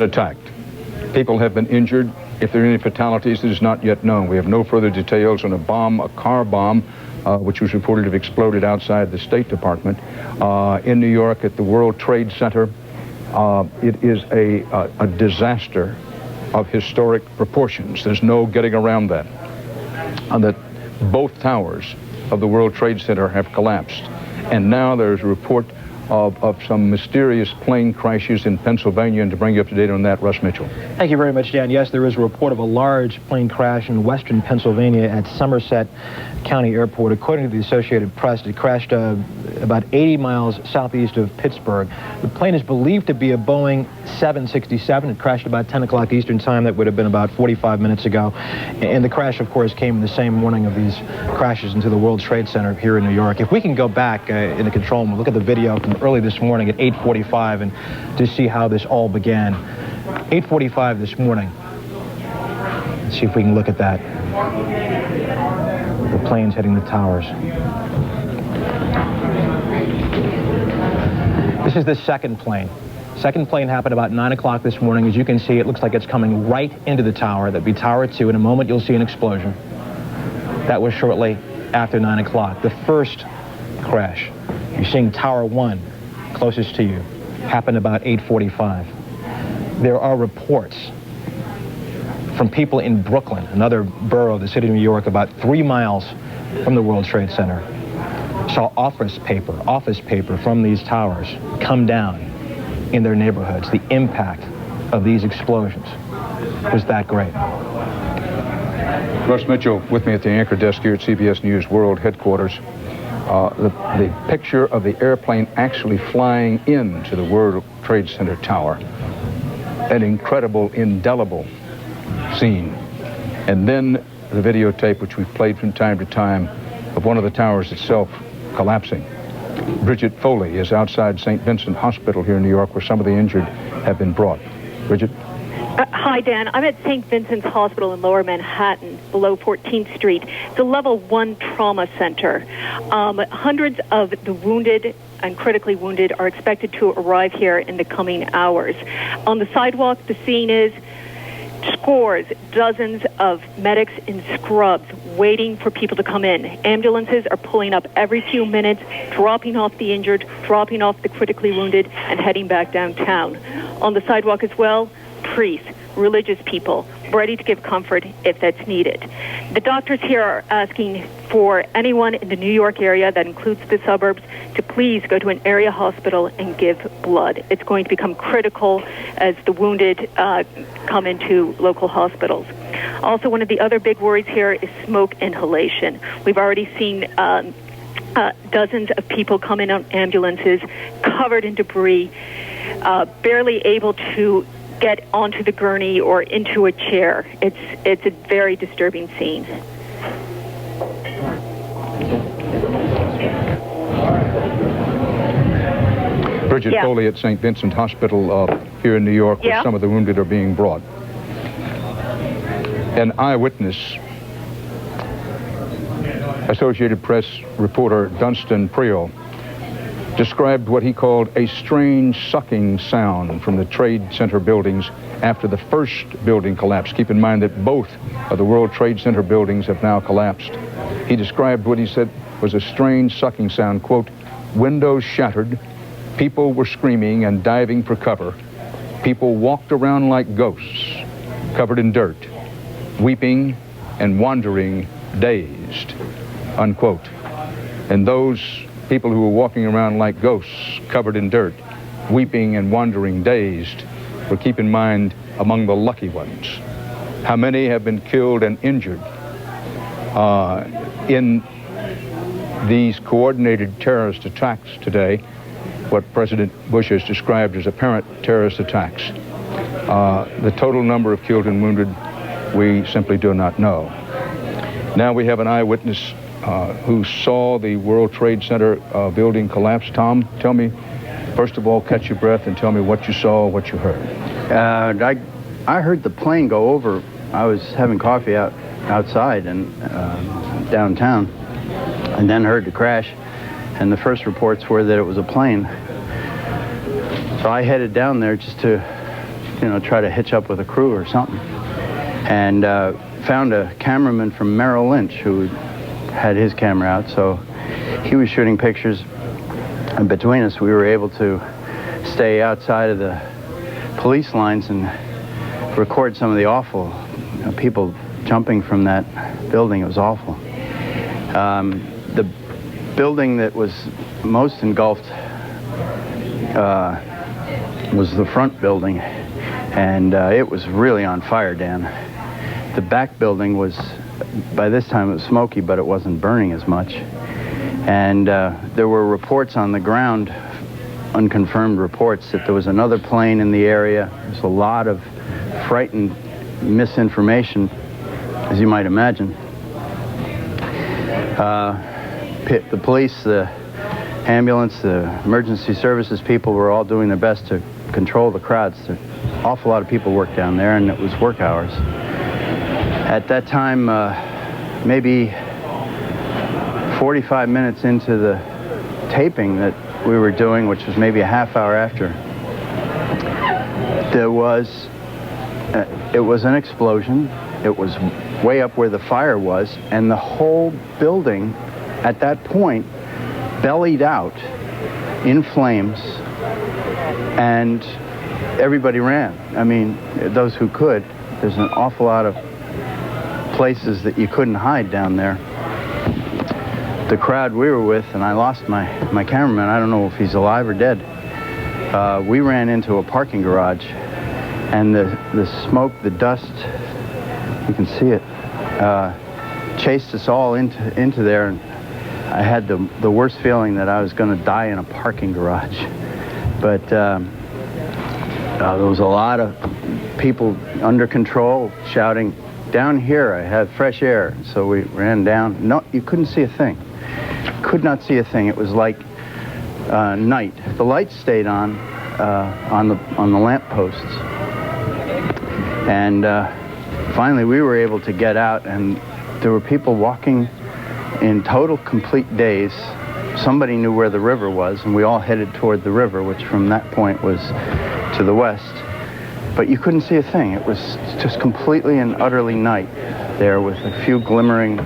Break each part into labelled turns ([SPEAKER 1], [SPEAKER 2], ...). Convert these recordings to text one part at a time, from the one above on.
[SPEAKER 1] attacked. People have been injured. If there are any fatalities, it is not yet known. We have no further details on a bomb, a car bomb, which was reported to have exploded outside the State Department in New York at the World Trade Center. It is a disaster of historic proportions. There's no getting around that. And that both towers of the World Trade Center have collapsed. And now there's a report of some mysterious plane crashes in Pennsylvania. And to bring you up to date on that, Russ Mitchell.
[SPEAKER 2] Thank you very much, Dan. Yes, there is a report of a large plane crash in western Pennsylvania at Somerset County Airport. According to the Associated Press, it crashed about 80 miles southeast of Pittsburgh. The plane is believed to be a Boeing 767. It crashed about 10 o'clock Eastern time. That would have been about 45 minutes ago. And the crash, of course, came the same morning of these crashes into the World Trade Center here in New York. If we can go back in the control room, look at the video from early this morning at 8:45 and to see how this all began. 8:45 this morning. Let's see if we can look at that. The planes hitting the towers. This is the second plane. Second plane happened about 9 o'clock this morning. As you can see, it looks like it's coming right into the tower. That'd be Tower 2. In a moment, you'll see an explosion. That was shortly after 9 o'clock. The first crash, you're seeing Tower 1, closest to you, happened about 8:45. There are reports from people in Brooklyn, another borough of the city of New York, about 3 miles from the World Trade Center, saw office paper from these towers come down in their neighborhoods. The impact of these explosions was that great.
[SPEAKER 1] Russ Mitchell with me at the anchor desk here at CBS News World Headquarters. The picture of the airplane actually flying into the World Trade Center tower. An incredible, indelible scene. And then the videotape, which we've played from time to time, of one of the towers itself collapsing. Bridget Foley is outside St. Vincent Hospital here in New York, where some of the injured have been brought. Bridget?
[SPEAKER 3] Hi, Dan. I'm at St. Vincent's Hospital in Lower Manhattan, below 14th Street. It's a level 1 trauma center. Hundreds of the wounded and critically wounded are expected to arrive here in the coming hours. On the sidewalk, the scene is scores, dozens of medics in scrubs waiting for people to come in. Ambulances are pulling up every few minutes, dropping off the injured, dropping off the critically wounded, and heading back downtown. On the sidewalk as well, priests, religious people, ready to give comfort if that's needed. The doctors here are asking for anyone in the New York area, that includes the suburbs, to please go to an area hospital and give blood. It's going to become critical as the wounded come into local hospitals. Also, one of the other big worries here is smoke inhalation. We've already seen dozens of people come in on ambulances, covered in debris, barely able to get onto the gurney or into a chair. It's a very disturbing scene.
[SPEAKER 1] Bridget Foley at St. Vincent Hospital here in New York, where some of the wounded are being brought. An eyewitness, Associated Press reporter Dunstan Priel, described what he called a strange sucking sound from the Trade Center buildings after the first building collapsed. Keep in mind that both of the World Trade Center buildings have now collapsed. He described what he said was a strange sucking sound, quote, windows shattered, people were screaming and diving for cover. People walked around like ghosts, covered in dirt, weeping and wandering, dazed, unquote. And those people who were walking around like ghosts, covered in dirt, weeping and wandering, dazed, were, keep in mind, among the lucky ones. How many have been killed and injured in these coordinated terrorist attacks today, what President Bush has described as apparent terrorist attacks? The total number of killed and wounded, we simply do not know. Now we have an eyewitness who saw the World Trade Center building collapse. Tom, tell me, first of all, catch your breath and tell me what you saw, what you heard.
[SPEAKER 4] I heard the plane go over. I was having coffee outside and downtown, and then heard the crash, and the first reports were that it was a plane. So I headed down there just to try to hitch up with a crew or something. And found a cameraman from Merrill Lynch who had his camera out, so he was shooting pictures. And between us, we were able to stay outside of the police lines and record some of the awful people jumping from that building. It was awful. The building that was most engulfed was the front building, and it was really on fire, Dan. The back building was, by this time it was smoky, but it wasn't burning as much. And there were reports on the ground, unconfirmed reports, that there was another plane in the area. There's a lot of frightened misinformation, as you might imagine. The police, the ambulance, the emergency services people were all doing their best to control the crowds. An awful lot of people worked down there, and it was work hours. At that time, maybe 45 minutes into the taping that we were doing, which was maybe a half hour after, it was an explosion. It was way up where the fire was, and the whole building at that point bellied out in flames, and everybody ran. I mean, those who could. There's an awful lot of places that you couldn't hide down there. The crowd we were with, and I lost my cameraman, I don't know if he's alive or dead. We ran into a parking garage, and the smoke, the dust, you can see it, chased us all into there, and I had the worst feeling that I was going to die in a parking garage. But there was a lot of people under control shouting, "Down here, I have fresh air." So we ran down. No, you couldn't see a thing. Could not see a thing. It was like night. The lights stayed on the lamp posts. And finally, we were able to get out, and there were people walking in total, complete daze. Somebody knew where the river was, and we all headed toward the river, which from that point was to the west. But you couldn't see a thing. It was just completely and utterly night there, with a few glimmering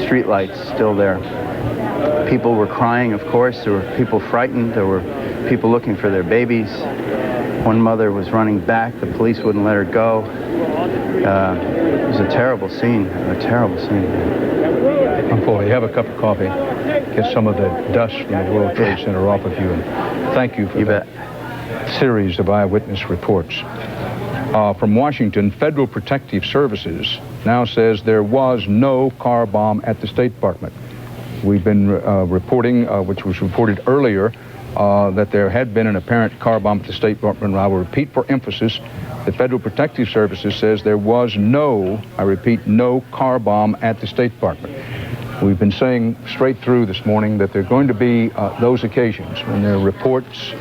[SPEAKER 4] streetlights still there. People were crying, of course. There were people frightened. There were people looking for their babies. One mother was running back. The police wouldn't let her go. It was a terrible scene, a terrible scene.
[SPEAKER 1] Unfold, have a cup of coffee. Get some of the dust from the World Trade Center off of you. And thank you for that series of eyewitness reports. From Washington, Federal Protective Services now says there was no car bomb at the State Department. We've been reporting, which was reported earlier, that there had been an apparent car bomb at the State Department. And I will repeat for emphasis, the Federal Protective Services says there was no, I repeat, no car bomb at the State Department. We've been saying straight through this morning that there are going to be those occasions when there are reports,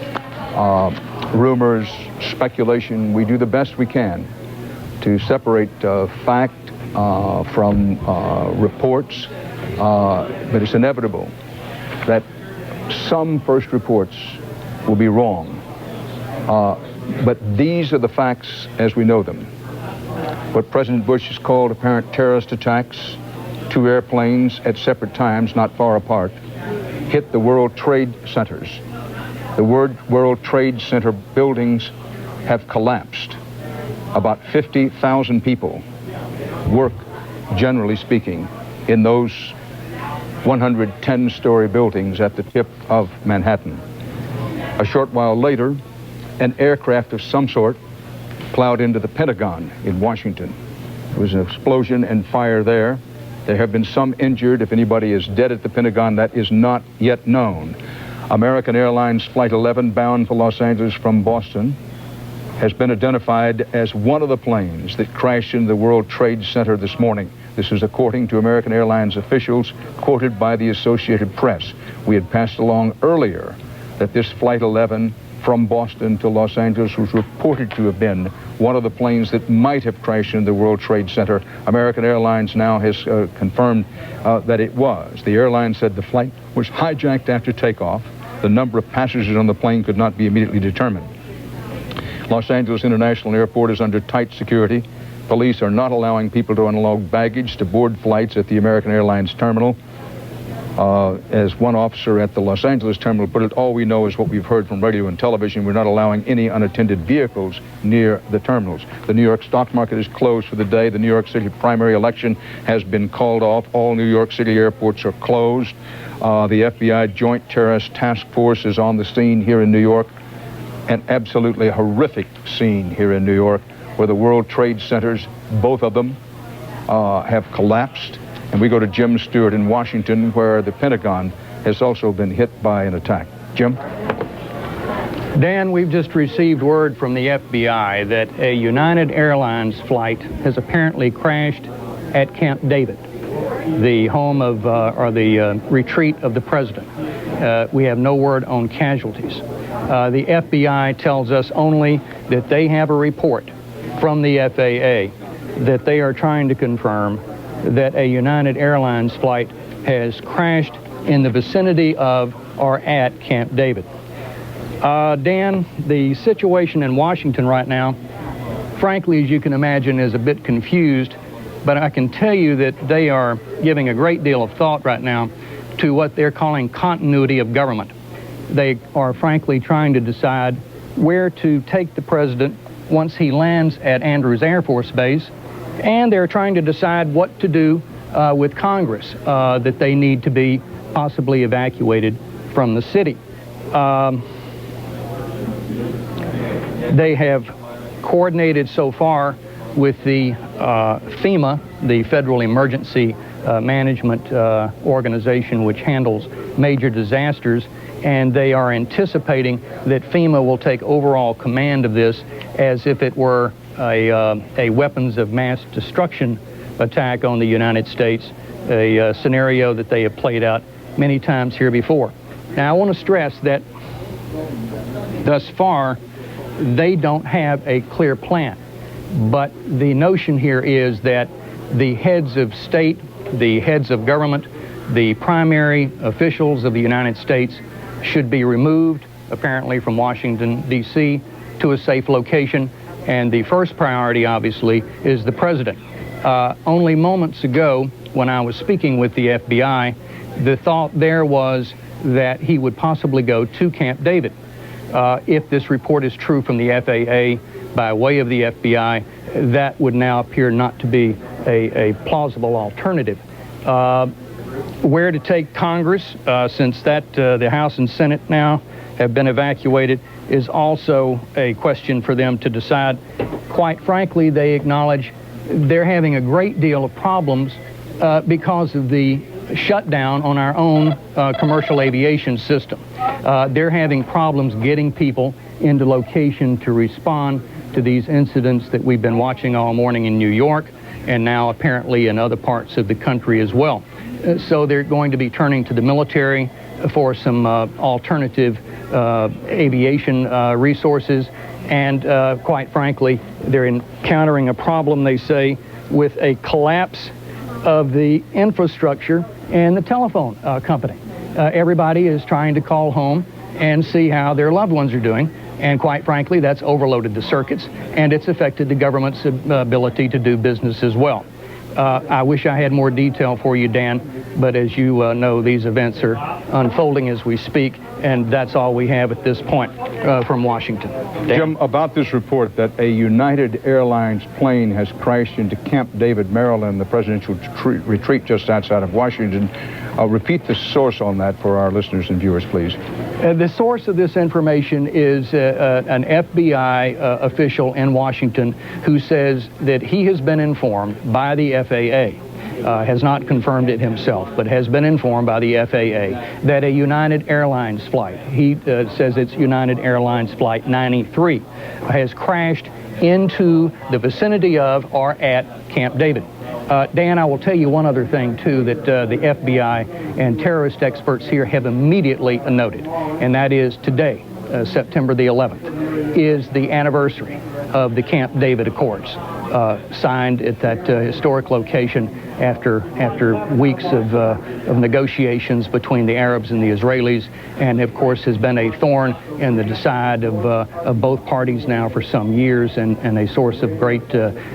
[SPEAKER 1] rumors, speculation. We do the best we can to separate fact from reports, but it's inevitable that some first reports will be wrong. But these are the facts as we know them. What President Bush has called apparent terrorist attacks, 2 airplanes at separate times, not far apart, hit the World Trade Centers. The World Trade Center buildings have collapsed. About 50,000 people work, generally speaking, in those 110-story buildings at the tip of Manhattan. A short while later, an aircraft of some sort plowed into the Pentagon in Washington. There was an explosion and fire there. There have been some injured. If anybody is dead at the Pentagon, that is not yet known. American Airlines Flight 11, bound for Los Angeles from Boston, has been identified as one of the planes that crashed into the World Trade Center this morning. This is according to American Airlines officials, quoted by the Associated Press. We had passed along earlier that this Flight 11 from Boston to Los Angeles was reported to have been one of the planes that might have crashed into the World Trade Center. American Airlines now has confirmed that it was. The airline said the flight was hijacked after takeoff. The number of passengers on the plane could not be immediately determined. Los Angeles International Airport is under tight security. Police are not allowing people to unload baggage to board flights at the American Airlines terminal. As one officer at the Los Angeles terminal put it, all we know is what we've heard from radio and television. We're not allowing any unattended vehicles near the terminals. The New York stock market is closed for the day. The New York City primary election has been called off. All New York City airports are closed. The FBI Joint Terrorist Task Force is on the scene here in New York. An absolutely horrific scene here in New York, where the World Trade Centers, both of them, have collapsed. And we go to Jim Stewart in Washington, where the Pentagon has also been hit by an attack. Jim?
[SPEAKER 5] Dan, we've just received word from the FBI that a United Airlines flight has apparently crashed at Camp David, the home of, or the retreat of the president. We have no word on casualties. The FBI tells us only that they have a report from the FAA that they are trying to confirm that a United Airlines flight has crashed in the vicinity of or at Camp David. Dan, the situation in Washington right now, frankly, as you can imagine, is a bit confused, but I can tell you that they are giving a great deal of thought right now to what they're calling continuity of government. They are frankly trying to decide where to take the president once he lands at Andrews Air Force Base, and they're trying to decide what to do with Congress, that they need to be possibly evacuated from the city. They have coordinated so far with the FEMA, the Federal Emergency Management Organization, which handles major disasters, and they are anticipating that FEMA will take overall command of this as if it were a weapons of mass destruction attack on the United States, a scenario that they have played out many times here before. Now, I want to stress that thus far, they don't have a clear plan. But the notion here is that the heads of state, the heads of government, the primary officials of the United States should be removed, apparently from Washington, D.C., to a safe location. And the first priority, obviously, is the president. Only moments ago, when I was speaking with the FBI, the thought there was that he would possibly go to Camp David. If this report is true from the FAA by way of the FBI, that would now appear not to be a plausible alternative. Where to take Congress, since that the House and Senate now have been evacuated, is also a question for them to decide. Quite frankly, they acknowledge they're having a great deal of problems because of the shutdown on our own commercial aviation system. They're having problems getting people into location to respond to these incidents that we've been watching all morning in New York and now apparently in other parts of the country as well. So they're going to be turning to the military for some alternative aviation resources, and quite frankly, they're encountering a problem, they say, with a collapse of the infrastructure and the telephone company. Everybody is trying to call home and see how their loved ones are doing, and quite frankly, that's overloaded the circuits, and it's affected the government's ability to do business as well. I wish I had more detail for you, Dan, but as you know, these events are unfolding as we speak, and that's all we have at this point from Washington. Dan?
[SPEAKER 1] Jim, about this report that a United Airlines plane has crashed into Camp David, Maryland, the presidential retreat just outside of Washington, repeat the source on that for our listeners and viewers, please.
[SPEAKER 5] The source of this information is an FBI official in Washington who says that he has been informed by the FAA, has not confirmed it himself, but has been informed by the FAA that a United Airlines flight, he says it's United Airlines Flight 93, has crashed into the vicinity of or at Camp David. Dan, I will tell you one other thing, too, that the FBI and terrorist experts here have immediately noted, and that is today, September the 11th, is the anniversary of the Camp David Accords. signed at that historic location after weeks of negotiations between the Arabs and the Israelis, and of course has been a thorn in the side of both parties now for some years, and a source of great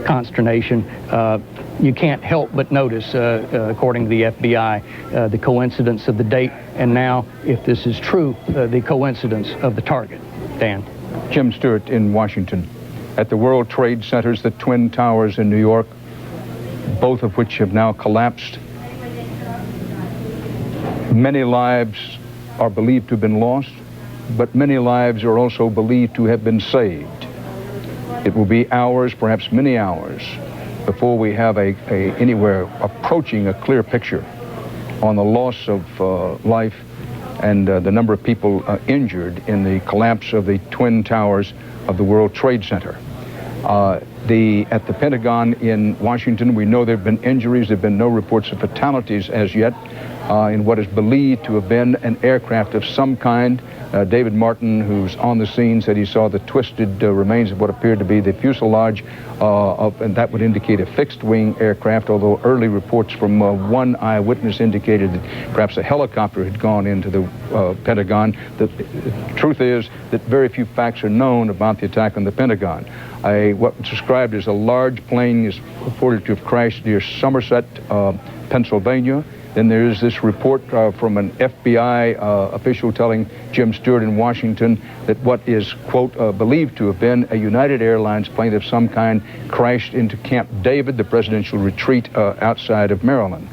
[SPEAKER 5] consternation. You can't help but notice, according to the FBI, the coincidence of the date, and now, if this is true, the coincidence of the target. Dan.
[SPEAKER 1] Jim Stewart in Washington. At the World Trade Centers, the Twin Towers in New York, both of which have now collapsed. Many lives are believed to have been lost, but many lives are also believed to have been saved. It will be hours, perhaps many hours, before we have anywhere approaching a clear picture on the loss of life and the number of people injured in the collapse of the Twin Towers of the World Trade Center. At the Pentagon in Washington, we know there have been injuries. There have been no reports of fatalities as yet in what is believed to have been an aircraft of some kind. David Martin, who's on the scene, said he saw the twisted remains of what appeared to be the fuselage, and that would indicate a fixed-wing aircraft, although early reports from one eyewitness indicated that perhaps a helicopter had gone into the Pentagon. The truth is that very few facts are known about the attack on the Pentagon. What's described as a large plane is reported to have crashed near Somerset, Pennsylvania. Then there is this report from an FBI official telling Jim Stewart in Washington that what is, quote, believed to have been a United Airlines plane of some kind crashed into Camp David, the presidential retreat outside of Maryland.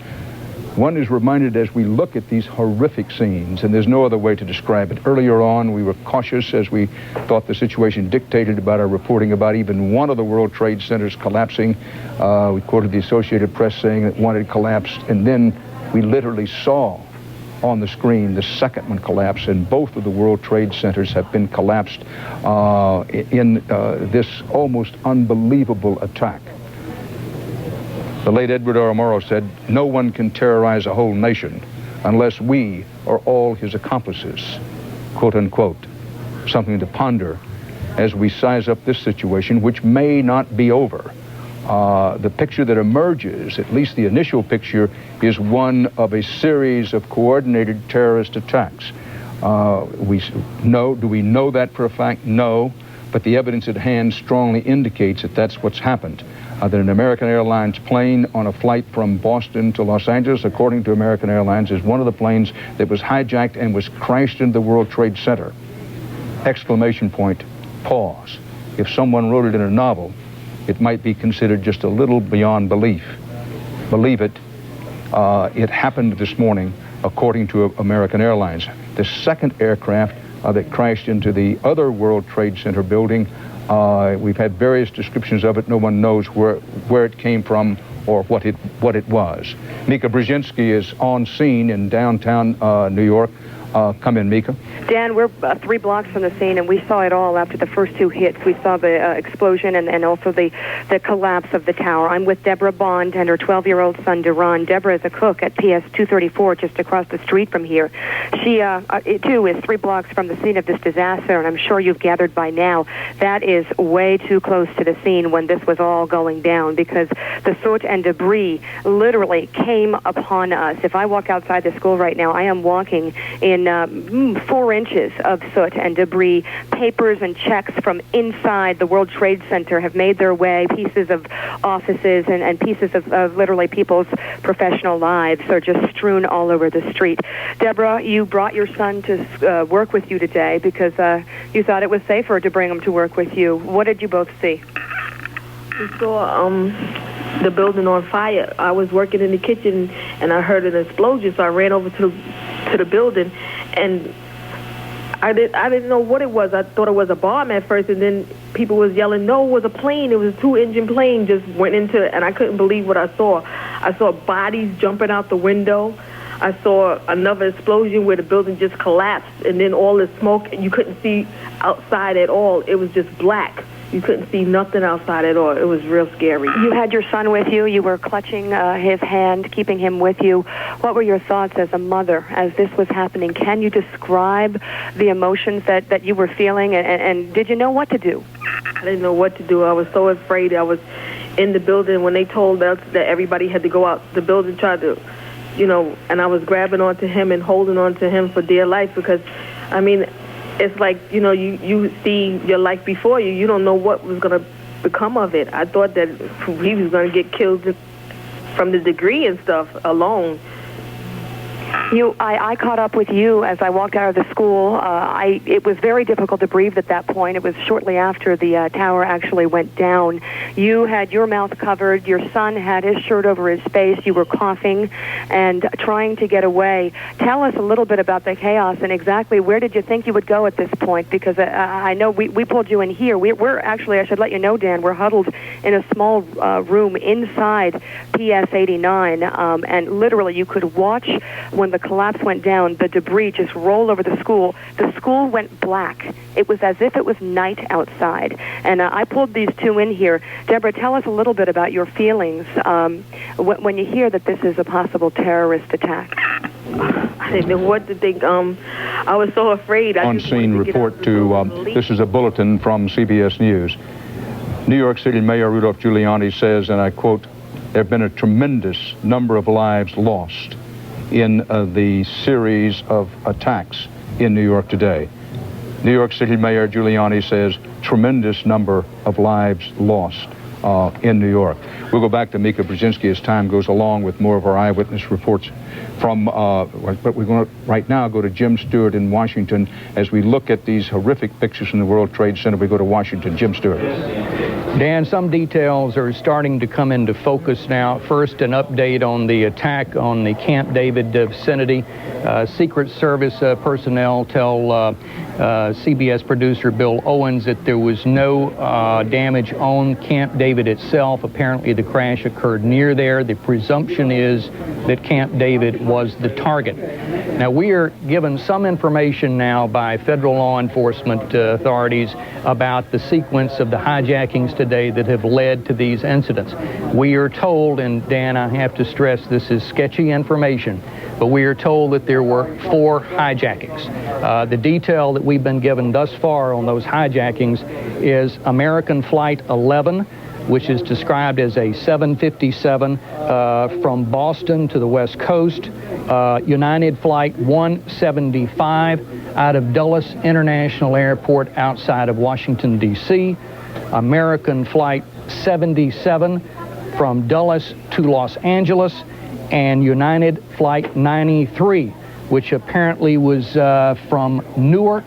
[SPEAKER 1] One is reminded as we look at these horrific scenes, and there's no other way to describe it. Earlier on, we were cautious as we thought the situation dictated about our reporting about even one of the World Trade Centers collapsing. We quoted the Associated Press saying that one had collapsed, and then we literally saw on the screen the second one collapse, and both of the World Trade Centers have been collapsed in this almost unbelievable attack. The late Edward R. Murrow said, "No one can terrorize a whole nation unless we are all his accomplices," quote unquote. Something to ponder as we size up this situation, which may not be over. The picture that emerges, at least the initial picture, is one of a series of coordinated terrorist attacks. Do we know that for a fact? No, but the evidence at hand strongly indicates that that's what's happened. That an American Airlines plane on a flight from Boston to Los Angeles, according to American Airlines, is one of the planes that was hijacked and was crashed into the World Trade Center. Exclamation point, pause. If someone wrote it in a novel, it might be considered just a little beyond belief. Believe it, it happened this morning, according to American Airlines. The second aircraft that crashed into the other World Trade Center building, we've had various descriptions of it. No one knows where it came from or what it was. Mika Brzezinski is on scene in downtown New York. Come in, Mika.
[SPEAKER 6] Dan, we're 3 blocks from the scene, and we saw it all after the first 2 hits. We saw the explosion and also the collapse of the tower. I'm with Deborah Bond and her 12-year-old son, Duran. Deborah is a cook at PS 234, just across the street from here. She, too, is 3 blocks from the scene of this disaster, and I'm sure you've gathered by now that is way too close to the scene when this was all going down, because the soot and debris literally came upon us. If I walk outside the school right now, I am walking in 4 inches of soot and debris. Papers and checks from inside the World Trade Center have made their way. Pieces of offices and pieces of literally people's professional lives are just strewn all over the street. Deborah, you brought your son to work with you today because you thought it was safer to bring him to work with you. What did you both see?
[SPEAKER 7] We saw the building on fire. I was working in the kitchen and I heard an explosion, so I ran over to the building, and I didn't know what it was. I thought it was a bomb at first, and then people was yelling, "No, it was a plane. It was a 2-engine plane." Just went into it, and I couldn't believe what I saw. I saw bodies jumping out the window. I saw another explosion where the building just collapsed, and then all the smoke, you couldn't see outside at all. It was just black. You couldn't see nothing outside at all. It was real scary.
[SPEAKER 6] You had your son with you. You were clutching his hand, keeping him with you. What were your thoughts as a mother as this was happening? Can you describe the emotions that you were feeling, and did you know what to do?
[SPEAKER 7] I didn't know what to do. I was so afraid. I was in the building when they told us that everybody had to go out. The building tried to, and I was grabbing onto him and holding on to him for dear life because, I mean, it's like, you see your life before you. You don't know what was going to become of it. I thought that he was going to get killed from the degree and stuff alone.
[SPEAKER 6] I caught up with you as I walked out of the school. It was very difficult to breathe at that point. It was shortly after the tower actually went down. You had your mouth covered. Your son had his shirt over his face. You were coughing and trying to get away. Tell us a little bit about the chaos and exactly where did you think you would go at this point? Because I know we pulled you in here. We're actually, I should let you know, Dan, we're huddled in a small room inside PS 89, and literally you could watch when the collapse went down, the debris just rolled over the school. The school went black. It was as if it was night outside. And I pulled these two in here. Deborah, tell us a little bit about your feelings when you hear that this is a possible terrorist attack.
[SPEAKER 7] I didn't know what to think. I was so afraid.
[SPEAKER 1] On-scene report to, this is a bulletin from CBS News. New York City Mayor Rudolph Giuliani says, and I quote, "There have been a tremendous number of lives lost in the series of attacks in New York today." New York City Mayor Giuliani says tremendous number of lives lost in New York. We'll go back to Mika Brzezinski as time goes along with more of our eyewitness reports from, but we're going to right now go to Jim Stewart in Washington as we look at these horrific pictures from the World Trade Center. We go to Washington. Jim Stewart.
[SPEAKER 5] Dan, some details are starting to come into focus now. First, an update on the attack on the Camp David vicinity. Secret Service personnel tell CBS producer Bill Owens that there was no damage on Camp David itself. Apparently, the crash occurred near there. The presumption is that Camp David was the target. Now, we are given some information now by federal law enforcement authorities about the sequence of the hijackings today that have led to these incidents. We are told, and Dan, I have to stress this is sketchy information, but we are told that there were 4 hijackings. The detail that we've been given thus far on those hijackings is American Flight 11, which is described as a 757 from Boston to the West Coast, United Flight 175 out of Dulles International Airport outside of Washington, D.C., American Flight 77 from Dulles to Los Angeles, and United Flight 93, which apparently was from Newark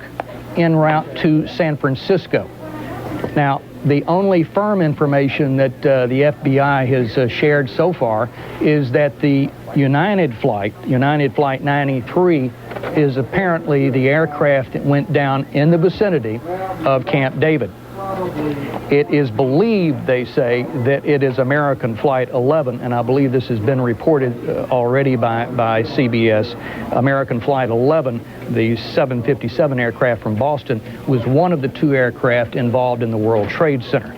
[SPEAKER 5] en route to San Francisco. Now, the only firm information that the FBI has shared so far is that the United Flight 93, is apparently the aircraft that went down in the vicinity of Camp David. It is believed, they say, that it is American Flight 11, and I believe this has been reported already by CBS. American Flight 11, the 757 aircraft from Boston, was one of the 2 aircraft involved in the World Trade Center.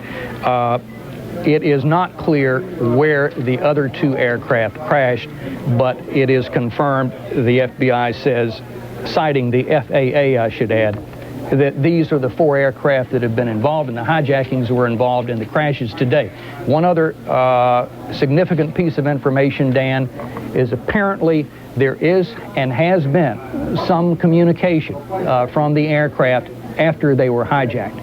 [SPEAKER 5] It is not clear where the other 2 aircraft crashed, but it is confirmed, the FBI says, citing the FAA, I should add, that these are the 4 aircraft that have been involved, and the hijackings were involved in the crashes today. One other significant piece of information, Dan, is apparently there is and has been some communication from the aircraft after they were hijacked.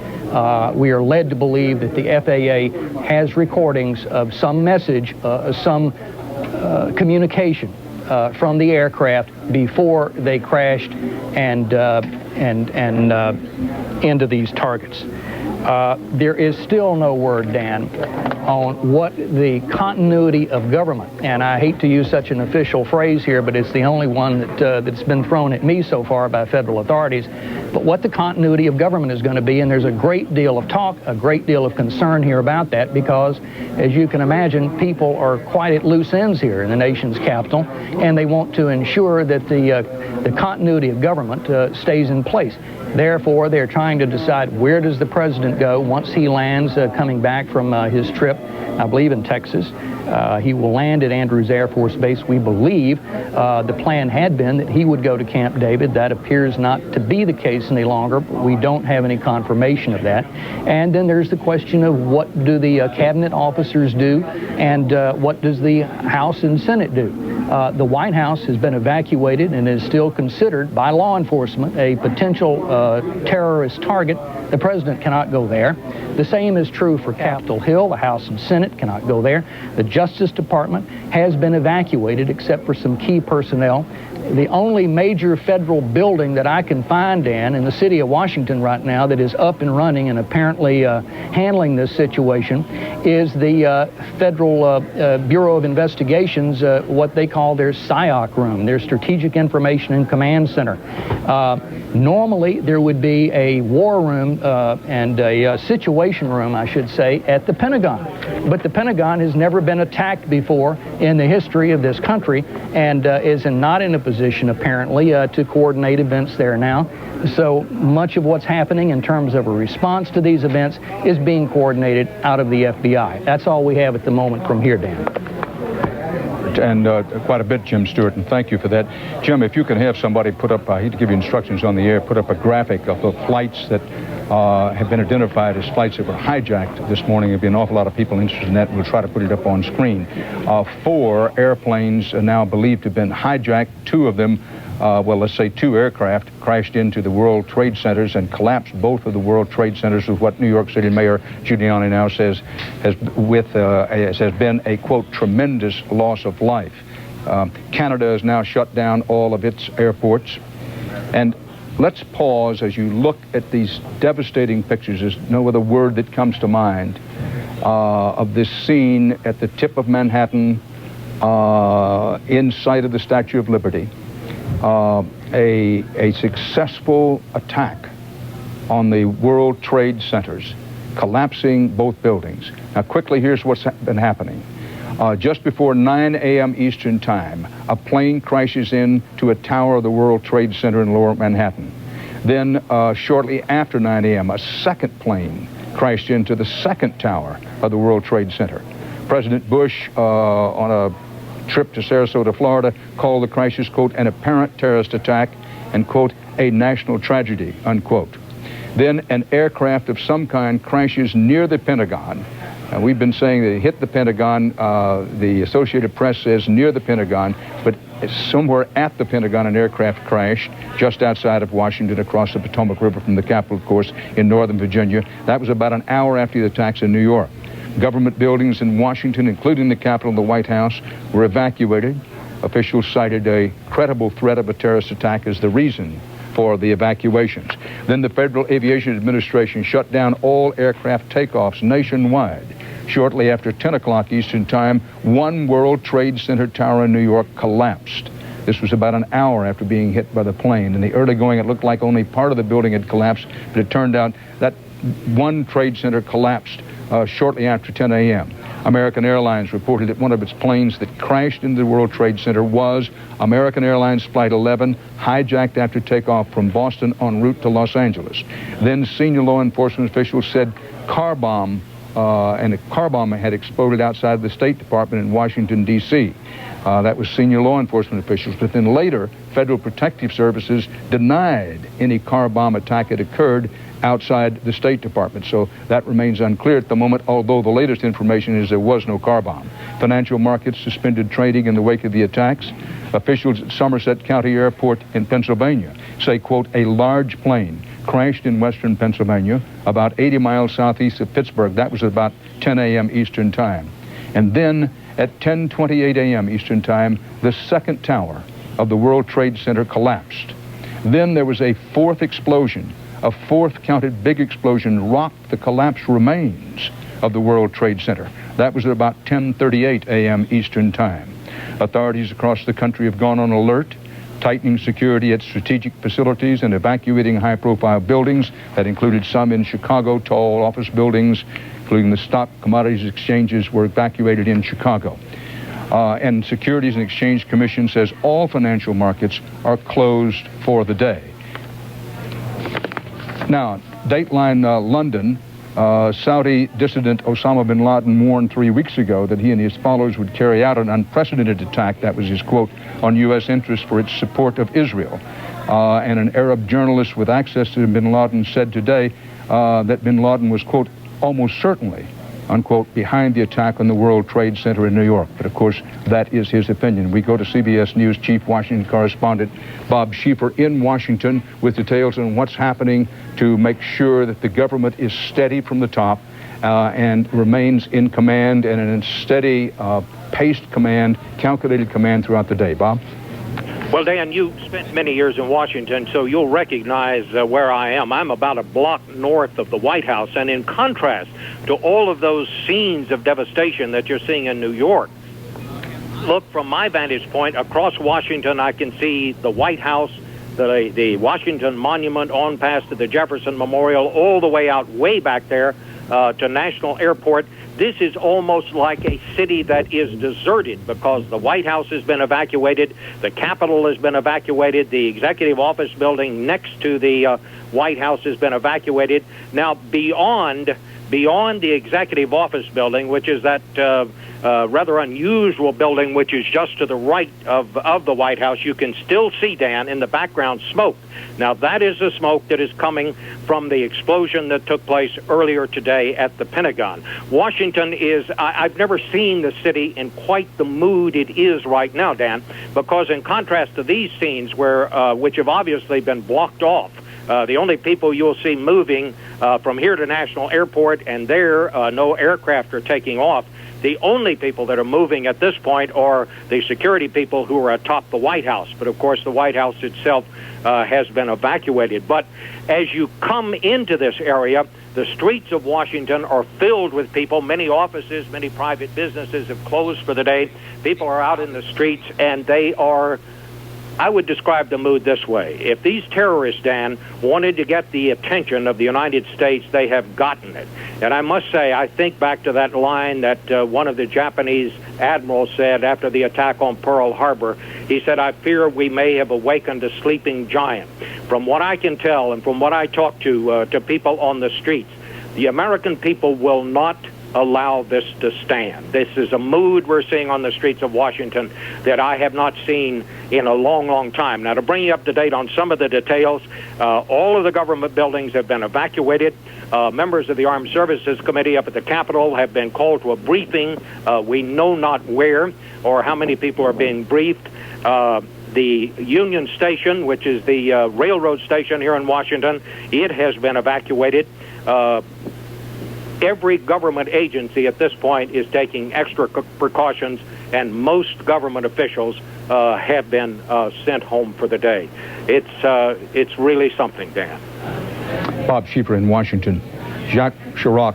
[SPEAKER 5] We are led to believe that the FAA has recordings of some message, some communication from the aircraft before they crashed and into these targets. There is still no word, Dan, on what the continuity of government, and I hate to use such an official phrase here, but it's the only one that's been thrown at me so far by federal authorities, but what the continuity of government is going to be, and there's a great deal of talk, a great deal of concern here about that, because, as you can imagine, people are quite at loose ends here in the nation's capital, and they want to ensure that the continuity of government stays in place. Therefore, they're trying to decide, where does the president President go once he lands coming back from his trip, I believe in Texas. He will land at Andrews Air Force Base. We believe the plan had been that he would go to Camp David. That appears not to be the case any longer, but we don't have any confirmation of that. And then there's the question of what do the cabinet officers do, and what does the House and Senate do? The White House has been evacuated and is still considered by law enforcement a potential terrorist target. The president cannot go there. The same is true for Capitol Hill. The House and Senate cannot go there. The Justice Department has been evacuated except for some key personnel. The only major federal building that I can find, Dan, in the city of Washington right now that is up and running and apparently handling this situation is the Federal Bureau of Investigations, what they call their SIOC room, their Strategic Information and Command Center. Normally, there would be a war room and a situation room, I should say, at the Pentagon. But the Pentagon has never been attacked before in the history of this country and is not in a position, apparently, to coordinate events there now. So much of what's happening in terms of a response to these events is being coordinated out of the FBI. That's all we have at the moment from here, Dan.
[SPEAKER 1] And quite a bit, Jim Stewart, and thank you for that. Jim, if you can have somebody put up, I hate to give you instructions on the air, put up a graphic of the flights that have been identified as flights that were hijacked this morning. There'll be an awful lot of people interested in that. We'll try to put it up on screen. 4 airplanes are now believed to have been hijacked. 2 of them, well, let's say 2 aircraft crashed into the World Trade Centers and collapsed both of the World Trade Centers, with what New York City Mayor Giuliani now says has been a, quote, tremendous loss of life. Canada has now shut down all of its airports. And let's pause as you look at these devastating pictures. There's no other word that comes to mind of this scene at the tip of Manhattan, in sight of the Statue of Liberty. A successful attack on the World Trade Centers, collapsing both buildings. Now quickly, here's what's been happening. Just before 9 a.m. Eastern Time, a plane crashes into a tower of the World Trade Center in Lower Manhattan. Then shortly after 9 a.m., a second plane crashed into the second tower of the World Trade Center. President Bush, on a trip to Sarasota, Florida, called the crisis, quote, an apparent terrorist attack and, quote, a national tragedy, unquote. Then an aircraft of some kind crashes near the Pentagon. We've been saying that it hit the Pentagon. The Associated Press says near the Pentagon, but somewhere at the Pentagon, an aircraft crashed just outside of Washington across the Potomac River from the Capitol, of course, in Northern Virginia. That was about an hour after the attacks in New York. Government buildings in Washington, including the Capitol and the White House, were evacuated. Officials cited a credible threat of a terrorist attack as the reason for the evacuations. Then the Federal Aviation Administration shut down all aircraft takeoffs nationwide. Shortly after 10 o'clock Eastern Time, one World Trade Center tower in New York collapsed. This was about an hour after being hit by the plane. In the early going, it looked like only part of the building had collapsed, but it turned out that one trade center collapsed shortly after 10 a.m. American Airlines reported that one of its planes that crashed into the World Trade Center was American Airlines Flight 11, hijacked after takeoff from Boston en route to Los Angeles. Then senior law enforcement officials said car bomb, and a car bomb had exploded outside the State Department in Washington, D.C. That was senior law enforcement officials. But then later, Federal Protective Services denied any car bomb attack had occurred outside the State Department. So that remains unclear at the moment, although the latest information is there was no car bomb. Financial markets suspended trading in the wake of the attacks. Officials at Somerset County Airport in Pennsylvania say, quote, a large plane crashed in western Pennsylvania about 80 miles southeast of Pittsburgh. That was about 10 a.m. Eastern Time. And then at 10:28 a.m. Eastern Time, the second tower of the World Trade Center collapsed. Then there was a fourth explosion. A fourth counted big explosion rocked the collapsed remains of the World Trade Center. That was at about 10:38 a.m. Eastern Time. Authorities across the country have gone on alert, tightening security at strategic facilities and evacuating high-profile buildings. That included some in Chicago, tall office buildings, including the stock commodities exchanges were evacuated in Chicago. And Securities and Exchange Commission says all financial markets are closed for the day. Now, Dateline London Saudi dissident Osama bin Laden warned 3 weeks ago that he and his followers would carry out an unprecedented attack, that was his quote, on U.S. interests for its support of Israel. And an Arab journalist with access to bin Laden said today that bin Laden was, quote, almost certainly, unquote, behind the attack on the World Trade Center in New York. But of course, that is his opinion. We go to CBS News Chief Washington Correspondent Bob Schieffer in Washington with details on what's happening to make sure that the government is steady from the top and remains in command and in steady, paced command, calculated command throughout the day. Bob?
[SPEAKER 8] Well, Dan, you spent many years in Washington, so you'll recognize where I am. I'm about a block north of the White House, and in contrast to all of those scenes of devastation that you're seeing in New York, look, from my vantage point across Washington, I can see the White House, the Washington Monument on past to the Jefferson Memorial, all the way out way back there to National Airport. This is almost like a city that is deserted because the White House has been evacuated, the Capitol has been evacuated, the Executive Office building next to the White House has been evacuated. Now, beyond the Executive Office building, which is that rather unusual building which is just to the right of the White House, you can still see, Dan, in the background smoke. Now, that is the smoke that is coming from the explosion that took place earlier today at the Pentagon. Washington is, I've never seen the city in quite the mood it is right now, Dan, because in contrast to these scenes which have obviously been blocked off, the only people you'll see moving from here to National Airport, and there no aircraft are taking off. The only people that are moving at this point are the security people who are atop the White House. But, of course, the White House itself has been evacuated. But as you come into this area, the streets of Washington are filled with people. Many offices, many private businesses have closed for the day. People are out in the streets, and they are... I would describe the mood this way. If these terrorists, Dan, wanted to get the attention of the United States, they have gotten it. And I must say, I think back to that line that one of the Japanese admirals said after the attack on Pearl Harbor. He said, "I fear we may have awakened a sleeping giant." From what I can tell and from what I talk to people on the streets, the American people will not allow this to stand. This is a mood we're seeing on the streets of Washington that I have not seen in a long, long time. Now, to bring you up to date on some of the details, all of the government buildings have been evacuated. Members of the Armed Services Committee up at the Capitol have been called to a briefing. We know not where or how many people are being briefed. The Union Station, which is the railroad station here in Washington, it has been evacuated. Every government agency at this point is taking extra precautions, and most government officials have been sent home for the day. It's really something, Dan.
[SPEAKER 1] Bob Schieffer in Washington. Jacques Chirac,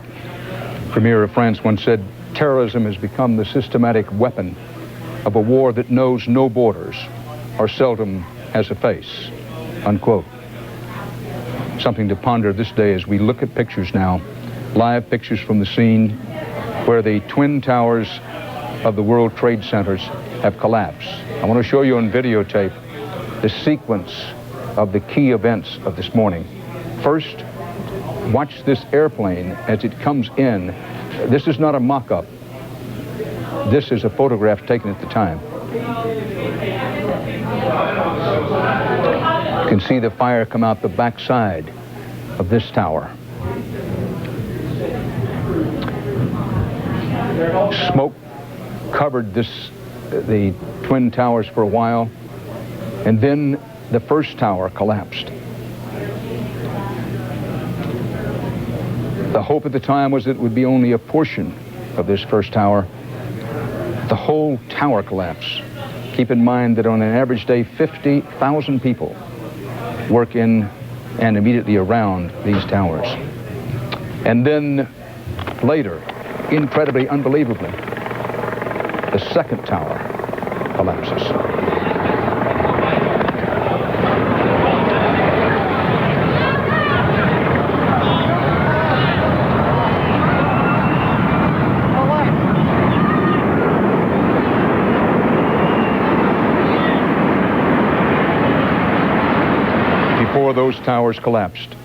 [SPEAKER 1] Premier of France, once said, "Terrorism has become the systematic weapon of a war that knows no borders or seldom has a face," unquote. Something to ponder this day as we look at pictures now. Live pictures from the scene where the twin towers of the World Trade Centers have collapsed. I want to show you on videotape the sequence of the key events of this morning. First, watch this airplane as it comes in. This is not a mock-up. This is a photograph taken at the time. You can see the fire come out the backside of this tower. Smoke covered the twin towers for a while, and then the first tower collapsed. The hope at the time was it would be only a portion of this first tower. The whole tower collapsed. Keep in mind that on an average day, 50,000 people work in and immediately around these towers. And then later, incredibly, unbelievably, the second tower collapses. Before those towers collapsed,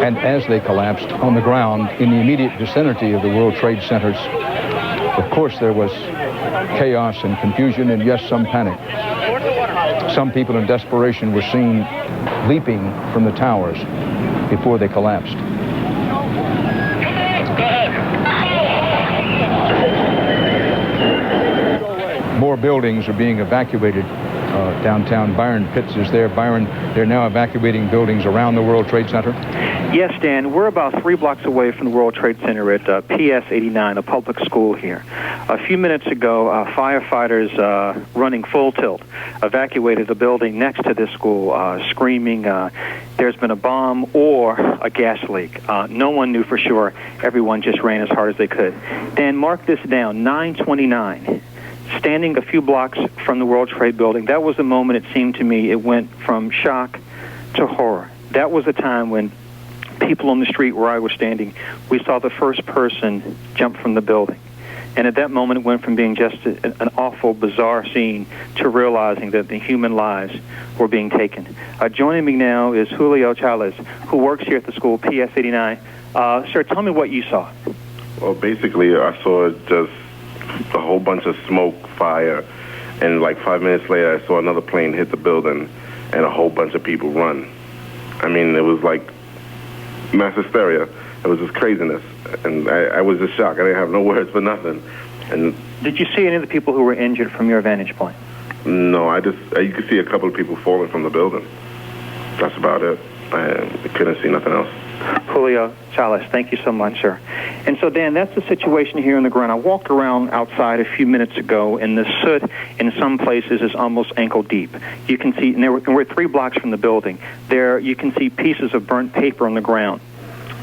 [SPEAKER 1] And as they collapsed on the ground in the immediate vicinity of the World Trade Centers, of course there was chaos and confusion and, yes, some panic. Some people in desperation were seen leaping from the towers before they collapsed. More buildings are being evacuated downtown. Byron Pitts is there. Byron, they're now evacuating buildings around the World Trade Center?
[SPEAKER 9] Yes, Dan. We're about 3 blocks away from the World Trade Center at PS 89, a public school here. A few minutes ago, firefighters running full tilt evacuated a building next to this school, screaming there's been a bomb or a gas leak. No one knew for sure. Everyone just ran as hard as they could. Dan, mark this down, 9:29. Standing a few blocks from the World Trade Building, that was the moment, it seemed to me, it went from shock to horror. That was the time when people on the street where I was standing, we saw the first person jump from the building. And at that moment, it went from being just an awful, bizarre scene to realizing that the human lives were being taken. Joining me now is Julio Chavez, who works here at the school, PS 89. Sir, tell me what you saw.
[SPEAKER 10] Well, basically, I saw just a whole bunch of smoke, fire, and like 5 minutes later, I saw another plane hit the building and a whole bunch of people run. I mean, it was like mass hysteria. It was just craziness, and I was just shocked. I didn't have no words for nothing. And
[SPEAKER 9] did you see any of the people who were injured from your vantage point?
[SPEAKER 10] No, you could see a couple of people falling from the building. That's about it. I couldn't see nothing else.
[SPEAKER 9] Julio Chavez, thank you so much, sir. And so, Dan, that's the situation here on the ground. I walked around outside a few minutes ago, and the soot in some places is almost ankle deep. You can see, and we're 3 blocks from the building. There, you can see pieces of burnt paper on the ground.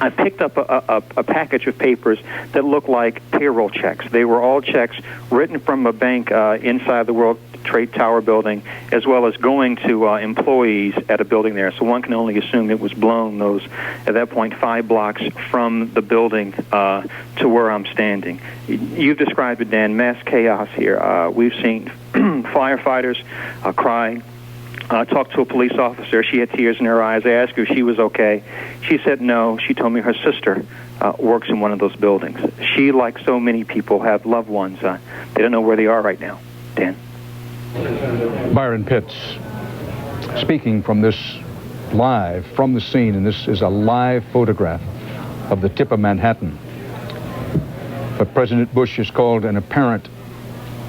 [SPEAKER 9] I picked up a package of papers that looked like payroll checks. They were all checks written from a bank inside the World Trade Tower building, as well as going to employees at a building there. So one can only assume it was blown, those, at that point, 5 blocks from the building to where I'm standing. You've described it, Dan, mass chaos here. We've seen firefighters crying. Talked to a police officer. She had tears in her eyes. I asked her if she was okay. She said no. She told me her sister works in one of those buildings. She, like so many people, have loved ones. They don't know where they are right now. Dan.
[SPEAKER 1] Byron Pitts, speaking from this live, from the scene, and this is a live photograph of the tip of Manhattan. What President Bush has called an apparent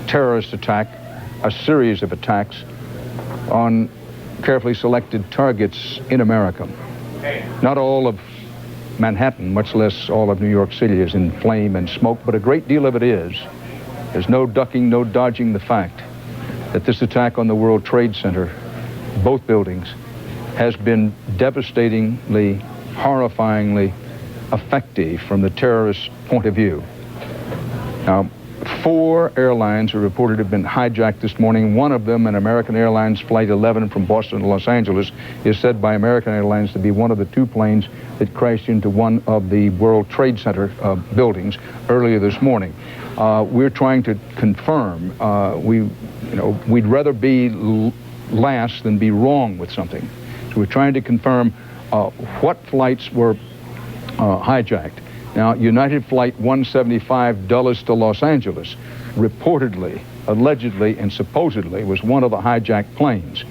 [SPEAKER 1] terrorist attack, a series of attacks on carefully selected targets in America. Not all of Manhattan, much less all of New York City, is in flame and smoke, but a great deal of it is. There's no ducking, no dodging the fact that this attack on the World Trade Center, both buildings, has been devastatingly, horrifyingly effective from the terrorist point of view. Now, 4 airlines are reported to have been hijacked this morning. One of them, an American Airlines Flight 11 from Boston to Los Angeles, is said by American Airlines to be one of the 2 planes that crashed into one of the World Trade Center buildings earlier this morning. We're trying to confirm. We'd rather be last than be wrong with something. So we're trying to confirm what flights were hijacked. Now, United Flight 175 Dulles to Los Angeles reportedly, allegedly, and supposedly was one of the hijacked planes.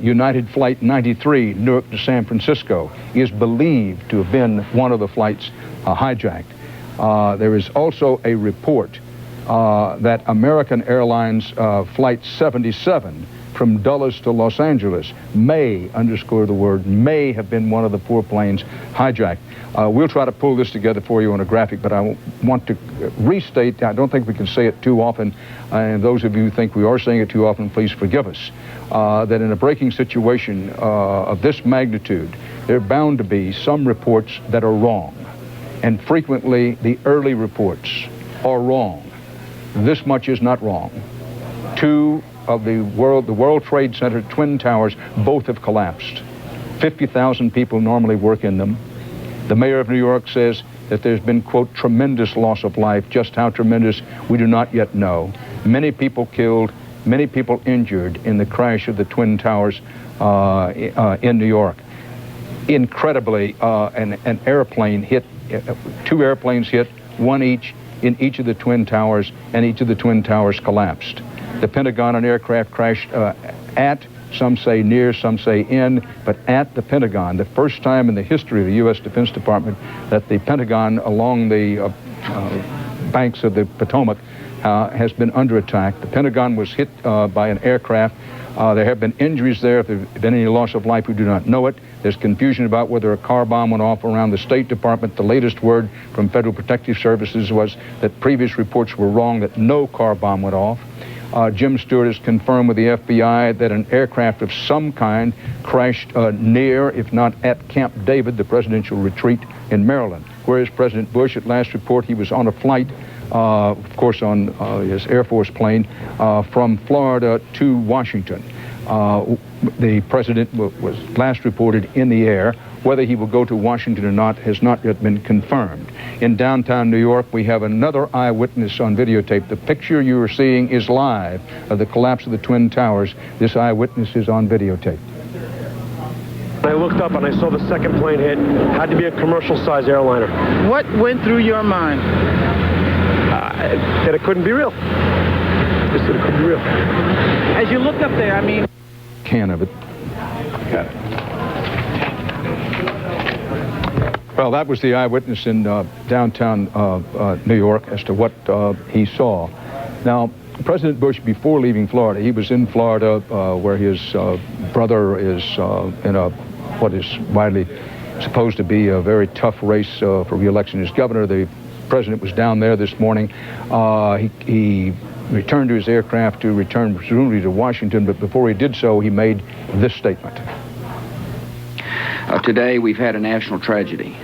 [SPEAKER 1] United Flight 93 Newark to San Francisco is believed to have been one of the flights hijacked. There is also a report that American Airlines Flight 77 from Dulles to Los Angeles may, underscore the word, may have been one of the 4 planes hijacked. We'll try to pull this together for you on a graphic, but I want to restate, I don't think we can say it too often, and those of you who think we are saying it too often, please forgive us, that in a breaking situation of this magnitude, there are bound to be some reports that are wrong, and frequently the early reports are wrong. This much is not wrong. 2 of the World Trade Center Twin Towers both have collapsed. 50,000 people normally work in them. The mayor of New York says that there's been, quote, tremendous loss of life. Just how tremendous, we do not yet know. Many people killed, many people injured in the crash of the Twin Towers in New York. incredibly, an airplane hit, 2 airplanes hit, one each in each of the Twin Towers, and each of the Twin Towers collapsed. The Pentagon, an aircraft crashed at, some say near, some say in, but at the Pentagon. The first time in the history of the U.S. Defense Department that the Pentagon along the banks of the Potomac has been under attack. The Pentagon was hit by an aircraft. There have been injuries there. If there have been any loss of life, we do not know it. There's confusion about whether a car bomb went off around the State Department. The latest word from Federal Protective Services was that previous reports were wrong, that no car bomb went off. Jim Stewart has confirmed with the FBI that an aircraft of some kind crashed near, if not at Camp David, the presidential retreat in Maryland. Whereas President Bush, at last report, he was on a flight, of course on his Air Force plane, from Florida to Washington. The president was last reported in the air. Whether he will go to Washington or not has not yet been confirmed. In downtown New York, we have another eyewitness on videotape. The picture you are seeing is live of the collapse of the Twin Towers. This eyewitness is on videotape.
[SPEAKER 11] I looked up and I saw the second plane hit. Had to be a commercial-sized airliner.
[SPEAKER 12] What went through your mind?
[SPEAKER 11] That it couldn't be real. Just that it couldn't be real.
[SPEAKER 12] As you looked up there, I mean...
[SPEAKER 1] Can of it. Got it. Well, that was the eyewitness in downtown New York as to what he saw. Now, President Bush, before leaving Florida, he was in Florida where his brother is in what is widely supposed to be a very tough race for re-election as governor. The president was down there this morning. He returned to his aircraft to return presumably to Washington, but before he did so, he made this statement.
[SPEAKER 13] Today, we've had a national tragedy.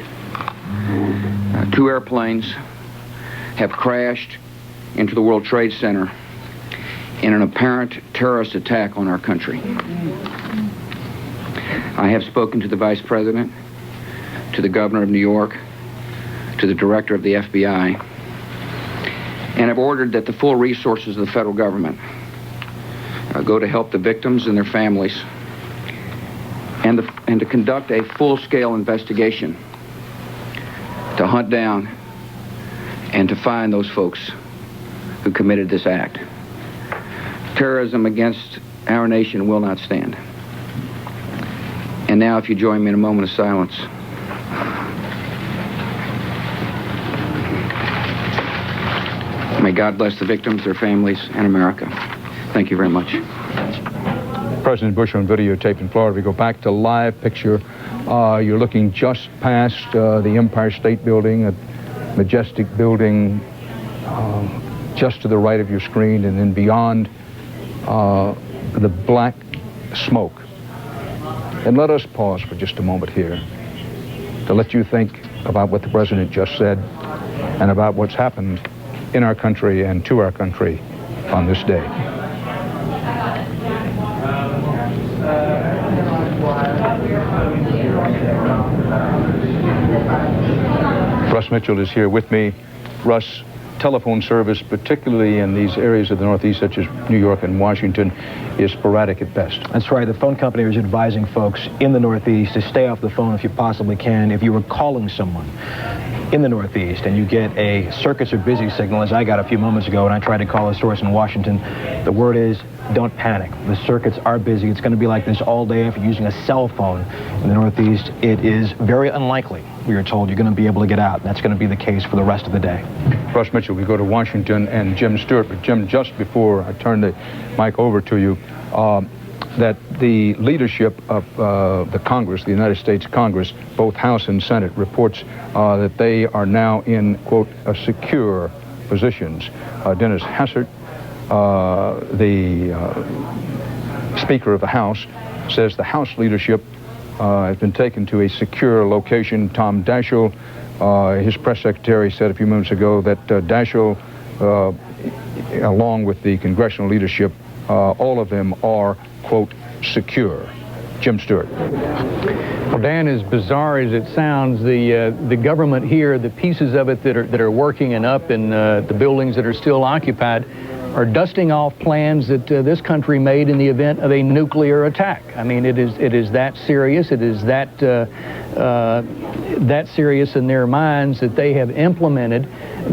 [SPEAKER 13] 2 airplanes have crashed into the World Trade Center in an apparent terrorist attack on our country. I have spoken to the Vice President, to the Governor of New York, to the Director of the FBI, and have ordered that the full resources of the federal government go to help the victims and their families, and to conduct a full-scale investigation to hunt down and to find those folks who committed this act. Terrorism against our nation will not stand. And now, if you join me in a moment of silence. May God bless the victims, their families, and America. Thank you very much.
[SPEAKER 1] President Bush on videotape in Florida. We go back to live picture. You're looking just past the Empire State Building, a majestic building just to the right of your screen, and then beyond the black smoke. And let us pause for just a moment here to let you think about what the president just said and about what's happened in our country and to our country on this day. Russ Mitchell is here with me. Russ, telephone service, particularly in these areas of the Northeast, such as New York and Washington, is sporadic at best.
[SPEAKER 2] That's right. The phone company is advising folks in the Northeast to stay off the phone if you possibly can. If you were calling someone in the Northeast and you get a circuits are busy signal, as I got a few moments ago when I tried to call a source in Washington, the word is don't panic. The circuits are busy. It's going to be like this all day if you're using a cell phone in the Northeast. It is very unlikely, we are told, you're going to be able to get out. That's going to be the case for the rest of the day.
[SPEAKER 1] Russ Mitchell, we go to Washington and Jim Stewart. But Jim, just before I turn the mic over to you, that the leadership of the Congress, the United States Congress, both House and Senate, reports that they are now in, quote, secure positions. Dennis Hastert, the Speaker of the House, says the House leadership has been taken to a secure location. Tom Daschle, his press secretary, said a few minutes ago that Daschle, along with the congressional leadership, all of them are, quote, secure. Jim Stewart.
[SPEAKER 5] Well, Dan, as bizarre as it sounds, the government here, the pieces of it that are working and up, and the buildings that are still occupied, are dusting off plans that this country made in the event of a nuclear attack. I mean, it is that serious. It is that serious in their minds that they have implemented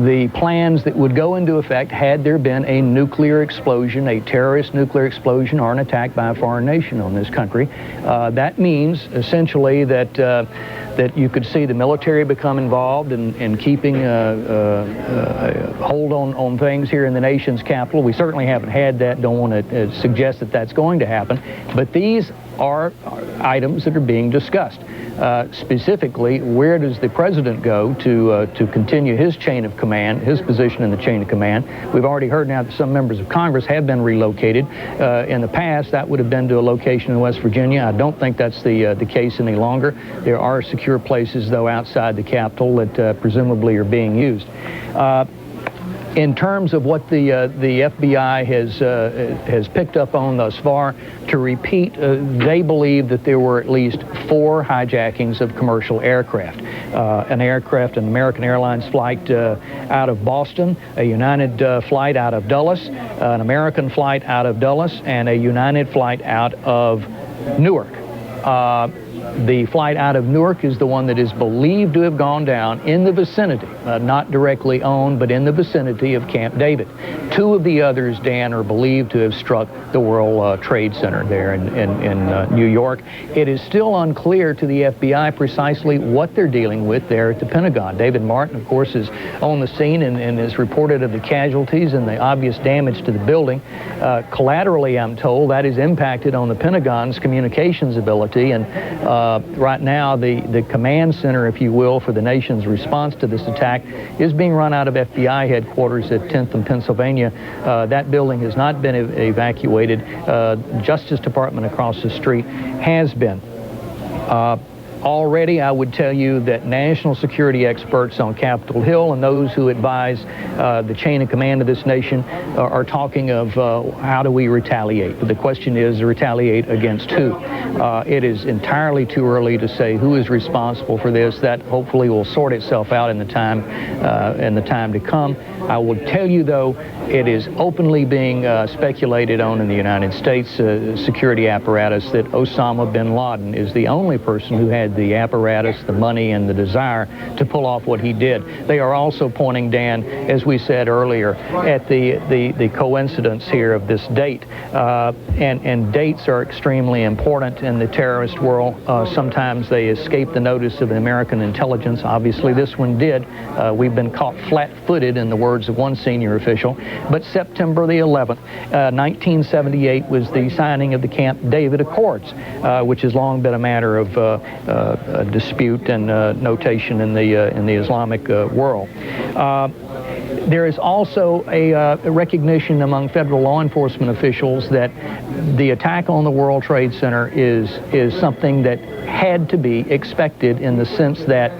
[SPEAKER 5] the plans that would go into effect had there been a nuclear explosion, a terrorist nuclear explosion, or an attack by a foreign nation on this country. That means essentially that that you could see the military become involved in keeping a hold on things here in the nation's capital. We certainly haven't had that. Don't want to suggest that that's going to happen. But these are items that are being discussed. Specifically, where does the president go to continue his chain of command, his position in the chain of command? We've already heard now that some members of Congress have been relocated. In the past, that would have been to a location in West Virginia. I don't think that's the case any longer. There are secure places, though, outside the Capitol that presumably are being used. In terms of what the FBI has picked up on thus far, to repeat, they believe that there were at least 4 hijackings of commercial aircraft. An American Airlines flight out of Boston, a United flight out of Dulles, an American flight out of Dulles, and a United flight out of Newark. The flight out of Newark is the one that is believed to have gone down in the vicinity, not directly owned, but in the vicinity of Camp David. 2 of the others, Dan, are believed to have struck the World Trade Center there in New York. It is still unclear to the FBI precisely what they're dealing with there at the Pentagon. David Martin, of course, is on the scene and has reported of the casualties and the obvious damage to the building. Collaterally, I'm told, that is impacted on the Pentagon's communications ability, and right now, the command center, if you will, for the nation's response to this attack is being run out of FBI headquarters at 10th and Pennsylvania. That building has not been evacuated. Justice Department across the street has been. Already, I would tell you that national security experts on Capitol Hill and those who advise the chain of command of this nation are talking of how do we retaliate. But the question is, retaliate against who? It is entirely too early to say who is responsible for this. That hopefully will sort itself out in the time to come. I will tell you, though, it is openly being speculated on in the United States security apparatus that Osama bin Laden is the only person who had the apparatus, the money, and the desire to pull off what he did. They are also pointing, Dan, as we said earlier, at the coincidence here of this date. And dates are extremely important in the terrorist world. Sometimes they escape the notice of the American intelligence. Obviously, this one did. We've been caught flat-footed, in the words of one senior official. But September the 11th, 1978 was the signing of the Camp David Accords, which has long been a matter of dispute and notation in the Islamic world. There is also a recognition among federal law enforcement officials that the attack on the World Trade Center is something that had to be expected, in the sense that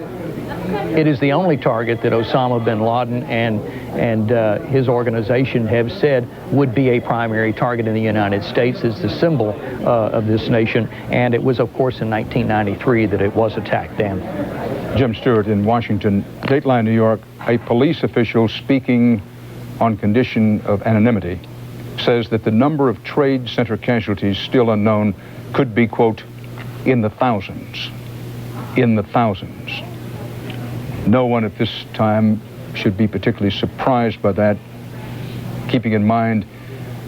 [SPEAKER 5] it is the only target that Osama bin Laden and his organization have said would be a primary target in the United States as the symbol of this nation. And it was, of course, in 1993 that it was attacked, Dan.
[SPEAKER 1] Jim Stewart in Washington. Dateline, New York, a police official speaking on condition of anonymity says that the number of trade center casualties still unknown could be, quote, in the thousands. In the thousands. No one at this time should be particularly surprised by that, keeping in mind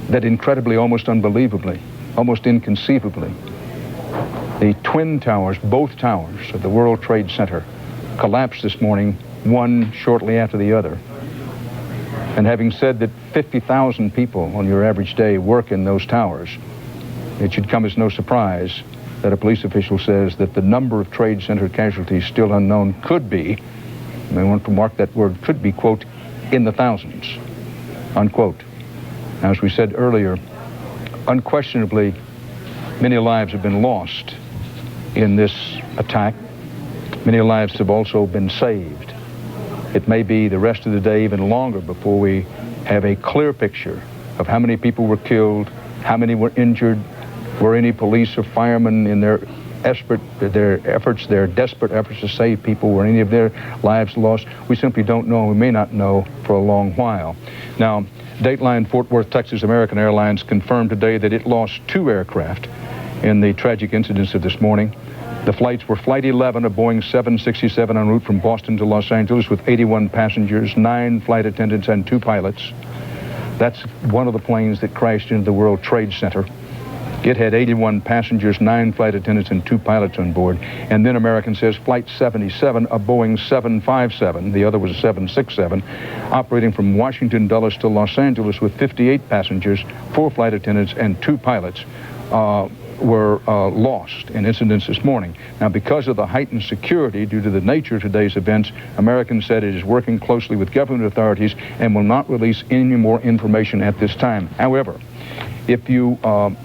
[SPEAKER 1] that incredibly, almost unbelievably, almost inconceivably, the twin towers, both towers of the World Trade Center, collapsed this morning, one shortly after the other. And having said that 50,000 people on your average day work in those towers, it should come as no surprise that a police official says that the number of Trade Center casualties still unknown could be, and I want to mark that word, could be, quote, in the thousands, unquote. Now, as we said earlier, unquestionably, many lives have been lost in this attack. Many lives have also been saved. It may be the rest of the day, even longer, before we have a clear picture of how many people were killed, how many were injured, were any police or firemen in their their desperate efforts to save people, were any of their lives lost? We simply don't know, and we may not know for a long while. Now, Dateline Fort Worth, Texas American Airlines confirmed today that it lost 2 aircraft in the tragic incidents of this morning. The flights were Flight 11, a Boeing 767 en route from Boston to Los Angeles with 81 passengers, 9 flight attendants, and 2 pilots. That's one of the planes that crashed into the World Trade Center. It had 81 passengers, 9 flight attendants, and 2 pilots on board. And then American says Flight 77, a Boeing 757, the other was a 767, operating from Washington Dulles to Los Angeles with 58 passengers, 4 flight attendants, and 2 pilots, were lost in incidents this morning. Now, because of the heightened security due to the nature of today's events, American said it is working closely with government authorities and will not release any more information at this time. However, if you are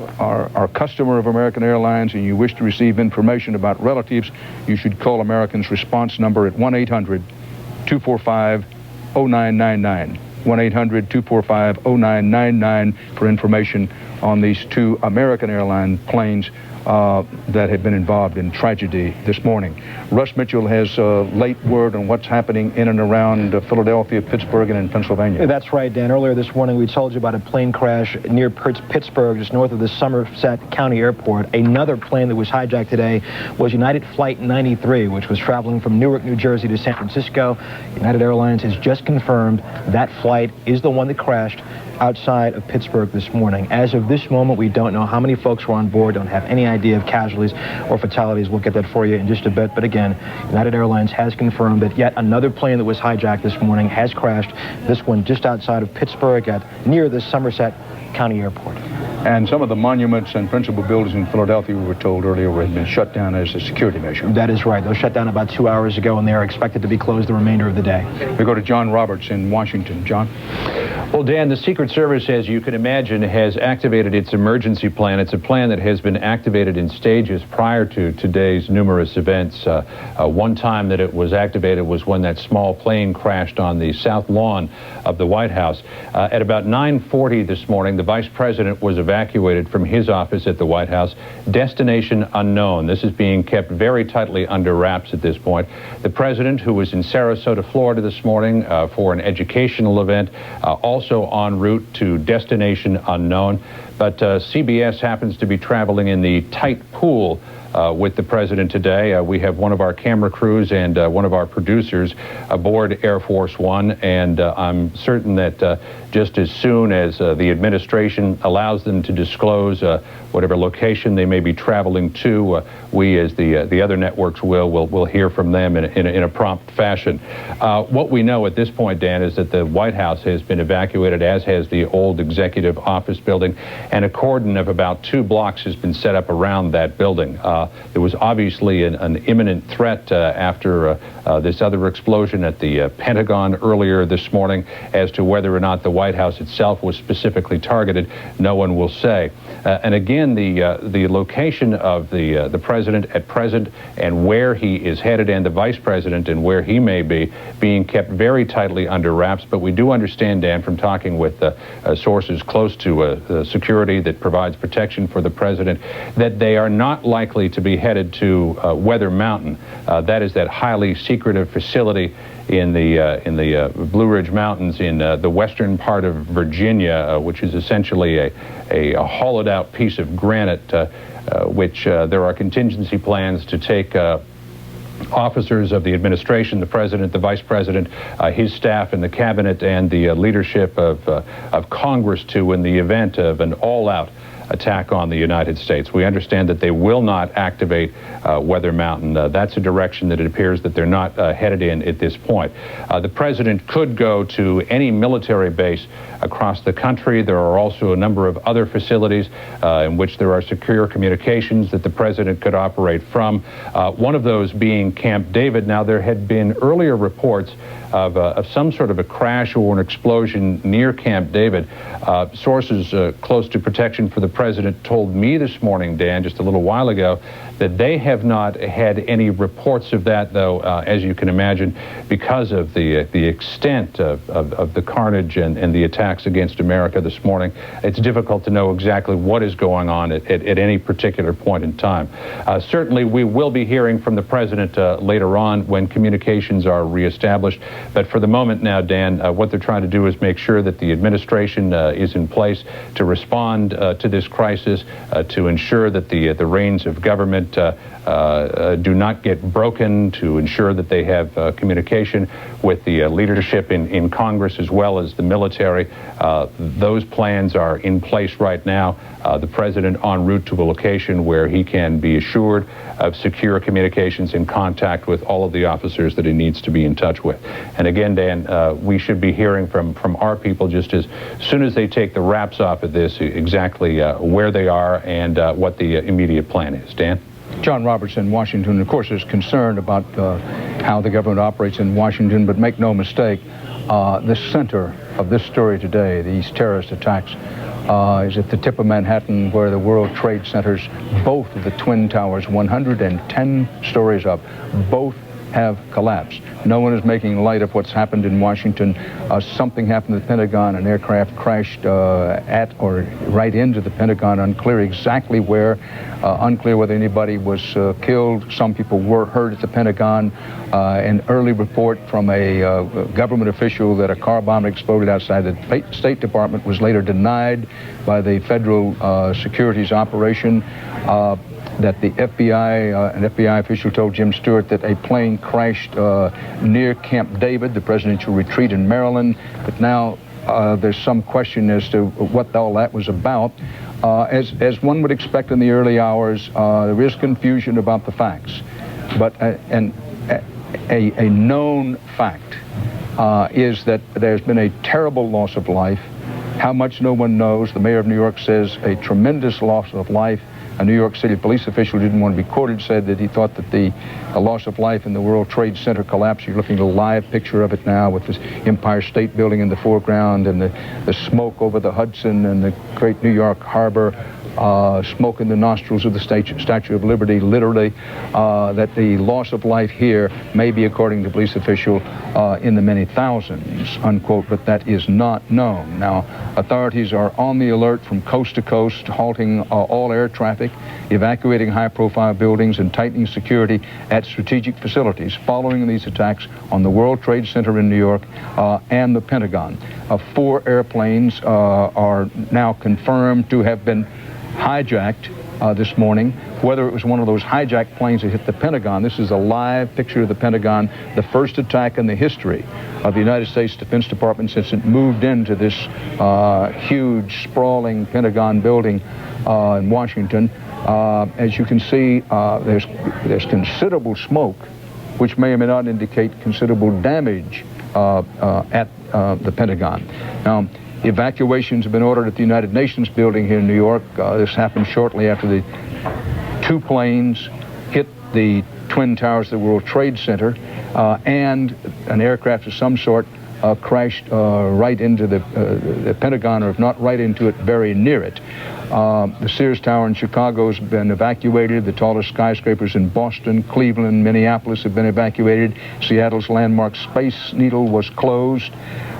[SPEAKER 1] a customer of American Airlines and you wish to receive information about relatives, you should call American's response number at 1-800-245-0999. 1-800-245-0999 for information on these 2 American Airlines planes that have been involved in tragedy this morning. Russ Mitchell has late word on what's happening in and around Philadelphia, Pittsburgh, and in Pennsylvania.
[SPEAKER 2] That's right, Dan. Earlier this morning, we told you about a plane crash near Pittsburgh, just north of the Somerset County Airport. Another plane that was hijacked today was United Flight 93, which was traveling from Newark, New Jersey to San Francisco. United Airlines has just confirmed that flight is the one that crashed outside of Pittsburgh this morning. As of this moment, we don't know how many folks were on board, don't have any idea of casualties or fatalities. We'll get that for you in just a bit. But again, United Airlines has confirmed that yet another plane that was hijacked this morning has crashed, this one just outside of Pittsburgh near the Somerset County Airport.
[SPEAKER 1] And some of the monuments and principal buildings in Philadelphia, we were told earlier, had been shut down as a security measure.
[SPEAKER 2] That is right. Those shut down about 2 hours ago, and they are expected to be closed the remainder of the day.
[SPEAKER 1] We go to John Roberts in Washington. John?
[SPEAKER 14] Well, Dan, the Secret Service, as you can imagine, has activated its emergency plan. It's a plan that has been activated in stages prior to today's numerous events. One time that it was activated was when that small plane crashed on the south lawn of the White House. At about 9:40 this morning, the Vice President was evacuated from his office at the White House. Destination unknown. This is being kept very tightly under wraps at this point. The President, who was in Sarasota, Florida this morning for an educational event, also en route to destination unknown. But CBS happens to be traveling in the tight pool with the President today. We have one of our camera crews and one of our producers aboard Air Force One, and I'm certain that just as soon as the administration allows them to disclose whatever location they may be traveling to, we, as the other networks will hear from them in a prompt fashion. What we know at this point, Dan, is that the White House has been evacuated, as has the old executive office building, and a cordon of about 2 blocks has been set up around that building. There was obviously an imminent threat after this other explosion at the Pentagon earlier this morning. As to whether or not the White House itself was specifically targeted, no one will say. And again, the location of the President at present and where he is headed, and the Vice President and where he may be, being kept very tightly under wraps. But we do understand, Dan, from talking with sources close to security that provides protection for the President, that they are not likely to be headed to Weather Mountain. That is that highly secretive facility in the Blue Ridge Mountains in the western part of Virginia, which is essentially a hollowed-out piece of granite, which there are contingency plans to take officers of the administration, the President, the Vice President, his staff and the Cabinet, and the leadership of Congress to in the event of an all-out attack on the United States. We understand that they will not activate Weather Mountain. That's a direction that it appears that they're not headed in at this point. The President could go to any military base across the country. There are also a number of other facilities in which there are secure communications that the President could operate from. One of those being Camp David. Now, there had been earlier reports of some sort of a crash or an explosion near Camp David. Sources close to protection for the President told me this morning, Dan, just a little while ago, that they have not had any reports of that, though, as you can imagine, because of the extent of the carnage and the attacks against America this morning. It's difficult to know exactly what is going on at any particular point in time. Certainly, we will be hearing from the president later on when communications are reestablished. But for the moment now, Dan, what they're trying to do is make sure that the administration is in place to respond to this crisis, to ensure that the reins of government do not get broken, to ensure that they have communication with the leadership in Congress as well as the military. Those plans are in place right now. The president en route to a location where he can be assured of secure communications in contact with all of the officers that he needs to be in touch with. And again, Dan, we should be hearing from our people just as soon as they take the wraps off of this exactly where they are and what the immediate plan is. Dan?
[SPEAKER 1] John Robertson, Washington, of course, is concerned about how the government operates in Washington, but make no mistake, the center of this story today, these terrorist attacks, is at the tip of Manhattan, where the World Trade Centers, both of the Twin Towers, 110 stories up, both have collapsed. No one is making light of what's happened in Washington. Something happened at the Pentagon. An aircraft crashed at or right into the Pentagon. Unclear exactly where. Unclear whether anybody was killed. Some people were hurt at the Pentagon. An early report from a government official that a car bomb exploded outside the State Department was later denied by the Federal Securities Operation. That the FBI, an FBI official told Jim Stewart that a plane crashed near Camp David, the presidential retreat in Maryland. But now there's some question as to what all that was about. As one would expect in the early hours, there is confusion about the facts. But a known fact is that there's been a terrible loss of life. How much, no one knows. The mayor of New York says a tremendous loss of life. A New York City police official didn't want to be quoted, said that he thought that the loss of life in the World Trade Center collapse. You're looking at a live picture of it now with this Empire State Building in the foreground and the smoke over the Hudson and the great New York Harbor, smoke in the nostrils of the Statue of Liberty, literally, that the loss of life here may be, according to police official, in the many thousands, unquote, but that is not known. Now, authorities are on the alert from coast to coast, halting all air traffic, evacuating high-profile buildings, and tightening security at strategic facilities following these attacks on the World Trade Center in New York and the Pentagon. 4 airplanes are now confirmed to have been hijacked this morning. Whether it was one of those hijacked planes that hit the Pentagon, this is a live picture of the Pentagon, the first attack in the history of the United States Defense Department since it moved into this huge, sprawling Pentagon building in Washington. As you can see, there's considerable smoke, which may or may not indicate considerable damage at the Pentagon. Now, evacuations have been ordered at the United Nations building here in New York. This happened shortly after the 2 planes hit the Twin Towers of the World Trade Center, and an aircraft of some sort crashed right into the Pentagon, or if not right into it, very near it. The Sears Tower in Chicago has been evacuated. The tallest skyscrapers in Boston, Cleveland, Minneapolis have been evacuated. Seattle's landmark Space Needle was closed.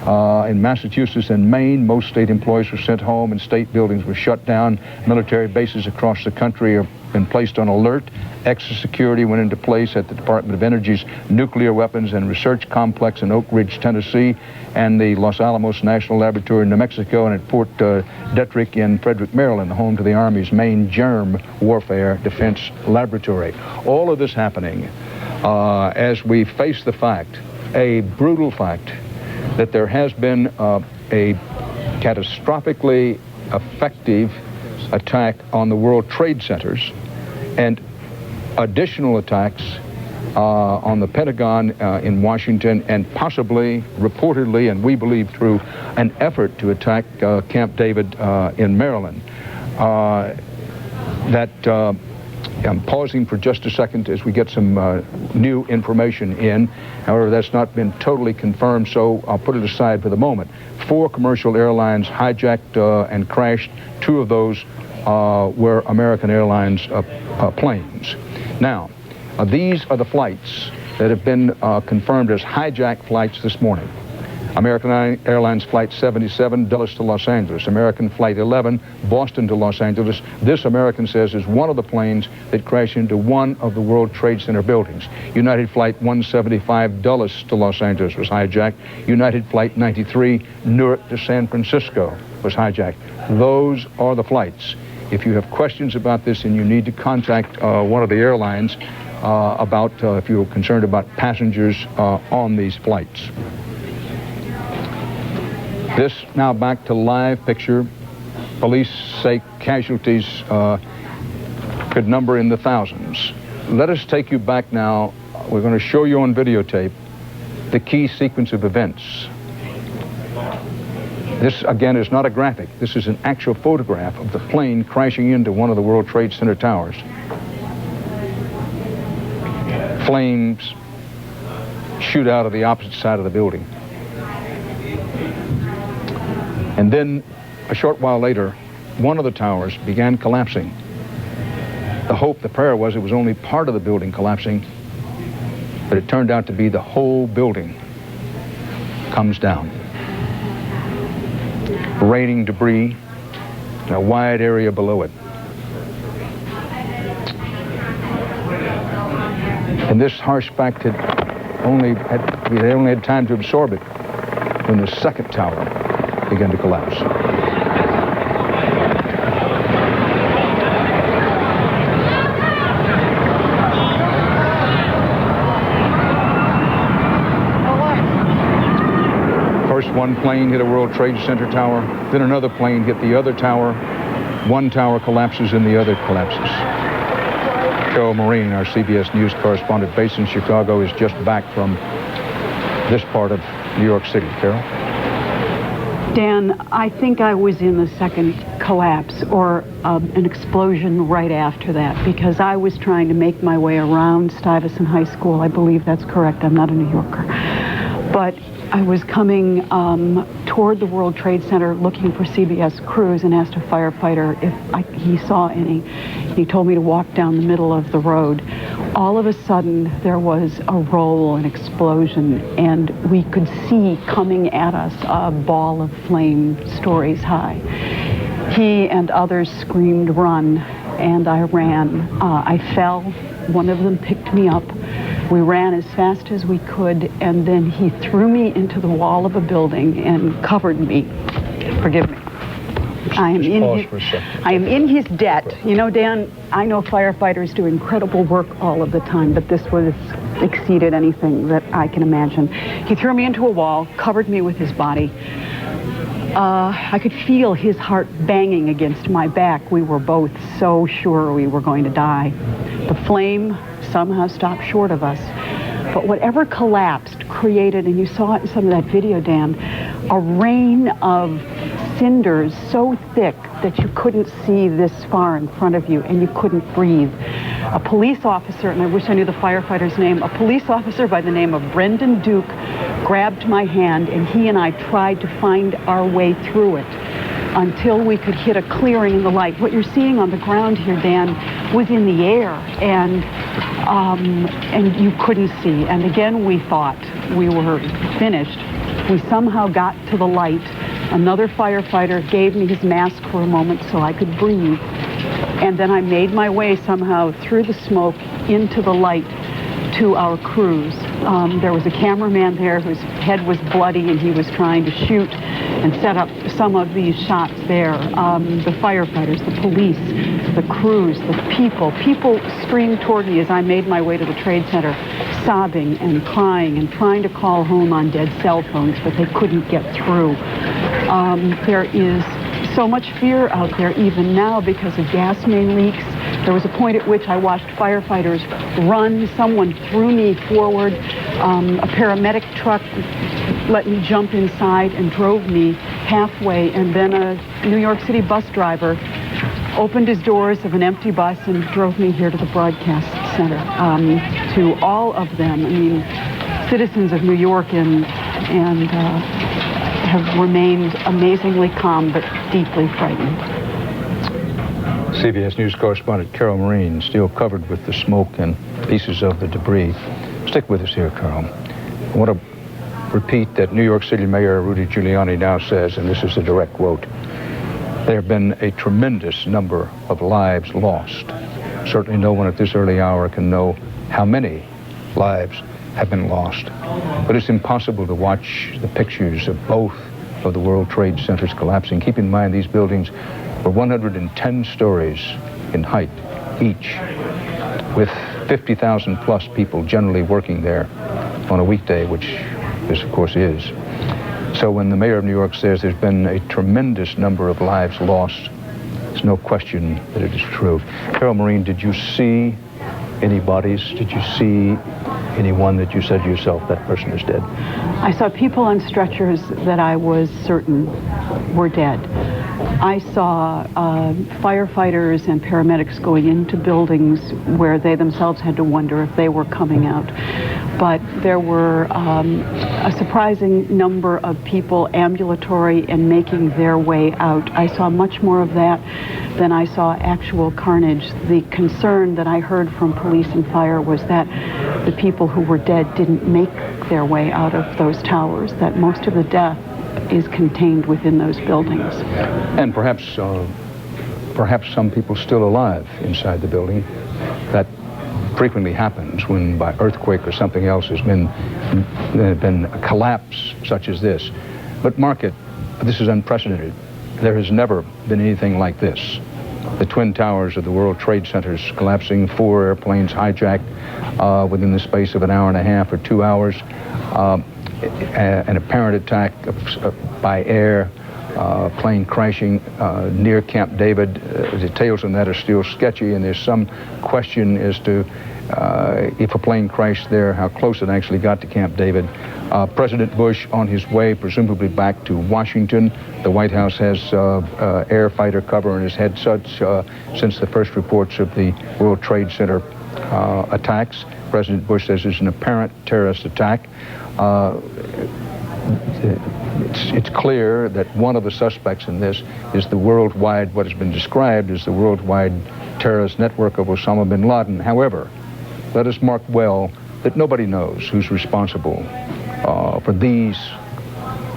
[SPEAKER 1] In Massachusetts and Maine, most state employees were sent home and state buildings were shut down. Military bases across the country have been placed on alert. Extra security went into place at the Department of Energy's Nuclear Weapons and Research Complex in Oak Ridge, Tennessee, and the Los Alamos National Laboratory in New Mexico, and at Fort Detrick in Frederick, Maryland, home to the Army's main germ warfare defense laboratory. All of this happening as we face the fact, a brutal fact, that there has been a catastrophically effective attack on the World Trade Centers and additional attacks on the Pentagon in Washington, and possibly, reportedly, and we believe through an effort to attack Camp David in Maryland. I'm pausing for just a second as we get some new information in. However, that's not been totally confirmed, so I'll put it aside for the moment. 4 commercial airlines hijacked and crashed. 2 of those were American Airlines planes. Now, these are the flights that have been confirmed as hijacked flights this morning. American Airlines Flight 77, Dallas to Los Angeles. American Flight 11, Boston to Los Angeles. This, American says, is one of the planes that crashed into one of the World Trade Center buildings. United Flight 175, Dulles to Los Angeles was hijacked. United Flight 93, Newark to San Francisco was hijacked. Those are the flights. If you have questions about this and you need to contact one of the airlines about if you're concerned about passengers on these flights. This now back to live picture. Police say casualties could number in the thousands. Let us take you back now. We're going to show you on videotape the key sequence of events. This, again, is not a graphic. This is an actual photograph of the plane crashing into one of the World Trade Center towers. Flames shoot out of the opposite side of the building. And then, a short while later, one of the towers began collapsing. The hope, the prayer was it was only part of the building collapsing, but it turned out to be the whole building comes down. Raining debris in a wide area below it. And this harsh fact we only had time to absorb it when the second tower began to collapse. First one plane hit a World Trade Center tower, then another plane hit the other tower. One tower collapses and the other collapses. Carol Marine, our CBS News correspondent based in Chicago, is just back from this part of New York City. Carol?
[SPEAKER 15] Dan, I think I was in the second collapse or an explosion right after that, because I was trying to make my way around Stuyvesant High School. I believe that's correct. I'm not a New Yorker. But I was coming toward the World Trade Center looking for CBS crews and asked a firefighter if he saw any. He told me to walk down the middle of the road. All of a sudden, there was a roll, an explosion, and we could see coming at us a ball of flame stories high. He and others screamed, "Run," and I ran. I fell. One of them picked me up. We ran as fast as we could, and then he threw me into the wall of a building and covered me. Forgive me. I am in his debt. You know, Dan, I know firefighters do incredible work all of the time, but this was exceeded anything that I can imagine. He threw me into a wall, covered me with his body. I could feel his heart banging against my back. We were both so sure we were going to die. The flame somehow stopped short of us. But whatever collapsed created, and you saw it in some of that video, Dan, a rain of cinders so thick that you couldn't see this far in front of you and you couldn't breathe. A police officer, and I wish I knew the firefighter's name, a police officer by the name of Brendan Duke grabbed my hand, and he and I tried to find our way through it until we could hit a clearing in the light. What you're seeing on the ground here, Dan, was in the air, and you couldn't see. And again, we thought we were finished. We somehow got to the light. Another firefighter gave me his mask for a moment so I could breathe. And then I made my way somehow through the smoke into the light to our crews. There was a cameraman there whose head was bloody, and he was trying to shoot and set up some of these shots there. The firefighters, the police, the crews, the people streamed toward me as I made my way to the Trade Center, sobbing and crying and trying to call home on dead cell phones, but they couldn't get through. There is so much fear out there even now because of gas main leaks. There was a point at which I watched firefighters run. Someone threw me forward. A paramedic truck let me jump inside and drove me halfway. And then a New York City bus driver opened his doors of an empty bus and drove me here to the broadcast center. To all of them, I mean, citizens of New York and have remained amazingly calm but deeply frightened.
[SPEAKER 1] CBS News correspondent Carol Marine, still covered with the smoke and pieces of the debris. Stick with us here, Carol. I want to repeat that New York City Mayor Rudy Giuliani now says, and this is a direct quote, there have been a tremendous number of lives lost. Certainly no one at this early hour can know how many lives have been lost. But it's impossible to watch the pictures of both of the World Trade Centers collapsing. Keep in mind these buildings were 110 stories in height each, with 50,000 plus people generally working there on a weekday, which this of course is. So when the mayor of New York says there's been a tremendous number of lives lost, there's no question that it is true. Carol Marine, did you see any bodies? Did you see anyone that you said to yourself, that person is dead?
[SPEAKER 15] I saw people on stretchers that I was certain were dead. I saw firefighters and paramedics going into buildings where they themselves had to wonder if they were coming out. But there were a surprising number of people ambulatory and making their way out. I saw much more of that than I saw actual carnage. The concern that I heard from police and fire was that the people who were dead didn't make their way out of those towers, that most of the death is contained within those buildings.
[SPEAKER 1] And perhaps some people still alive inside the building. That frequently happens when by earthquake or something else there's been a collapse such as this. But mark it, this is unprecedented. There has never been anything like this. The twin towers of the World Trade Centers collapsing, 4 airplanes hijacked within the space of an hour and a half or 2 hours. An apparent attack by air, plane crashing near Camp David. Details on that are still sketchy, and there's some question as to if a plane crashed there, how close it actually got to Camp David. President Bush on his way, presumably back to Washington. The White House has air fighter cover and has had such since the first reports of the World Trade Center attacks. President Bush says it's an apparent terrorist attack. It's clear that one of the suspects in this is the worldwide, what has been described as the worldwide terrorist network of Osama bin Laden. However, let us mark well that nobody knows who's responsible for these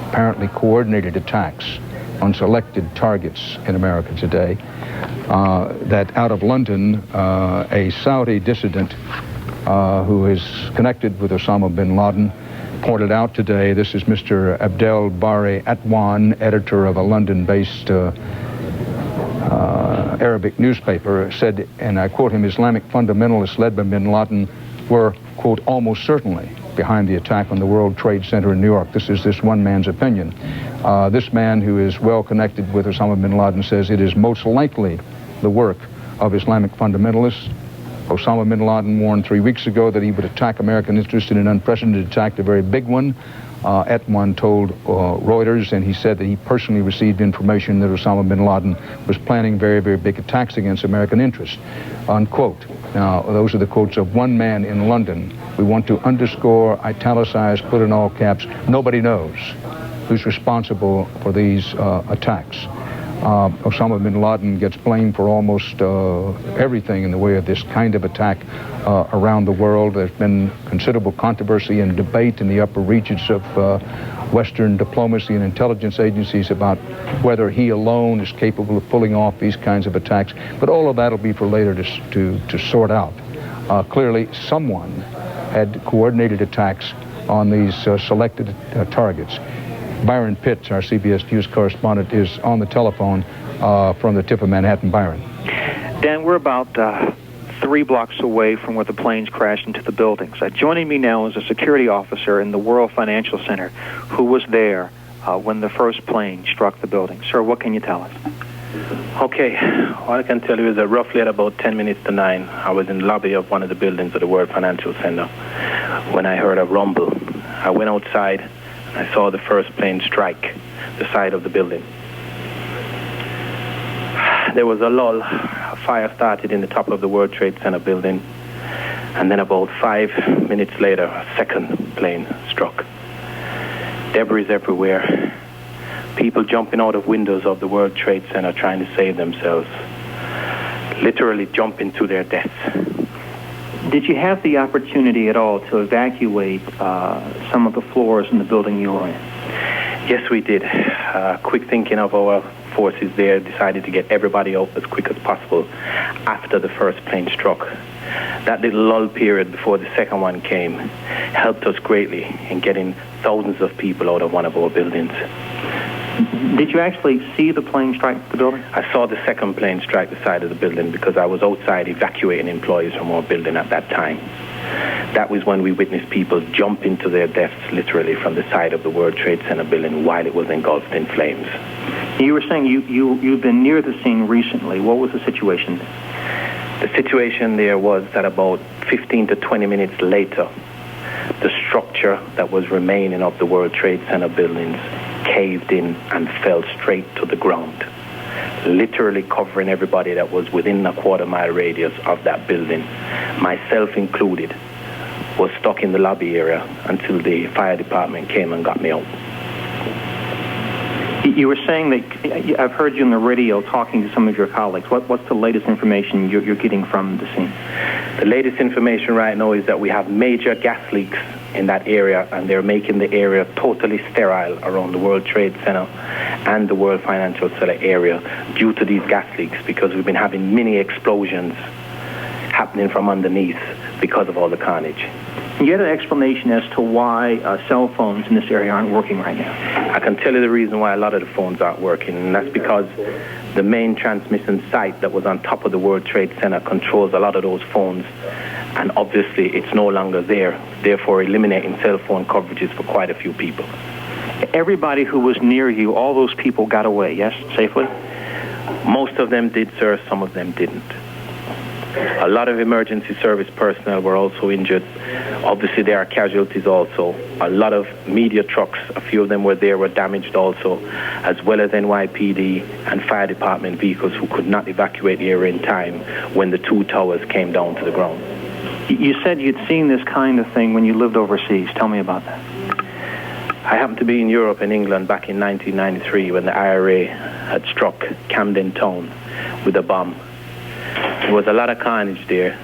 [SPEAKER 1] apparently coordinated attacks on selected targets in America today. That out of London, a Saudi dissident who is connected with Osama bin Laden pointed out today, this is Mr. Abdel Bari Atwan, editor of a London-based Arabic newspaper, said, and I quote him, Islamic fundamentalists led by bin Laden were, quote, almost certainly behind the attack on the World Trade Center in New York. This is this one man's opinion. This man, who is well connected with Osama bin Laden, says it is most likely the work of Islamic fundamentalists. Osama bin Laden warned 3 weeks ago that he would attack American interests in an unprecedented attack, a very big one. Atwan told Reuters, and he said that he personally received information that Osama bin Laden was planning very, very big attacks against American interests, unquote. Now, those are the quotes of one man in London. We want to underscore, italicize, put in all caps, nobody knows who's responsible for these attacks. Osama bin Laden gets blamed for almost everything in the way of this kind of attack around the world. There's been considerable controversy and debate in the upper reaches of Western diplomacy and intelligence agencies about whether he alone is capable of pulling off these kinds of attacks. But all of that will be for later to sort out. Clearly, someone had coordinated attacks on these selected targets. Byron Pitts, our CBS News correspondent, is on the telephone from the tip of Manhattan. Byron.
[SPEAKER 9] Dan, we're about 3 blocks away from where the planes crashed into the buildings. Joining me now is a security officer in the World Financial Center who was there when the first plane struck the building. Sir, what can you tell us?
[SPEAKER 16] Okay, all I can tell you is that roughly at about 10 minutes to 9, I was in the lobby of one of the buildings of the World Financial Center when I heard a rumble. I went outside. I saw the first plane strike the side of the building. There was a lull. A fire started in the top of the World Trade Center building, and then about 5 minutes later, a second plane struck. Debris everywhere. People jumping out of windows of the World Trade Center trying to save themselves. literally jump into their deaths.
[SPEAKER 9] Did you have the opportunity at all to evacuate some of the floors in the building you were in?
[SPEAKER 16] Yes, we did. Quick thinking of our forces there, decided to get everybody out as quick as possible after the first plane struck. That little lull period before the second one came helped us greatly in getting thousands of people out of one of our buildings.
[SPEAKER 9] Did you actually see the plane strike the building?
[SPEAKER 16] I saw the second plane strike the side of the building because I was outside evacuating employees from our building at that time. That was when we witnessed people jump into their deaths literally from the side of the World Trade Center building while it was engulfed in flames.
[SPEAKER 9] You were saying you've been near the scene recently. What was the situation?
[SPEAKER 16] The situation there was that about 15 to 20 minutes later, the structure that was remaining of the World Trade Center buildings caved in and fell straight to the ground, literally covering everybody that was within a quarter-mile radius of that building, myself included, was stuck in the lobby area until the fire department came and got me out.
[SPEAKER 9] You were saying that I've heard you on the radio talking to some of your colleagues. What's the latest information you're getting from the scene?
[SPEAKER 16] The latest information right now is that we have major gas leaks in that area, and they're making the area totally sterile around the World Trade Center and the World Financial Center area due to these gas leaks, because we've been having mini explosions happening from underneath because of all the carnage.
[SPEAKER 9] Can you get an explanation as to why cell phones in this area aren't working right now?
[SPEAKER 16] I can tell you the reason why a lot of the phones aren't working, and that's because the main transmission site that was on top of the World Trade Center controls a lot of those phones, and obviously it's no longer there, therefore eliminating cell phone coverages for quite a few people.
[SPEAKER 9] Everybody who was near you, all those people got away, yes, safely?
[SPEAKER 16] Most of them did, sir. Some of them didn't. A lot of emergency service personnel were also injured. Obviously, there are casualties also. A lot of media trucks, a few of them were damaged also, as well as NYPD and fire department vehicles who could not evacuate the area in time when the two towers came down to the ground.
[SPEAKER 9] You said you'd seen this kind of thing when you lived overseas. Tell me about that.
[SPEAKER 16] I happened to be in Europe and England back in 1993 when the IRA had struck Camden Town with a bomb. There was a lot of carnage there.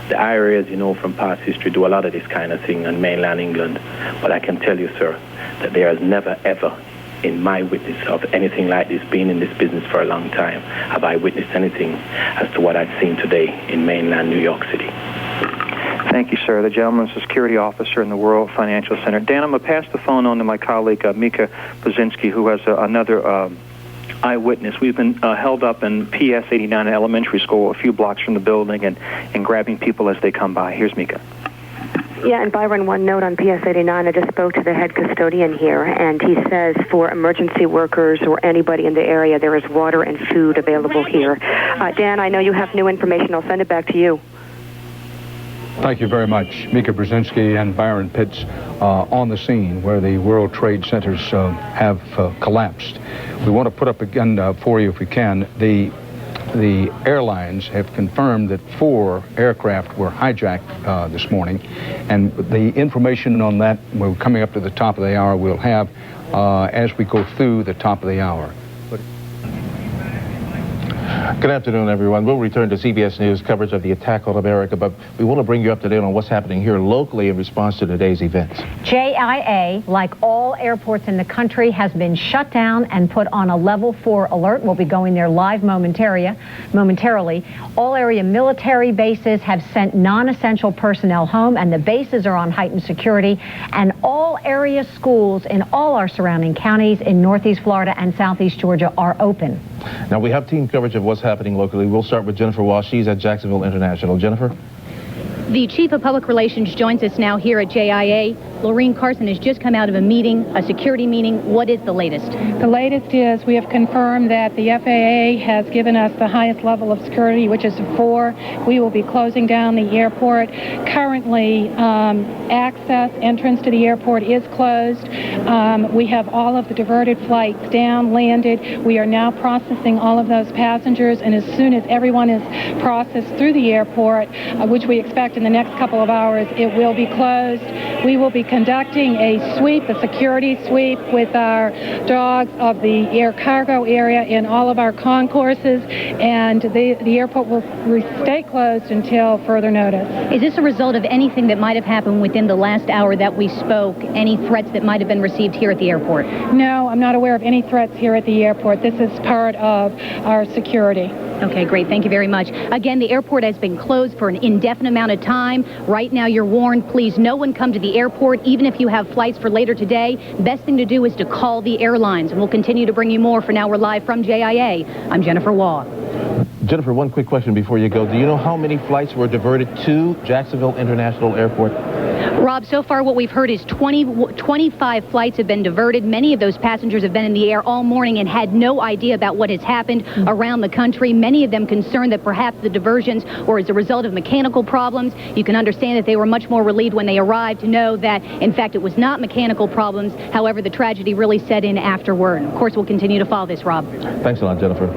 [SPEAKER 16] The IRA, as you know from past history, do a lot of this kind of thing in mainland England. But I can tell you, sir, that there has never, ever, in my witness of anything like this, being in this business for a long time, have I witnessed anything as to what I've seen today in mainland New York City.
[SPEAKER 9] Thank you, sir. The gentleman's a security officer in the World Financial Center. Dan, I'm going to pass the phone on to my colleague, Mika Brzezinski, who has another eyewitness. We've been held up in PS 89 Elementary School, a few blocks from the building, and grabbing people as they come by. Here's Mika.
[SPEAKER 6] Yeah, and Byron, one note on PS 89, I just spoke to the head custodian here, and he says for emergency workers or anybody in the area, there is water and food available here. Dan, I know you have new information. I'll send it back to you.
[SPEAKER 1] Thank you very much. Mika Brzezinski and Byron Pitts on the scene where the World Trade Centers have collapsed. We want to put up again for you, if we can, the airlines have confirmed that 4 aircraft were hijacked this morning, and the information on that, we're coming up to the top of the hour, we'll have as we go through the top of the hour.
[SPEAKER 17] Good afternoon, everyone. We'll return to CBS News coverage of the attack on America, but we want to bring you up to date on what's happening here locally in response to today's events.
[SPEAKER 18] JIA, like all airports in the country, has been shut down and put on a level 4 alert. We'll be going there live momentarily. All area military bases have sent non-essential personnel home, and the bases are on heightened security. And all area schools in all our surrounding counties in Northeast Florida and Southeast Georgia are open.
[SPEAKER 17] Now, we have team coverage of what's happening locally. We'll start with Jennifer Walsh. She's at Jacksonville International. Jennifer?
[SPEAKER 19] The Chief of Public Relations joins us now here at JIA. Lorene Carson has just come out of a meeting, a security meeting. What is the latest?
[SPEAKER 20] The latest is we have confirmed that the FAA has given us the highest level of security, which is a 4. We will be closing down the airport. Currently, entrance to the airport is closed. We have all of the diverted flights down, landed. We are now processing all of those passengers, and as soon as everyone is processed through the airport, which we expect in the next couple of hours, it will be closed. We will be conducting a sweep, a security sweep with our dogs of the air cargo area in all of our concourses, and the airport will stay closed until further notice.
[SPEAKER 19] Is this a result of anything that might have happened within the last hour that we spoke? Any threats that might have been received here at the airport?
[SPEAKER 20] No, I'm not aware of any threats here at the airport. This is part of our security.
[SPEAKER 19] Okay, great. Thank you very much. Again, the airport has been closed for an indefinite amount of time. Right now, you're warned, please, no one come to the airport, even if you have flights for later today. Best thing to do is to call the airlines, and we'll continue to bring you more. For now, we're live from JIA. I'm Jennifer Waugh.
[SPEAKER 17] Jennifer, one quick question before you go. Do you know how many flights were diverted to Jacksonville International Airport?
[SPEAKER 19] Rob, so far what we've heard is 25 flights have been diverted. Many of those passengers have been in the air all morning and had no idea about what has happened around the country. Many of them concerned that perhaps the diversions were as a result of mechanical problems. You can understand that they were much more relieved when they arrived to know that, in fact, it was not mechanical problems. However, the tragedy really set in afterward. Of course, we'll continue to follow this, Rob.
[SPEAKER 17] Thanks a lot, Jennifer.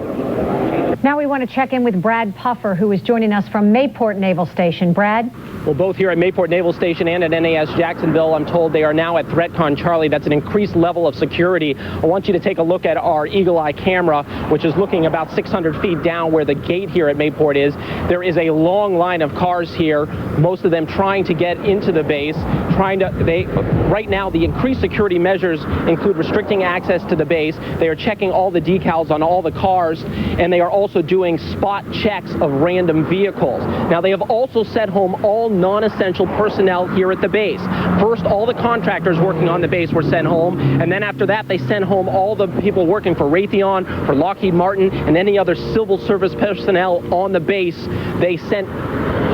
[SPEAKER 18] Now we want to check in with Brad Puffer, who is joining us from Mayport Naval Station. Brad?
[SPEAKER 21] Well, both here at Mayport Naval Station and at NAS Jacksonville, I'm told they are now at ThreatCon Charlie. That's an increased level of security. I want you to take a look at our Eagle Eye camera, which is looking about 600 feet down where the gate here at Mayport is. There is a long line of cars here, most of them trying to get into the base. Right now, the increased security measures include restricting access to the base. They are checking all the decals on all the cars, and they are also doing spot checks of random vehicles. Now, they have also sent home all non-essential personnel here at the base. First, all the contractors working on the base were sent home, and then after that, they sent home all the people working for Raytheon, for Lockheed Martin, and any other civil service personnel on the base. They sent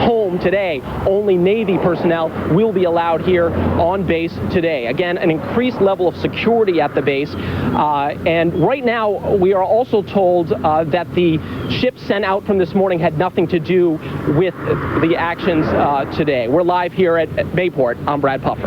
[SPEAKER 21] home today. Only Navy personnel will be allowed here on base today. Again, an increased level of security at the base. And right now, we are also told that the ship sent out from this morning had nothing to do with the actions today. We're live here at Mayport. I'm Brad Puffer.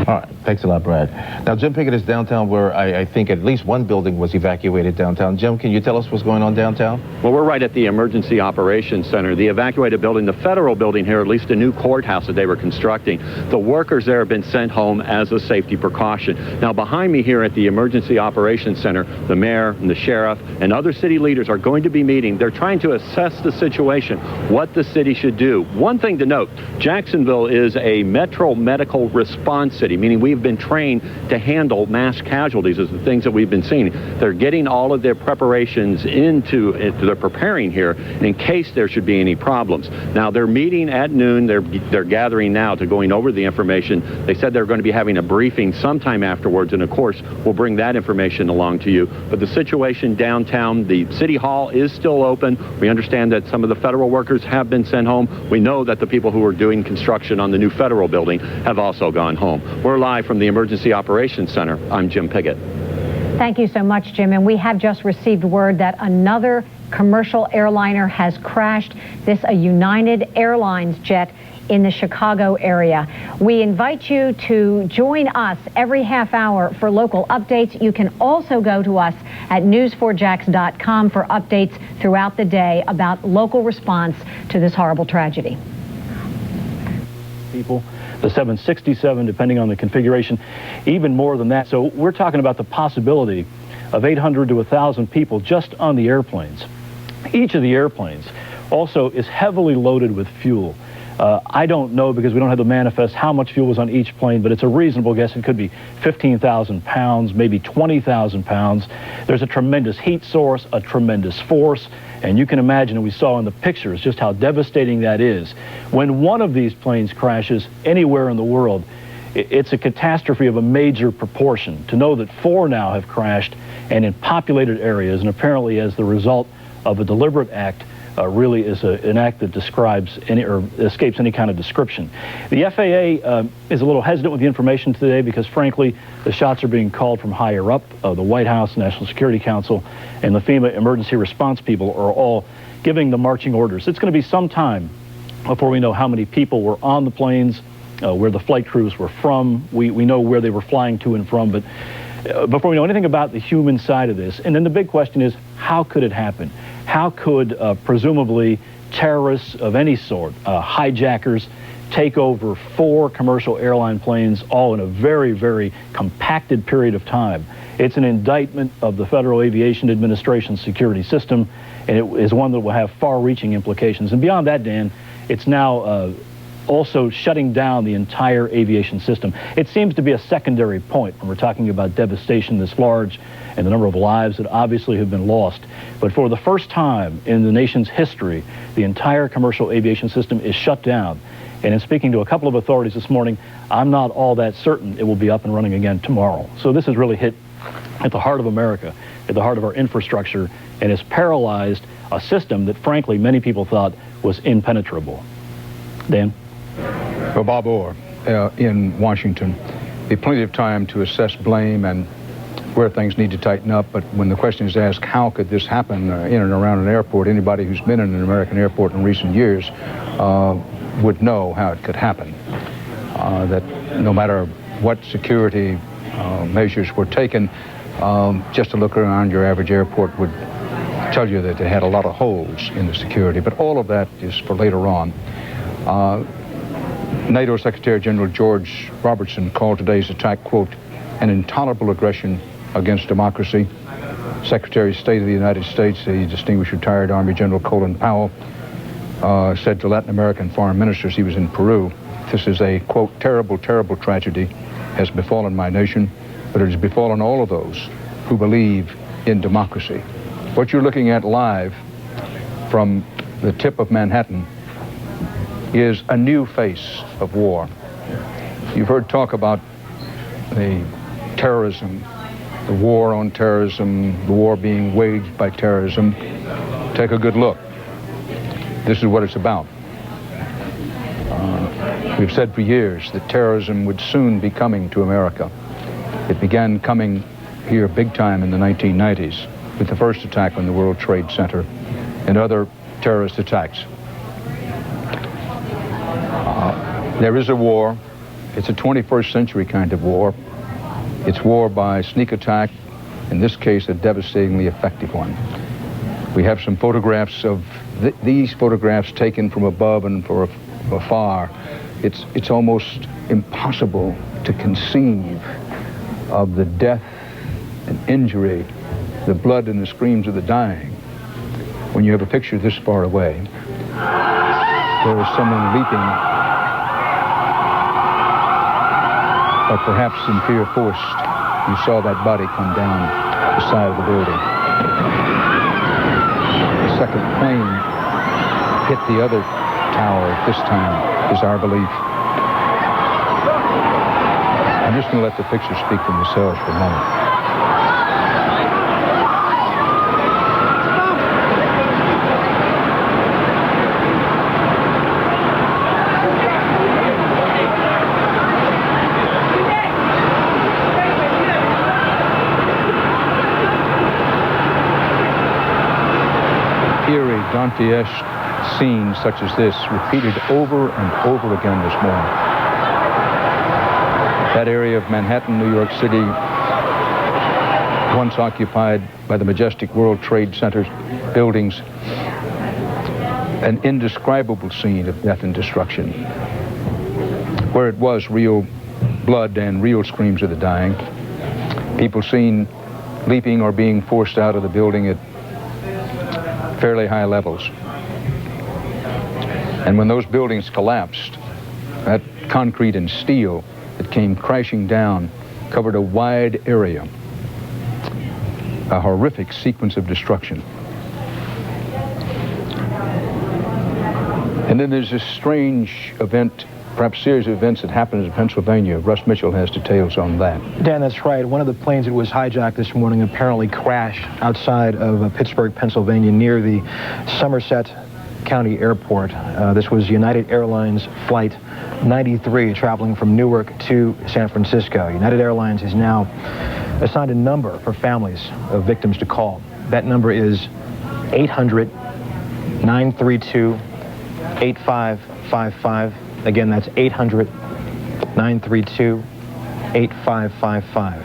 [SPEAKER 17] All right. Thanks a lot, Brad. Now, Jim Pickett is downtown where I think at least one building was evacuated downtown. Jim, can you tell us what's going on downtown?
[SPEAKER 22] Well, we're right at the Emergency Operations Center. The evacuated building, the federal building here, at least a new courthouse that they were constructing. The workers there have been sent home as a safety precaution. Now, behind me here at the Emergency Operations Center, the mayor and the sheriff and other city leaders are going to be meeting. They're trying to assess the situation, what the city should do. One thing to note, Jacksonville is a metro medical response city, meaning we've been trained to handle mass casualties as the things that we've been seeing. They're getting all of their preparations they're preparing here in case there should be any problems. Now, they're meeting at noon. They're gathering now to going over the information. They said they're going to be having a briefing sometime afterwards, and of course, we'll bring that information along to you. But the situation downtown, the city hall is still open. We understand that some of the federal workers have been sent home. We know that the people who are doing construction on the new federal building have also gone home. We're live from the Emergency Operations Center. I'm Jim Pickett.
[SPEAKER 18] Thank you so much, Jim. And we have just received word that another commercial airliner has crashed. This a United Airlines jet in the Chicago area. We invite you to join us every half hour for local updates. You can also go to us at news4jax.com for updates throughout the day about local response to this horrible tragedy.
[SPEAKER 23] People. The 767, depending on the configuration, even more than that. So we're talking about the possibility of 800 to 1,000 people just on the airplanes. Each of the airplanes also is heavily loaded with fuel. I don't know, because we don't have the manifest, how much fuel was on each plane, but it's a reasonable guess. It could be 15,000 pounds, maybe 20,000 pounds. There's a tremendous heat source, a tremendous force, and you can imagine, and we saw in the pictures, just how devastating that is. When one of these planes crashes anywhere in the world, it's a catastrophe of a major proportion. To know that 4 now have crashed, and in populated areas, and apparently as the result of a deliberate act, really is an act that describes any or escapes any kind of description. The FAA is a little hesitant with the information today because, frankly, the shots are being called from higher up. The White House, National Security Council, and the FEMA emergency response people are all giving the marching orders. It's going to be some time before we know how many people were on the planes, where the flight crews were from. We know where they were flying to and from, but before we know anything about the human side of this. And then the big question is, how could it happen? How could presumably terrorists of any sort, hijackers, take over 4 commercial airline planes all in a very, very compacted period of time. It's an indictment of the Federal Aviation Administration's security system, and it is one that will have far-reaching implications. And beyond that, Dan, it's now also shutting down the entire aviation system. It seems to be a secondary point when we're talking about devastation this large and the number of lives that obviously have been lost. But for the first time in the nation's history, the entire commercial aviation system is shut down. And in speaking to a couple of authorities this morning, I'm not all that certain it will be up and running again tomorrow. So this has really hit at the heart of America, at the heart of our infrastructure, and has paralyzed a system that, frankly, many people thought was impenetrable. Dan?
[SPEAKER 1] Well, Bob Orr, in Washington, be plenty of time to assess blame and where things need to tighten up, but when the question is asked, how could this happen in and around an airport, anybody who's been in an American airport in recent years would know how it could happen. That no matter what security measures were taken, just to look around your average airport would tell you that they had a lot of holes in the security, but all of that is for later on. NATO Secretary General George Robertson called today's attack, quote, an intolerable aggression against democracy. Secretary of State of the United States, the distinguished retired Army General Colin Powell, said to Latin American foreign ministers, he was in Peru, this is a, quote, terrible, terrible tragedy has befallen my nation, but it has befallen all of those who believe in democracy. What you're looking at live from the tip of Manhattan is a new face of war. You've heard talk about the terrorism, the war on terrorism, the war being waged by terrorism. Take a good look. This is what it's about. We've said for years that terrorism would soon be coming to America. It began coming here big time in the 1990s with the first attack on the World Trade Center and other terrorist attacks. There is a war. It's a 21st century kind of war. It's war by sneak attack, in this case a devastatingly effective one. We have some photographs of these photographs taken from above and from afar. It's almost impossible to conceive of the death and injury, the blood and the screams of the dying. When you have a picture this far away, there is someone leaping, or perhaps in fear forced, you saw that body come down the side of the building. The second plane hit the other tower at this time, is our belief. I'm just going to let the pictures speak for themselves for a moment. Eerie, Dante-esque scenes such as this repeated over and over again this morning. That area of Manhattan, New York City, once occupied by the majestic World Trade Center buildings, an indescribable scene of death and destruction, where it was real blood and real screams of the dying. People seen leaping or being forced out of the building at fairly high levels. And when those buildings collapsed, that concrete and steel that came crashing down covered a wide area, a horrific sequence of destruction. And then there's this strange event, perhaps series of events that happened in Pennsylvania. Russ Mitchell has details on that.
[SPEAKER 2] Dan, that's right. One of the planes that was hijacked this morning apparently crashed outside of Pittsburgh, Pennsylvania, near the Somerset County Airport. This was United Airlines Flight 93 traveling from Newark to San Francisco. United Airlines has now assigned a number for families of victims to call. That number is 800-932-8555. Again, that's 800-932-8555.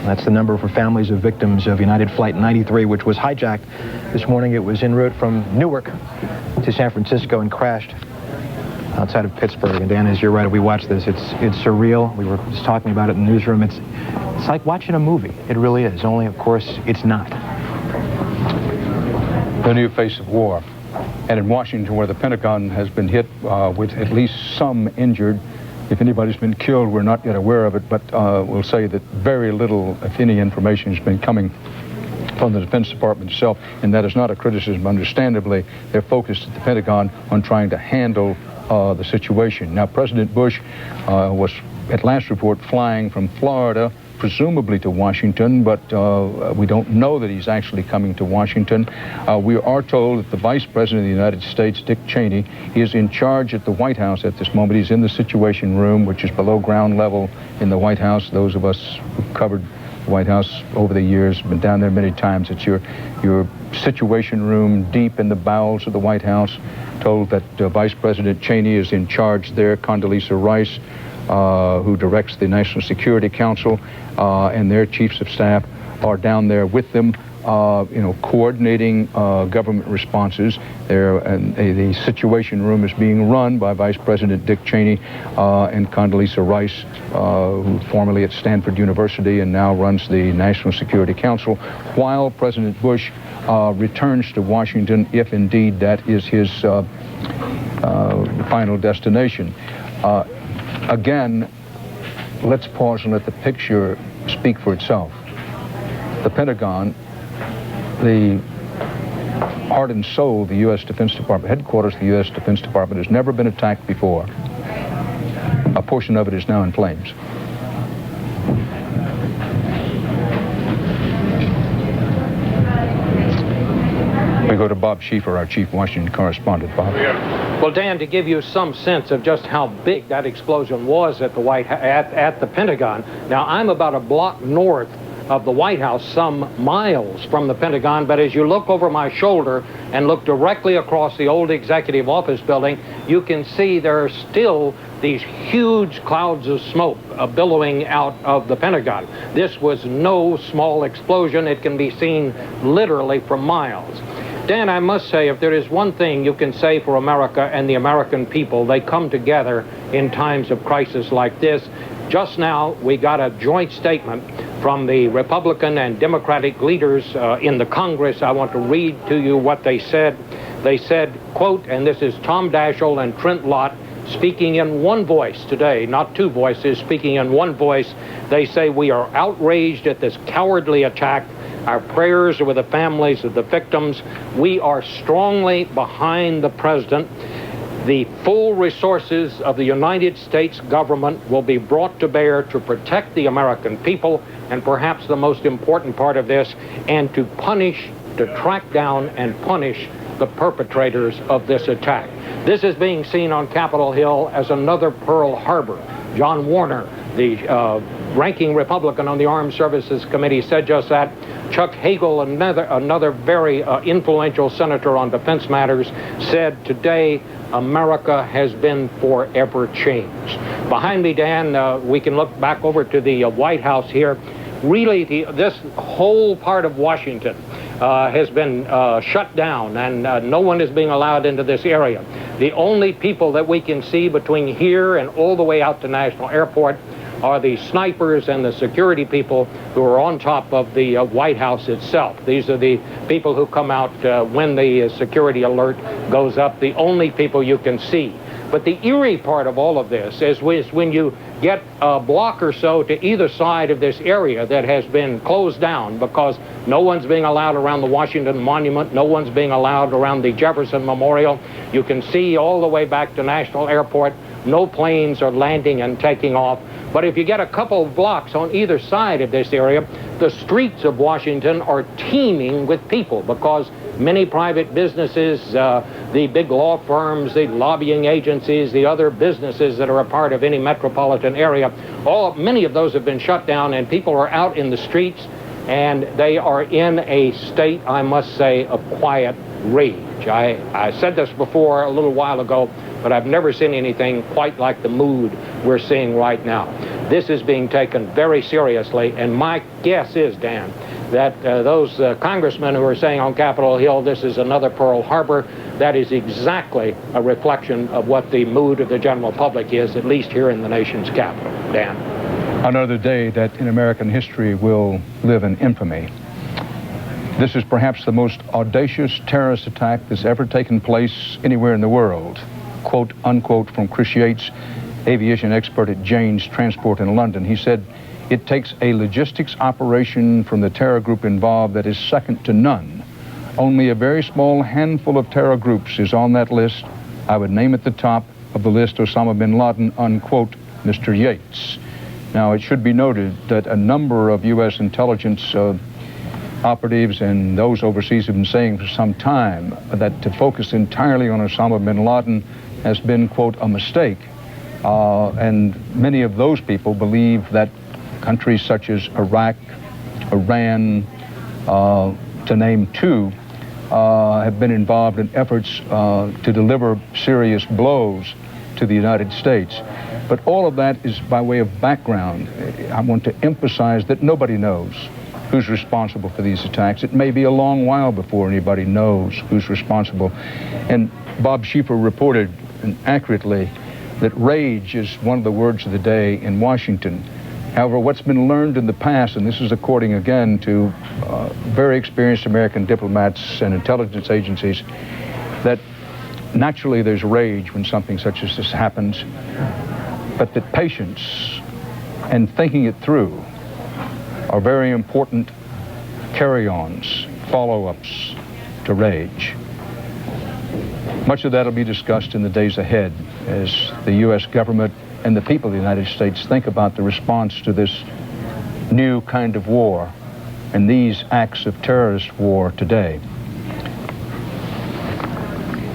[SPEAKER 2] That's the number for families of victims of United Flight 93, which was hijacked this morning. It was en route from Newark to San Francisco and crashed outside of Pittsburgh. And Dan, as you're right, we watch this. It's surreal. We were just talking about it in the newsroom. It's like watching a movie. It really is. Only, of course, it's not.
[SPEAKER 1] The new face of war. And in Washington, where the Pentagon has been hit with at least some injured, if anybody's been killed, we're not yet aware of it, but we'll say that very little, if any, information has been coming from the Defense Department itself, and that is not a criticism. Understandably, they're focused at the Pentagon on trying to handle the situation. Now, President Bush was, at last report, flying from Florida, presumably to Washington, but we don't know that he's actually coming to Washington. We are told that the Vice President of the United States, Dick Cheney, is in charge at the White House at this moment. He's in the Situation Room, which is below ground level in the White House. Those of us who covered the White House over the years, been down there many times. It's your Situation Room deep in the bowels of the White House. Told that Vice President Cheney is in charge there. Condoleezza Rice, who directs the National Security Council, and their chiefs of staff are down there with them, coordinating government responses. And the Situation Room is being run by Vice President Dick Cheney and Condoleezza Rice, who formerly at Stanford University and now runs the National Security Council, while President Bush returns to Washington, if indeed that is his final destination. Again, let's pause and let the picture speak for itself. The Pentagon, the heart and soul of the U.S. Defense Department, headquarters of the U.S. Defense Department, has never been attacked before. A portion of it is now in flames. We go to Bob Schieffer, our chief Washington correspondent. Bob.
[SPEAKER 8] Well, Dan, to give you some sense of just how big that explosion was at the at the Pentagon. Now, I'm about a block north of the White House, some miles from the Pentagon, but as you look over my shoulder and look directly across the old executive office building, you can see there are still these huge clouds of smoke billowing out of the Pentagon. This was no small explosion. It can be seen literally from miles. Dan, I must say, if there is one thing you can say for America and the American people, they come together in times of crisis like this. Just now, we got a joint statement from the Republican and Democratic leaders in the Congress. I want to read to you what they said. They said, quote, and this is Tom Daschle and Trent Lott speaking in one voice today, not two voices, speaking in one voice. They say, we are outraged at this cowardly attack. Our prayers are with the families of the victims. We are strongly behind the president. The full resources of the United States government will be brought to bear to protect the American people, and perhaps the most important part of this, and to track down and punish the perpetrators of this attack. This is being seen on Capitol Hill as another Pearl Harbor. John Warner, the ranking Republican on the Armed Services Committee, said just that. Chuck Hagel, another very influential senator on defense matters, said today America has been forever changed. Behind me, Dan, we can look back over to the White House here. Really, this whole part of Washington has been shut down, and no one is being allowed into this area. The only people that we can see between here and all the way out to National Airport are the snipers and the security people who are on top of the White House itself. These are the people who come out when the security alert goes up, the only people you can see. But the eerie part of all of this is when you get a block or so to either side of this area that has been closed down because no one's being allowed around the Washington Monument, no one's being allowed around the Jefferson Memorial. You can see all the way back to National Airport, no planes are landing and taking off. But if you get a couple of blocks on either side of this area, the streets of Washington are teeming with people because many private businesses, the big law firms, the lobbying agencies, the other businesses that are a part of any metropolitan area, many of those have been shut down, and people are out in the streets, and they are in a state, I must say, of quiet rage. I said this before a little while ago, but I've never seen anything quite like the mood we're seeing right now. This is being taken very seriously, and my guess is, Dan,
[SPEAKER 3] that those congressmen who are saying on Capitol Hill this is another Pearl Harbor, that is exactly a reflection of what the mood of the general public is, at least here in the nation's capital. Dan.
[SPEAKER 1] Another day that in American history will live in infamy. This is perhaps the most audacious terrorist attack that's ever taken place anywhere in the world. Quote, unquote, from Chris Yates, aviation expert at Jane's Transport in London. He said, "It takes a logistics operation from the terror group involved that is second to none. Only a very small handful of terror groups is on that list. I would name at the top of the list Osama bin Laden," unquote, Mr. Yates. Now, it should be noted that a number of U.S. intelligence operatives and those overseas have been saying for some time that to focus entirely on Osama bin Laden has been, quote, a mistake. And many of those people believe that countries such as Iraq, Iran, to name two, have been involved in efforts to deliver serious blows to the United States. But all of that is by way of background. I want to emphasize that nobody knows who's responsible for these attacks. It may be a long while before anybody knows who's responsible. And Bob Schieffer reported accurately that rage is one of the words of the day in Washington. However, what's been learned in the past, and this is according again to very experienced American diplomats and intelligence agencies, that naturally there's rage when something such as this happens, but that patience and thinking it through are very important carry-ons, follow-ups to rage. Much of that will be discussed in the days ahead as the U.S. government and the people of the United States think about the response to this new kind of war and these acts of terrorist war today.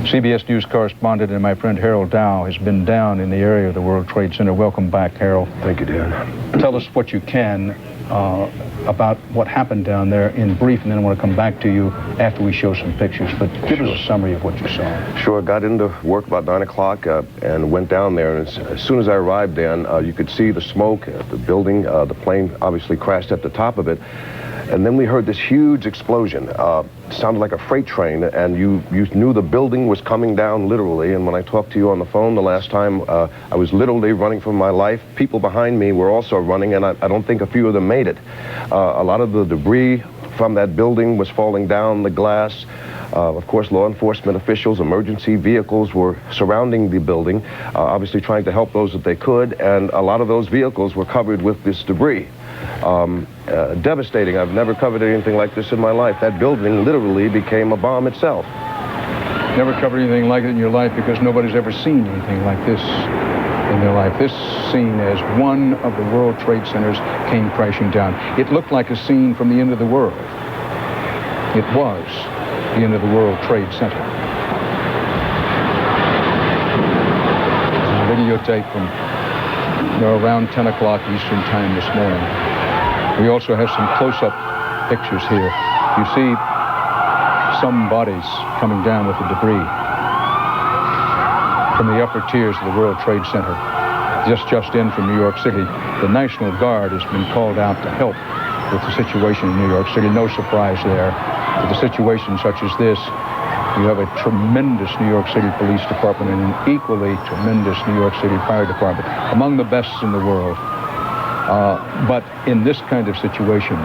[SPEAKER 1] CBS News correspondent and my friend Harold Dow has been down in the area of the World Trade Center. Welcome back, Harold.
[SPEAKER 4] Thank you, Dan.
[SPEAKER 1] Tell us what you can about what happened down there in brief, and then I want to come back to you after we show some pictures. But give us a summary of what you saw.
[SPEAKER 4] Sure. Got into work about 9 o'clock and went down there. And as soon as I arrived, Dan, you could see the smoke at the building. The plane obviously crashed at the top of it. And then we heard this huge explosion. It sounded like a freight train, and you knew the building was coming down literally. And when I talked to you on the phone the last time, I was literally running for my life. People behind me were also running, and I don't think a few of them made it. A lot of the debris from that building was falling down, the glass. Of course, law enforcement officials, emergency vehicles were surrounding the building, obviously trying to help those that they could, and a lot of those vehicles were covered with this debris. Devastating. I've never covered anything like this in my life. That building literally became a bomb itself.
[SPEAKER 1] Never covered anything like it in your life because nobody's ever seen anything like this in their life. This scene as one of the World Trade Centers came crashing down. It looked like a scene from the end of the world. It was the end of the World Trade Center. This is a videotape from around 10 o'clock Eastern Time this morning. We also have some close-up pictures here. You see some bodies coming down with the debris from the upper tiers of the World Trade Center. Just in from New York City, the National Guard has been called out to help with the situation in New York City. No surprise there. With a situation such as this, you have a tremendous New York City Police Department and an equally tremendous New York City Fire Department, among the best in the world. But in this kind of situation,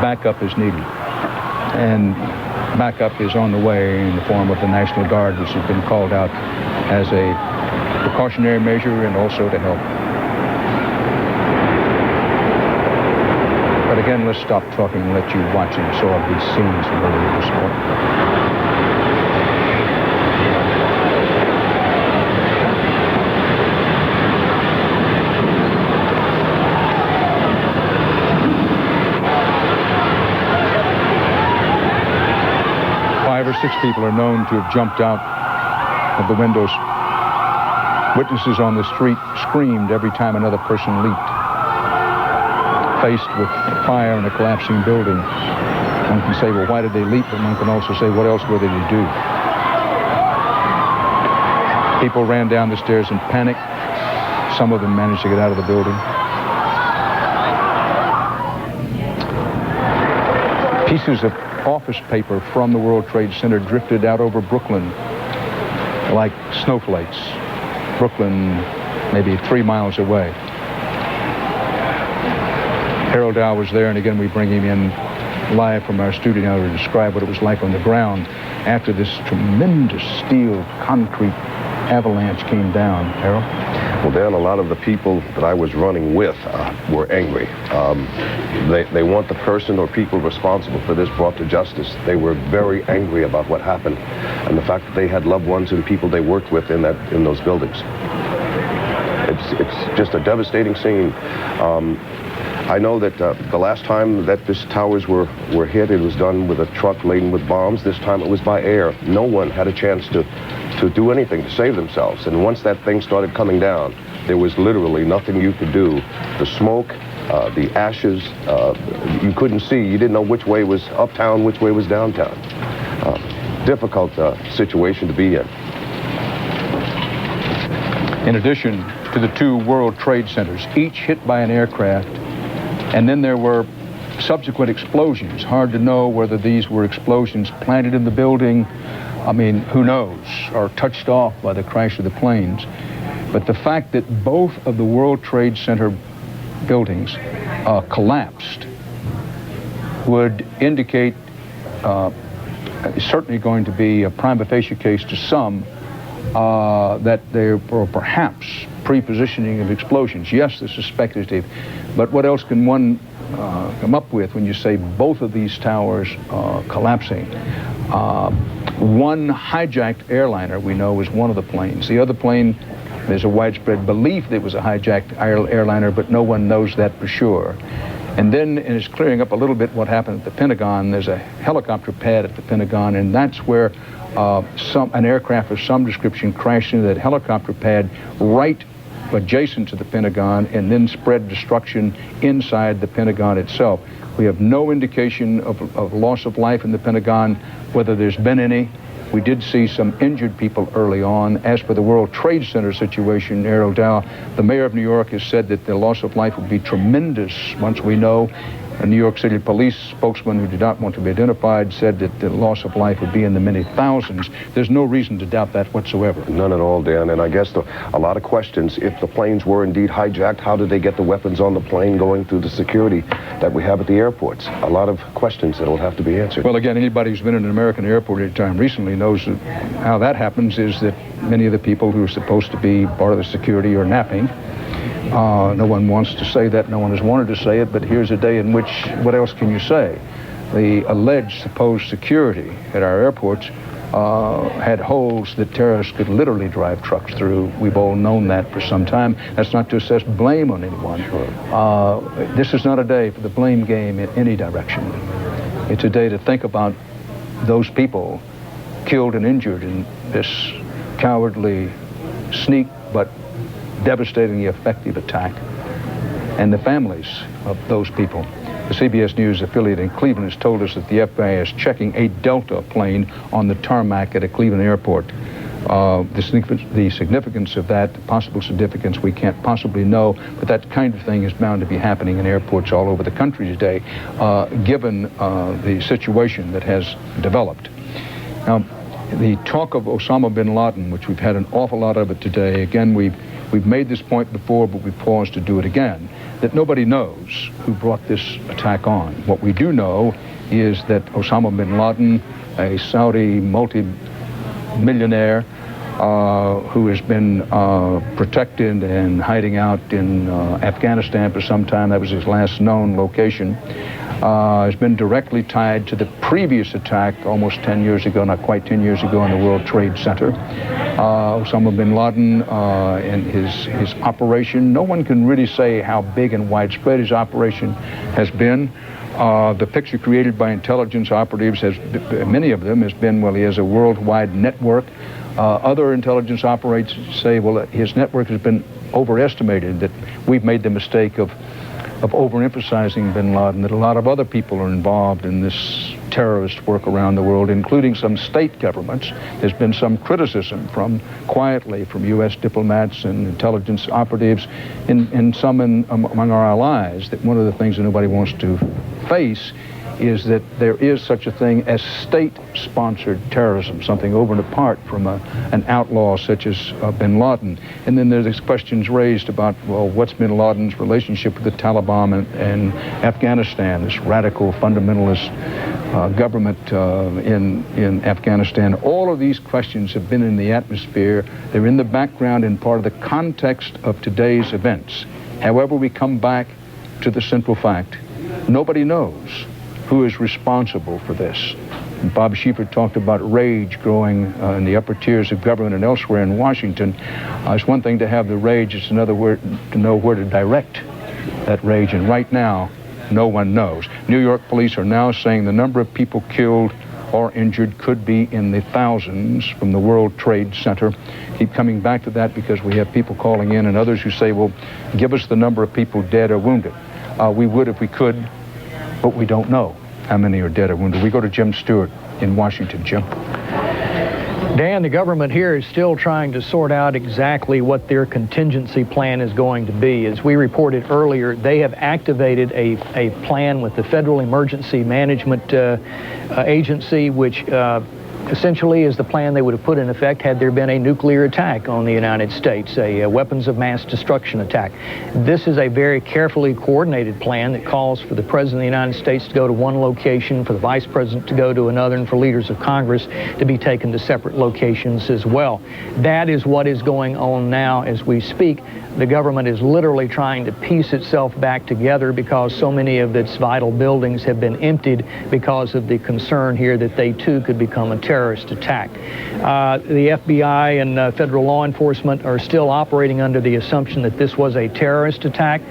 [SPEAKER 1] backup is needed. And backup is on the way in the form of the National Guard, which has been called out as a precautionary measure and also to help. But again, let's stop talking and let you watch and saw these scenes earlier this morning. Six people are known to have jumped out of the windows. Witnesses on the street screamed every time another person leaped. Faced with fire in a collapsing building, one can say, well, why did they leap? But one can also say, what else were they to do? People ran down the stairs in panic. Some of them managed to get out of the building. Pieces of office paper from the World Trade Center drifted out over Brooklyn like snowflakes. Brooklyn, maybe 3 miles away. Harold Dow was there, and again we bring him in live from our studio now to describe what it was like on the ground after this tremendous steel concrete avalanche came down. Harold?
[SPEAKER 4] Well, Dan, a lot of the people that I was running with were angry. They want the person or people responsible for this brought to justice. They were very angry about what happened and the fact that they had loved ones and people they worked with in those buildings. It's just a devastating scene. I know that the last time that these towers were hit, it was done with a truck laden with bombs. This time it was by air. No one had a chance to do anything to save themselves. And once that thing started coming down, there was literally nothing you could do. The smoke, the ashes, you couldn't see. You didn't know which way was uptown, which way was downtown. Difficult situation to be in.
[SPEAKER 1] In addition to the 2 World Trade Centers, each hit by an aircraft, and then there were subsequent explosions. Hard to know whether these were explosions planted in the building, I mean, who knows, or touched off by the crash of the planes. But the fact that both of the World Trade Center buildings collapsed would indicate certainly going to be a prima facie case to some that there were perhaps pre-positioning of explosions. Yes, this is speculative, but what else can one come up with when you say both of these towers collapsing? One hijacked airliner, we know, was one of the planes. The other plane, there's a widespread belief that it was a hijacked airliner, but no one knows that for sure. And then it's clearing up a little bit what happened at the Pentagon. There's a helicopter pad at the Pentagon, and that's where an aircraft of some description crashed into that helicopter pad right adjacent to the Pentagon and then spread destruction inside the Pentagon itself. We have no indication of loss of life in the Pentagon, whether there's been any. We did see some injured people early on. As for the World Trade Center situation, Harold Dow, the mayor of New York has said that the loss of life would be tremendous once we know. A New York City police spokesman who did not want to be identified said that the loss of life would be in the many thousands. There's no reason to doubt that whatsoever.
[SPEAKER 4] None at all, Dan. And I guess a lot of questions. If the planes were indeed hijacked, how did they get the weapons on the plane going through the security that we have at the airports? A lot of questions that will have to be answered.
[SPEAKER 1] Well, again, anybody who's been in an American airport at a time recently knows that how that happens is that many of the people who are supposed to be part of the security are napping. No one wants to say that. No one has wanted to say it, but here's a day in which, what else can you say? The alleged supposed security at our airports had holes that terrorists could literally drive trucks through. We've all known that for some time. That's not to assess blame on anyone. Sure. This is not a day for the blame game in any direction. It's a day to think about those people killed and injured in this cowardly sneak but devastatingly effective attack, and the families of those people. The CBS News affiliate in Cleveland has told us that the FBI is checking a Delta plane on the tarmac at a Cleveland airport. The significance of that, the possible significance, we can't possibly know, but that kind of thing is bound to be happening in airports all over the country today, given the situation that has developed. Now, the talk of Osama bin Laden, which we've had an awful lot of it today, again, we've made this point before, but we paused to do it again, that nobody knows who brought this attack on. What we do know is that Osama bin Laden, a Saudi multi-millionaire who has been protected and hiding out in Afghanistan for some time, that was his last known location, has been directly tied to the previous attack almost 10 years ago, not quite 10 years ago, in the World Trade Center. Osama bin Laden and his operation, no one can really say how big and widespread his operation has been. The picture created by intelligence operatives, many of them, has been, well, he has a worldwide network. Other intelligence operators say, well, his network has been overestimated, that we've made the mistake of overemphasizing bin Laden, that a lot of other people are involved in this terrorist work around the world, including some state governments. There's been some criticism quietly from U.S. diplomats and intelligence operatives and some among our allies, that one of the things that nobody wants to face is that there is such a thing as state-sponsored terrorism, something over and apart from an outlaw such as bin Laden. And then there's questions raised about, well, what's bin Laden's relationship with the Taliban and Afghanistan, this radical fundamentalist government in Afghanistan. All of these questions have been in the atmosphere. They're in the background and part of the context of today's events. However, we come back to the simple fact, nobody knows who is responsible for this. And Bob Schieffer talked about rage growing in the upper tiers of government and elsewhere in Washington. It's one thing to have the rage, it's another word to know where to direct that rage, and right now, no one knows. New York police are now saying the number of people killed or injured could be in the thousands from the World Trade Center. Keep coming back to that because we have people calling in and others who say, well, give us the number of people dead or wounded. We would if we could, but we don't know how many are dead or wounded. We go to Jim Stewart in Washington. Jim.
[SPEAKER 5] Dan, the government here is still trying to sort out exactly what their contingency plan is going to be. As we reported earlier, they have activated a plan with the Federal Emergency Management Agency, which essentially is the plan they would have put in effect had there been a nuclear attack on the United States, a weapons of mass destruction attack. This is a very carefully coordinated plan that calls for the President of the United States to go to one location, for the Vice President to go to another, and for leaders of Congress to be taken to separate locations as well. That is what is going on now as we speak. The government is literally trying to piece itself back together because so many of its vital buildings have been emptied because of the concern here that they too could become a terrorist attack. The FBI and federal law enforcement are still operating under the assumption that this was a terrorist attack.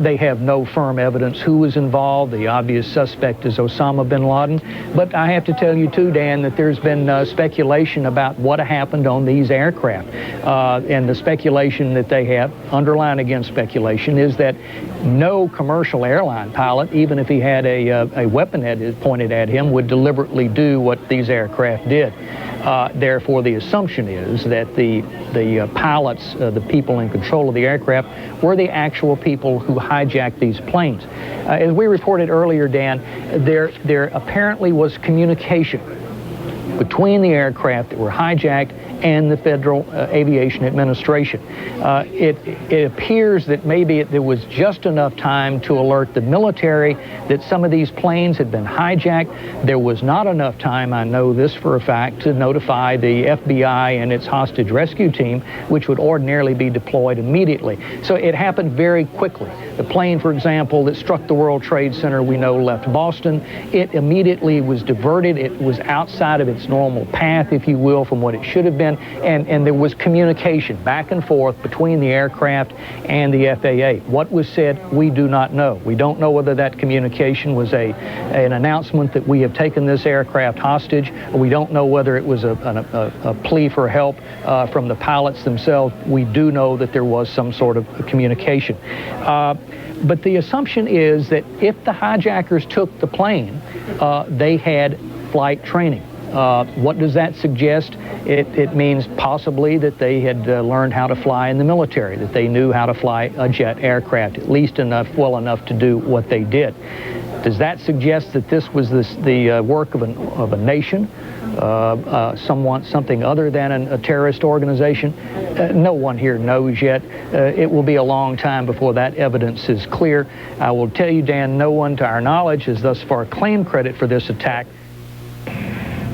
[SPEAKER 5] They have no firm evidence who was involved. The obvious suspect is Osama bin Laden. But I have to tell you too, Dan, that there's been speculation about what happened on these aircraft. And the speculation that they have, underlying against speculation, is that no commercial airline pilot, even if he had a weapon pointed at him, would deliberately do what these aircraft did. Therefore, the assumption is that the pilots, the people in control of the aircraft, were the actual people who hijacked these planes. As we reported earlier, Dan, there apparently was communication between the aircraft that were hijacked and the Federal Aviation Administration. It appears that maybe there was just enough time to alert the military that some of these planes had been hijacked. There was not enough time, I know this for a fact, to notify the FBI and its hostage rescue team, which would ordinarily be deployed immediately. So it happened very quickly. The plane, for example, that struck the World Trade Center, we know left Boston. It immediately was diverted. It was outside of its normal path, if you will, from what it should have been. And there was communication back and forth between the aircraft and the FAA. What was said, we do not know. We don't know whether that communication was an announcement that we have taken this aircraft hostage, or we don't know whether it was a plea for help from the pilots themselves. We do know that there was some sort of communication. But the assumption is that if the hijackers took the plane, they had flight training. What does that suggest? It means possibly that they had learned how to fly in the military, that they knew how to fly a jet aircraft, at least well enough to do what they did. Does that suggest that this was the work of a nation, something other than a terrorist organization? No one here knows yet. It will be a long time before that evidence is clear. I will tell you, Dan, no one to our knowledge has thus far claimed credit for this attack.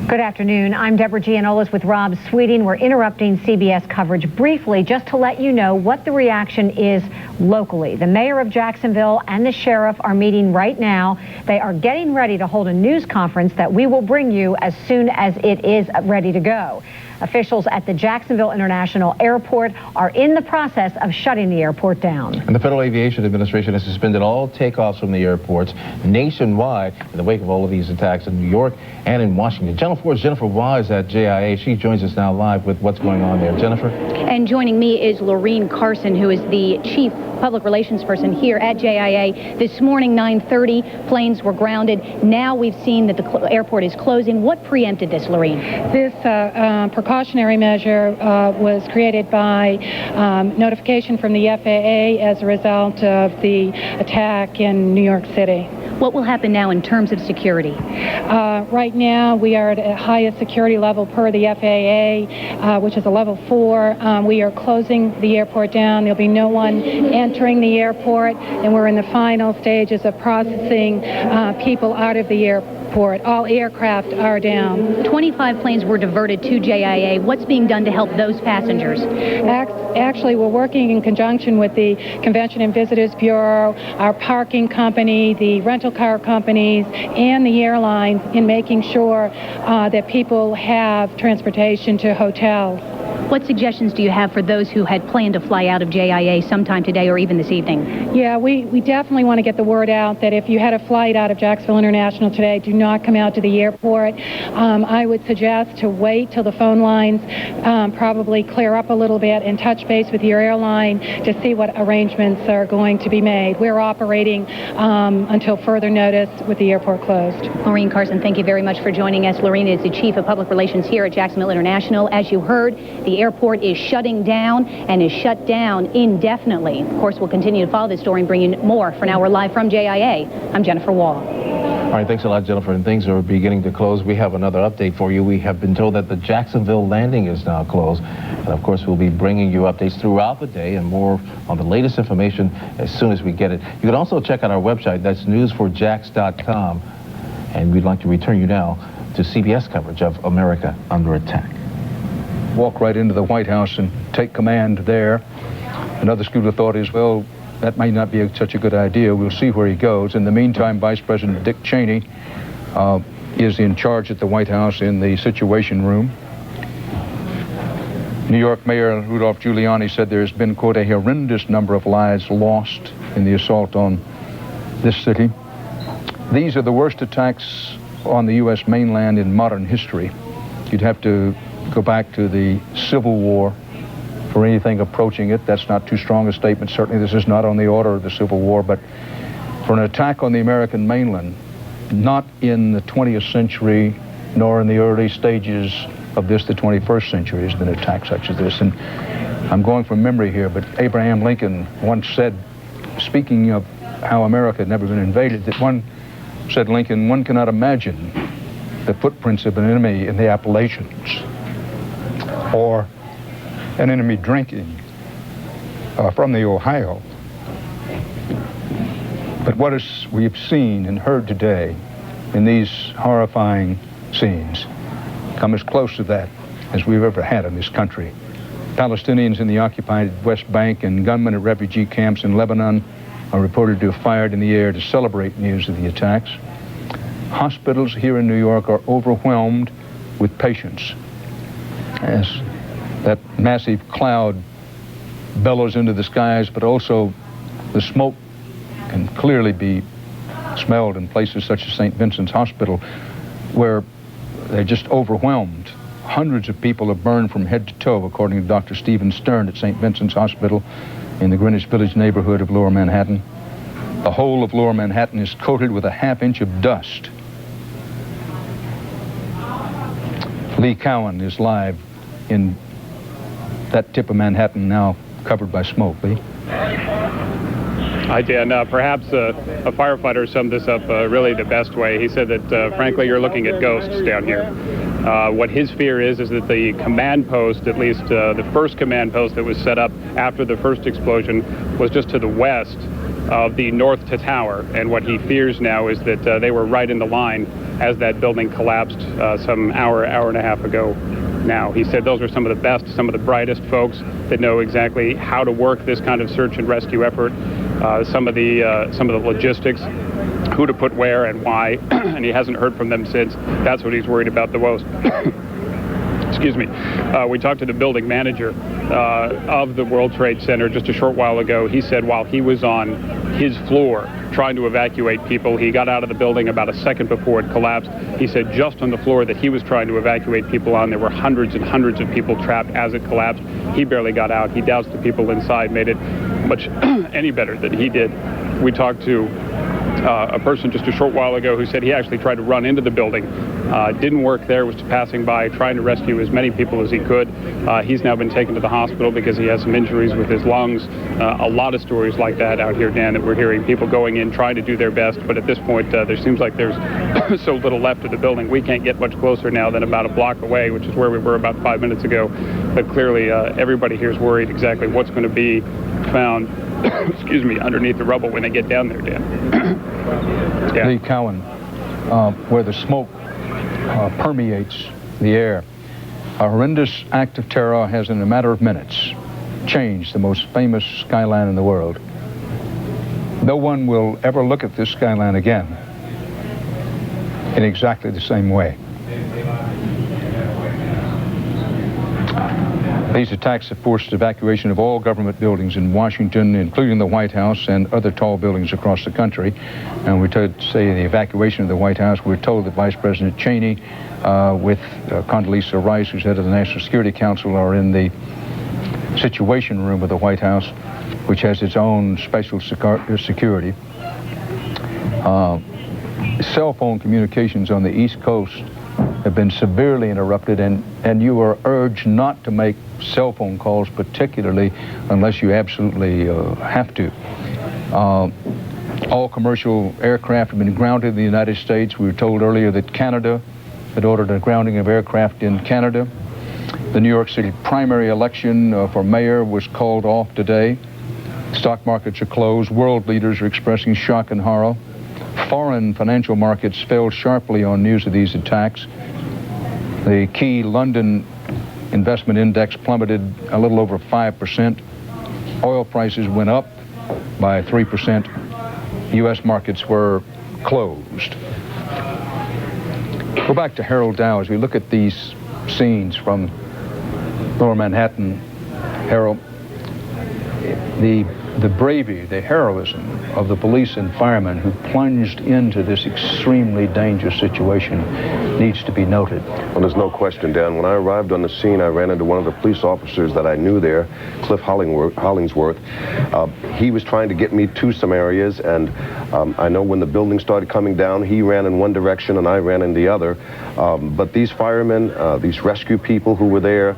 [SPEAKER 18] Good afternoon. I'm Deborah Gianolis with Rob Sweeting. We're interrupting CBS coverage briefly just to let you know what the reaction is locally. The mayor of Jacksonville and the sheriff are meeting right now. They are getting ready to hold a news conference that we will bring you as soon as it is ready to go. Officials at the Jacksonville International Airport are in the process of shutting the airport down.
[SPEAKER 17] And the Federal Aviation Administration has suspended all takeoffs from the airports nationwide in the wake of all of these attacks in New York and in Washington. Channel 4's Jennifer Wise at JIA. She joins us now live with what's going on there. Jennifer?
[SPEAKER 19] And joining me is Lorene Carson, who is the chief public relations person here at JIA. This morning, 9:30, planes were grounded. Now we've seen that the airport is closing. What preempted this, Lorene?
[SPEAKER 20] This precaution precautionary measure was created by notification from the FAA as a result of the attack in New York City.
[SPEAKER 19] What will happen now in terms of security?
[SPEAKER 20] Right now, we are at a highest security level per the FAA, which is a level 4. We are closing the airport down. There'll be no one entering the airport, and we're in the final stages of processing people out of the airport. All aircraft are down.
[SPEAKER 19] 25 planes were diverted to JIA. What's being done to help those passengers?
[SPEAKER 20] Actually, we're working in conjunction with the Convention and Visitors Bureau, our parking company, the rental car companies, and the airlines in making sure that people have transportation to hotels.
[SPEAKER 19] What suggestions do you have for those who had planned to fly out of JIA sometime today or even this evening?
[SPEAKER 20] Yeah, we definitely want to get the word out that if you had a flight out of Jacksonville International today, do not come out to the airport. I would suggest to wait till the phone lines probably clear up a little bit and touch base with your airline to see what arrangements are going to be made. We're operating until further notice with the airport closed.
[SPEAKER 19] Maureen Carson, thank you very much for joining us. Maureen is the Chief of Public Relations here at Jacksonville International. As you heard, the airport is shutting down and is shut down indefinitely. Of course, we'll continue to follow this story and bring you more. For now, we're live from JIA. I'm Jennifer Wall.
[SPEAKER 17] All right, thanks a lot, Jennifer. And things are beginning to close. We have another update for you. We have been told that the Jacksonville landing is now closed. And of course, we'll be bringing you updates throughout the day and more on the latest information as soon as we get it. You can also check out our website. That's news4jax.com. And we'd like to return you now to CBS coverage of America Under Attack.
[SPEAKER 1] Walk right into the White House and take command there. Another school of thought is, well, that may not be such a good idea. We'll see where he goes. In the meantime, Vice President Dick Cheney is in charge at the White House in the Situation Room. New York Mayor Rudolph Giuliani said there's been, quote, a horrendous number of lives lost in the assault on this city. These are the worst attacks on the U.S. mainland in modern history. You'd have to go back to the Civil War for anything approaching it. That's not too strong a statement. Certainly this is not on the order of the Civil War, but for an attack on the American mainland, not in the 20th century, nor in the early stages of this, the 21st century, has been an attack such as this. And I'm going from memory here, but Abraham Lincoln once said, speaking of how America had never been invaded, that Lincoln, one cannot imagine the footprints of an enemy in the Appalachians or an enemy drinking from the Ohio. But what we've seen and heard today in these horrifying scenes come as close to that as we've ever had in this country. Palestinians in the occupied West Bank and gunmen at refugee camps in Lebanon are reported to have fired in the air to celebrate news of the attacks. Hospitals here in New York are overwhelmed with patients as that massive cloud bellows into the skies, but also the smoke can clearly be smelled in places such as St. Vincent's Hospital, where they're just overwhelmed. Hundreds of people have burned from head to toe, according to Dr. Stephen Stern at St. Vincent's Hospital in the Greenwich Village neighborhood of Lower Manhattan. The whole of Lower Manhattan is coated with a half-inch of dust. Lee Cowan is live in that tip of Manhattan now covered by smoke. Lee?
[SPEAKER 7] Hi, Dan. Perhaps a firefighter summed this up really the best way. He said that, frankly, you're looking at ghosts down here. What his fear is that the command post, at least the first command post that was set up after the first explosion, was just to the west of the North Tower. And what he fears now is that they were right in the line as that building collapsed some hour and a half ago. Now, he said those are some of the best, some of the brightest folks that know exactly how to work this kind of search and rescue effort, some of the logistics, who to put where and why, and he hasn't heard from them since. That's what he's worried about the most. Excuse me. We talked to the building manager of the World Trade Center just a short while ago. He said while he was on his floor trying to evacuate people, he got out of the building about a second before it collapsed. He said just on the floor that he was trying to evacuate people on, there were hundreds and hundreds of people trapped as it collapsed. He barely got out. He doubts the people inside made it much any better than he did. We talked to a person just a short while ago who said he actually tried to run into the building Didn't work there, was passing by, trying to rescue as many people as he could. He's now been taken to the hospital because he has some injuries with his lungs. A lot of stories like that out here, Dan, that we're hearing. People going in, trying to do their best, but at this point, there seems like there's so little left of the building. We can't get much closer now than about a block away, which is where we were about 5 minutes ago. But clearly, everybody here is worried exactly what's going to be found, excuse me, underneath the rubble when they get down there, Dan.
[SPEAKER 1] Lee Cowan, where the smoke permeates the air. A horrendous act of terror has, in a matter of minutes, changed the most famous skyline in the world. No one will ever look at this skyline again in exactly the same way. These attacks have forced evacuation of all government buildings in Washington, including the White House and other tall buildings across the country. And we're told to say the evacuation of the White House, we're told that Vice President Cheney with Condoleezza Rice, who's head of the National Security Council, are in the Situation Room of the White House, which has its own special security. Cell phone communications on the East Coast have been severely interrupted, and you are urged not to make cell phone calls, particularly unless you absolutely have to. All commercial aircraft have been grounded in the United States. We were told earlier that Canada had ordered a grounding of aircraft in Canada. The New York City primary election for mayor was called off today. Stock markets are closed. World leaders are expressing shock and horror. Foreign financial markets fell sharply on news of these attacks. The key London investment index plummeted a little over 5%. Oil prices went up by 3%. U.S. markets were closed. Go back to Harold Dow as we look at these scenes from Lower Manhattan. Harold, the bravery, the heroism of the police and firemen who plunged into this extremely dangerous situation needs to be noted.
[SPEAKER 4] Well, there's no question, Dan. When I arrived on the scene, I ran into one of the police officers that I knew there, Cliff Hollingsworth. He was trying to get me to some areas, and I know when the building started coming down, he ran in one direction and I ran in the other. But these firemen, these rescue people who were there,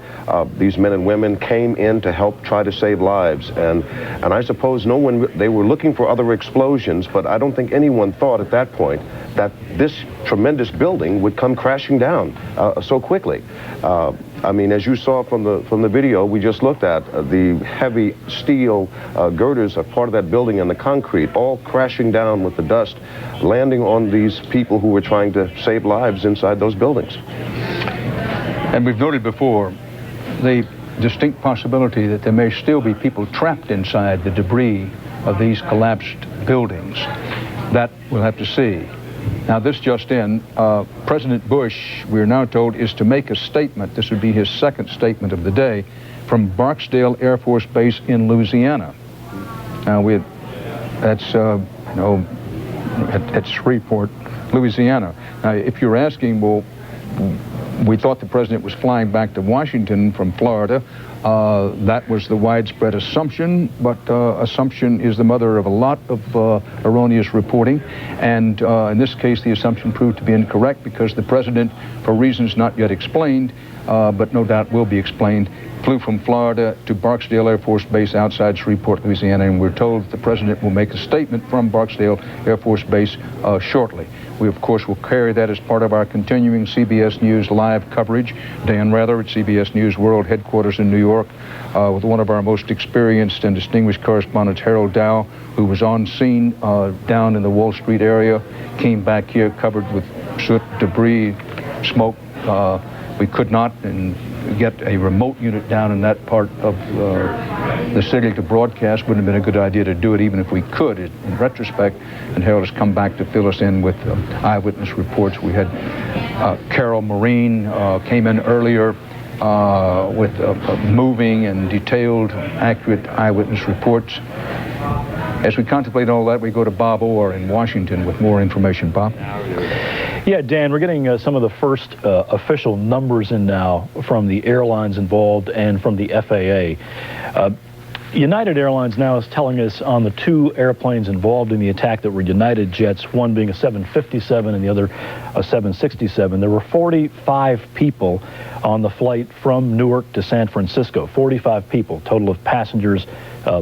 [SPEAKER 4] these men and women came in to help try to save lives. And I suppose they were looking for other explosions, but I don't think anyone thought at that point that this tremendous building would come crashing down so quickly. I mean, as you saw from the video we just looked at, the heavy steel girders are part of that building and the concrete all crashing down with the dust, landing on these people who were trying to save lives inside those buildings.
[SPEAKER 1] And we've noted before the distinct possibility that there may still be people trapped inside the debris of these collapsed buildings. That we'll have to see. Now, this just in, President Bush, we're now told, is to make a statement. This would be his second statement of the day from Barksdale Air Force Base in Louisiana. Now, that's, at Shreveport, Louisiana. Now, if you're asking, well, we thought the president was flying back to Washington from Florida. That was the widespread assumption, but assumption is the mother of a lot of erroneous reporting. And in this case, the assumption proved to be incorrect because the president, for reasons not yet explained, but no doubt will be explained, flew from Florida to Barksdale Air Force Base outside Shreveport, Louisiana, and we're told that the president will make a statement from Barksdale Air Force Base shortly. We, of course, will carry that as part of our continuing CBS News live coverage. Dan Rather at CBS News World Headquarters in New York with one of our most experienced and distinguished correspondents, Harold Dow, who was on scene down in the Wall Street area, came back here covered with soot, debris, smoke. We could not get a remote unit down in that part of the city to broadcast. Wouldn't have been a good idea to do it even if we could in retrospect. And Harold has come back to fill us in with eyewitness reports. We had Carol Marine came in earlier with moving and detailed, accurate eyewitness reports. As we contemplate all that, we go to Bob Orr in Washington with more information. Bob?
[SPEAKER 23] Yeah, Dan, we're getting some of the first official numbers in now from the airlines involved and from the FAA. United Airlines now is telling us on the two airplanes involved in the attack that were United jets, one being a 757 and the other a 767, there were 45 people on the flight from Newark to San Francisco. 45 people, total of passengers,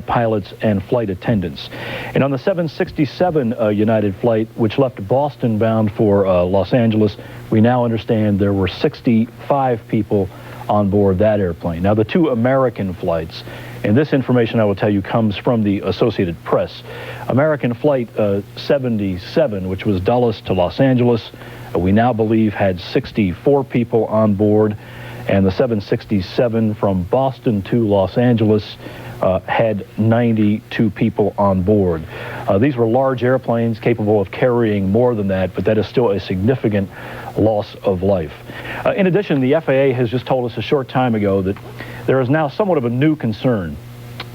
[SPEAKER 23] pilots, and flight attendants. And on the 767 United flight, which left Boston bound for Los Angeles, we now understand there were 65 people on board that airplane. Now, the two American flights, and this information I will tell you comes from the Associated Press. American Flight 77, which was Dulles to Los Angeles, we now believe had 64 people on board, and the 767 from Boston to Los Angeles had 92 people on board. These were large airplanes capable of carrying more than that, but that is still a significant loss of life. In addition, the FAA has just told us a short time ago that there is now somewhat of a new concern.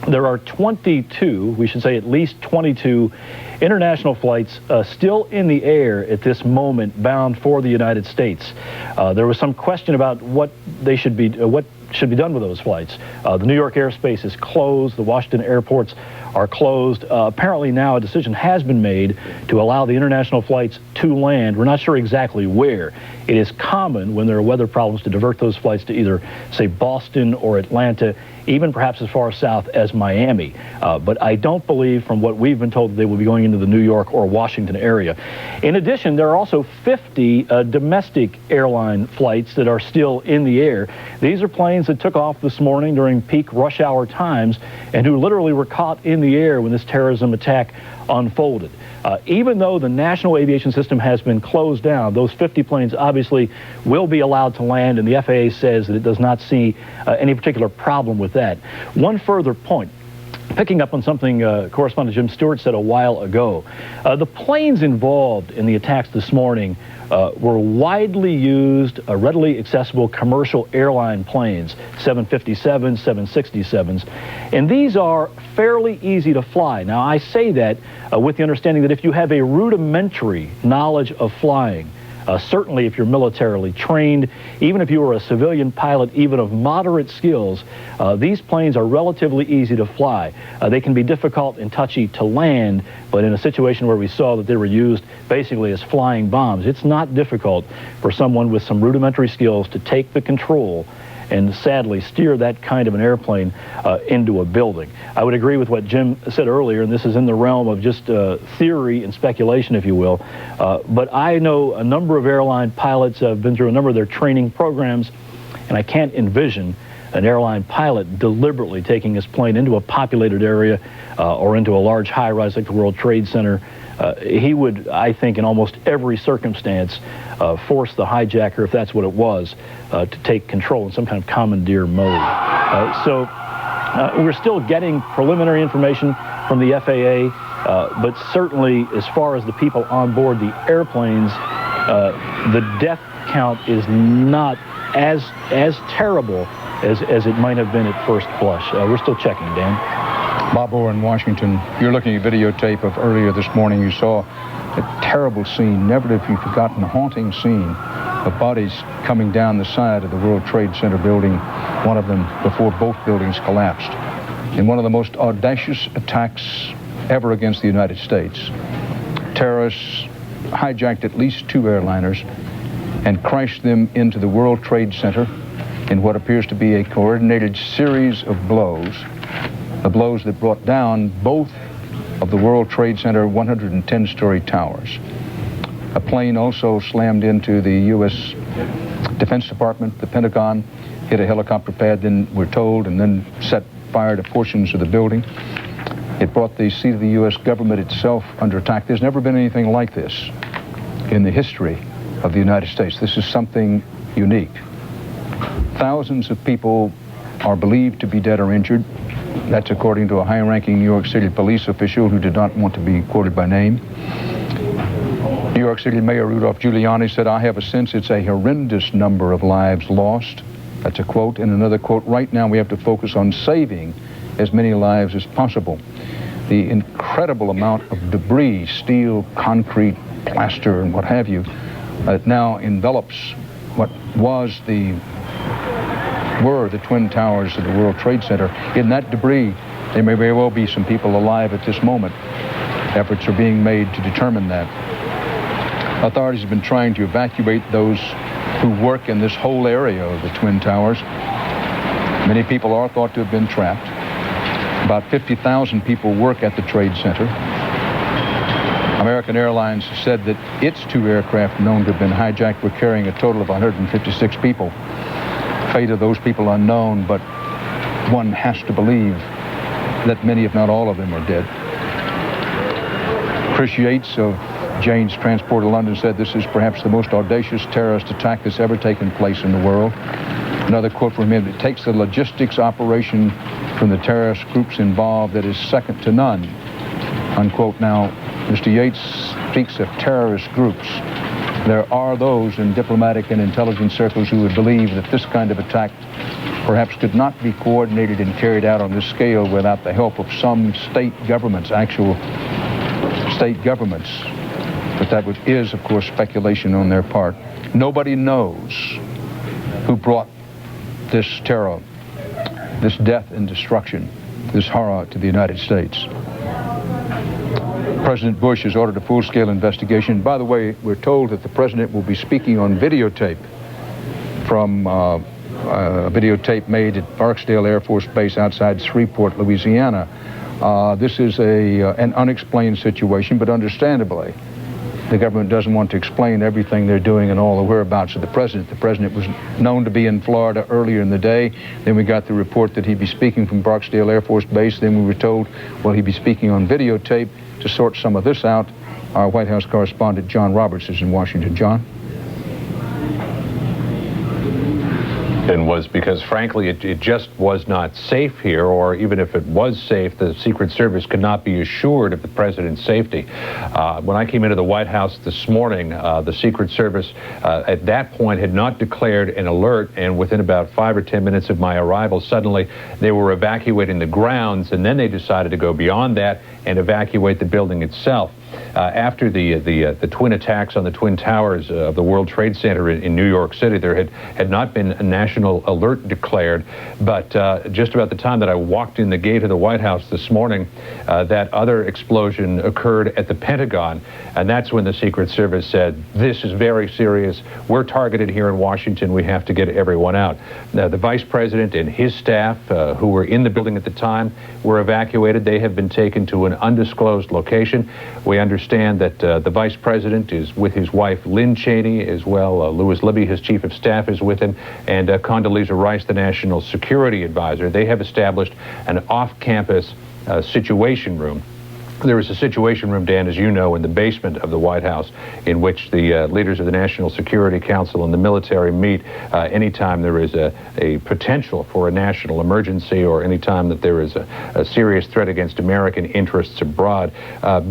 [SPEAKER 23] There are 22, we should say at least 22, international flights still in the air at this moment bound for the United States. There was some question about what should be done with those flights. The New York airspace is closed. The Washington airports are closed. Apparently now a decision has been made to allow the international flights to land. We're not sure exactly where. It is common when there are weather problems to divert those flights to either, say, Boston or Atlanta, even perhaps as far south as Miami. But I don't believe, from what we've been told, that they will be going into the New York or Washington area. In addition, there are also 50 domestic airline flights that are still in the air. These are planes that took off this morning during peak rush hour times and who literally were caught in the air when this terrorism attack unfolded. Even though the national aviation system has been closed down, those 50 planes obviously will be allowed to land, and the FAA says that it does not see any particular problem with that. One further point, picking up on something Correspondent Jim Stewart said a while ago, the planes involved in the attacks this morning were widely used, readily accessible commercial airline planes, 757s, 767s, and these are fairly easy to fly. Now, I say that with the understanding that if you have a rudimentary knowledge of flying, certainly if you're militarily trained, even if you were a civilian pilot, even of moderate skills, these planes are relatively easy to fly. They can be difficult and touchy to land, but in a situation where we saw that they were used basically as flying bombs, it's not difficult for someone with some rudimentary skills to take the control and sadly steer that kind of an airplane into a building. I would agree with what Jim said earlier, and this is in the realm of just theory and speculation, if you will, but I know a number of airline pilots have been through a number of their training programs, and I can't envision an airline pilot deliberately taking his plane into a populated area or into a large high-rise like the World Trade Center. He would, I think, in almost every circumstance, force the hijacker, if that's what it was, to take control in some kind of commandeer mode. So we're still getting preliminary information from the FAA, but certainly as far as the people on board the airplanes, the death count is not as terrible as it might have been at first blush. We're still checking, Dan.
[SPEAKER 1] Bob Orr in Washington, you're looking at videotape of earlier this morning. You saw a terrible scene, never to be forgotten, a haunting scene of bodies coming down the side of the World Trade Center building, one of them before both buildings collapsed. In one of the most audacious attacks ever against the United States, terrorists hijacked at least two airliners and crashed them into the World Trade Center in what appears to be a coordinated series of blows, the blows that brought down both of the World Trade Center 110-story towers. A plane also slammed into the U.S. Defense Department, the Pentagon, hit a helicopter pad, then we're told, and then set fire to portions of the building. It brought the seat of the U.S. government itself under attack. There's never been anything like this in the history of the United States. This is something unique. Thousands of people are believed to be dead or injured. That's according to a high-ranking New York City police official who did not want to be quoted by name. New York City Mayor Rudolph Giuliani said, "I have a sense it's a horrendous number of lives lost." That's a quote. And another quote, "Right now we have to focus on saving as many lives as possible." The incredible amount of debris, steel, concrete, plaster, and what have you, now envelops what were the Twin Towers of the World Trade Center. In that debris, There may very well be some people alive at this moment. Efforts are being made to determine that. Authorities have been trying to evacuate those who work in this whole area of the Twin Towers. Many people are thought to have been trapped. About 50,000 people work at the Trade Center. American Airlines said that its 2 aircraft known to have been hijacked were carrying a total of 156 people. Fate of those people unknown, but one has to believe that many, if not all of them, are dead. Chris Yates of Jane's Transport of London said this is perhaps the most audacious terrorist attack that's ever taken place in the world. Another quote from him: it takes a logistics operation from the terrorist groups involved that is second to none, unquote. Now, Mr. Yates speaks of terrorist groups. There are those in diplomatic and intelligence circles who would believe that this kind of attack perhaps could not be coordinated and carried out on this scale without the help of some state governments, actual state governments. But that is, of course, speculation on their part. Nobody knows who brought this terror, this death and destruction, this horror to the United States. President Bush has ordered a full-scale investigation. By the way, we're told that the president will be speaking on videotape from a videotape made at Barksdale Air Force Base outside Shreveport, Louisiana. This is an unexplained situation, but understandably, the government doesn't want to explain everything they're doing and all the whereabouts of the president. The president was known to be in Florida earlier in the day. Then we got the report that he'd be speaking from Barksdale Air Force Base. Then we were told, well, he'd be speaking on videotape. To sort some of this out, our White House correspondent John Roberts is in Washington. John?
[SPEAKER 14] And was because, frankly, it just was not safe here, or even if it was safe, the Secret Service could not be assured of the president's safety. When I came into the White House this morning, the Secret Service at that point had not declared an alert, and within about 5 or 10 minutes of my arrival, suddenly they were evacuating the grounds, and then they decided to go beyond that and evacuate the building itself. After the twin attacks on the Twin Towers of the World Trade Center in New York City, there had not been a national alert declared, but just about the time that I walked in the gate of the White House this morning, that other explosion occurred at the Pentagon, and that's when the Secret Service said, this is very serious. We're targeted here in Washington. We have to get everyone out. Now, the Vice President and his staff, who were in the building at the time, were evacuated. They have been taken to an undisclosed location. We understand that the Vice President is with his wife, Lynn Cheney, as well. Louis Libby, his Chief of Staff, is with him, and Condoleezza Rice, the National Security Advisor. They have established an off-campus situation room. There is a situation room, Dan, as you know, in the basement of the White House, in which the leaders of the National Security Council and the military meet anytime there is a potential for a national emergency, or anytime that there is a serious threat against American interests abroad.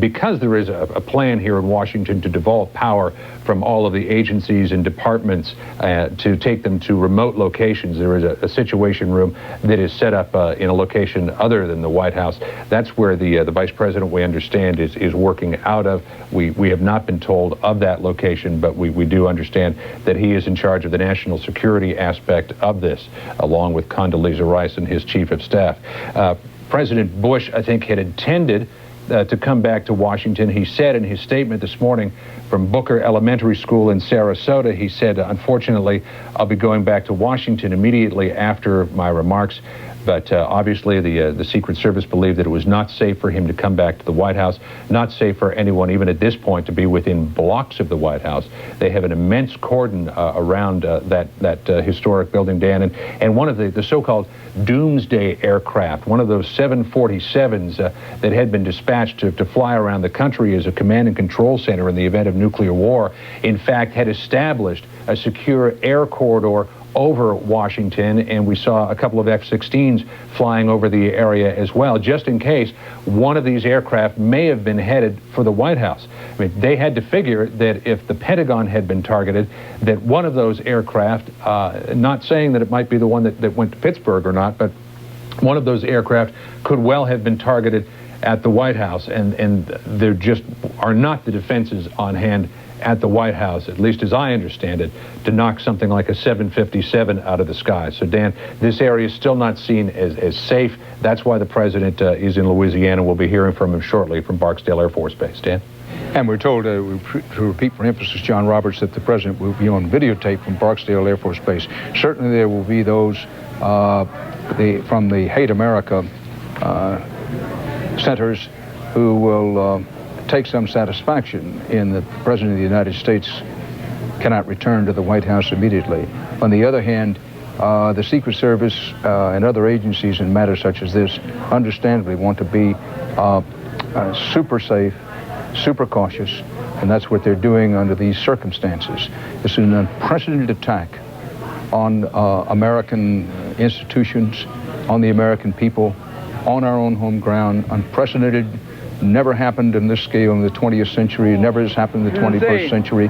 [SPEAKER 14] Because there is a plan here in Washington to devolve power from all of the agencies and departments to take them to remote locations, there is a situation room that is set up in a location other than the White House. That's where the Vice President, we understand, is working out of. We have not been told of that location, but we do understand that he is in charge of the national security aspect of this, along with Condoleezza Rice and his Chief of Staff. President Bush, I think, had intended to come back to Washington. He said in his statement this morning from Booker Elementary School in Sarasota, he said, unfortunately, I'll be going back to Washington immediately after my remarks. But obviously, the Secret Service believed that it was not safe for him to come back to the White House, not safe for anyone, even at this point, to be within blocks of the White House. They have an immense cordon around that historic building, Dan. And one of the so-called doomsday aircraft, one of those 747s that had been dispatched to fly around the country as a command and control center in the event of nuclear war, in fact, had established a secure air corridor over Washington, and we saw a couple of F-16s flying over the area as well, just in case one of these aircraft may have been headed for the White House. I mean, they had to figure that if the Pentagon had been targeted, that one of those aircraft, not saying that it might be the one that went to Pittsburgh or not, but one of those aircraft could well have been targeted at the White House, and there just are not the defenses on hand at the White House, at least as I understand it, to knock something like a 757 out of the sky. So, Dan, this area is still not seen as safe. That's why the president is in Louisiana. We'll be hearing from him shortly from Barksdale Air Force Base. Dan?
[SPEAKER 1] And we're told, to repeat for emphasis, John Roberts, that the president will be on videotape from Barksdale Air Force Base. Certainly there will be those from the Hate America centers who will take some satisfaction in that the President of the United States cannot return to the White House immediately. On the other hand, the Secret Service and other agencies in matters such as this understandably want to be super safe, super cautious, and that's what they're doing under these circumstances. This is an unprecedented attack on American institutions, on the American people, on our own home ground, unprecedented. Never happened in this scale in the 20th century, never has happened in the 21st century.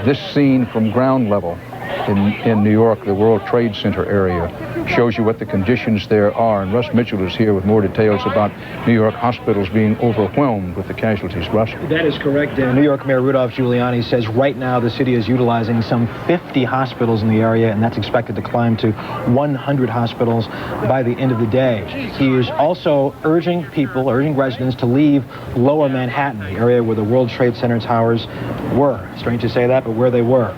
[SPEAKER 1] This scene from ground level in New York, the World Trade Center area, shows you what the conditions there are. And Russ Mitchell is here with more details about New York hospitals being overwhelmed with the casualties. Russ?
[SPEAKER 2] That is correct. New York Mayor Rudolph Giuliani says right now the city is utilizing some 50 hospitals in the area, and that's expected to climb to 100 hospitals by the end of the day. He is also urging residents to leave lower Manhattan, the area where the World Trade Center towers were. Strange to say that, but where they were.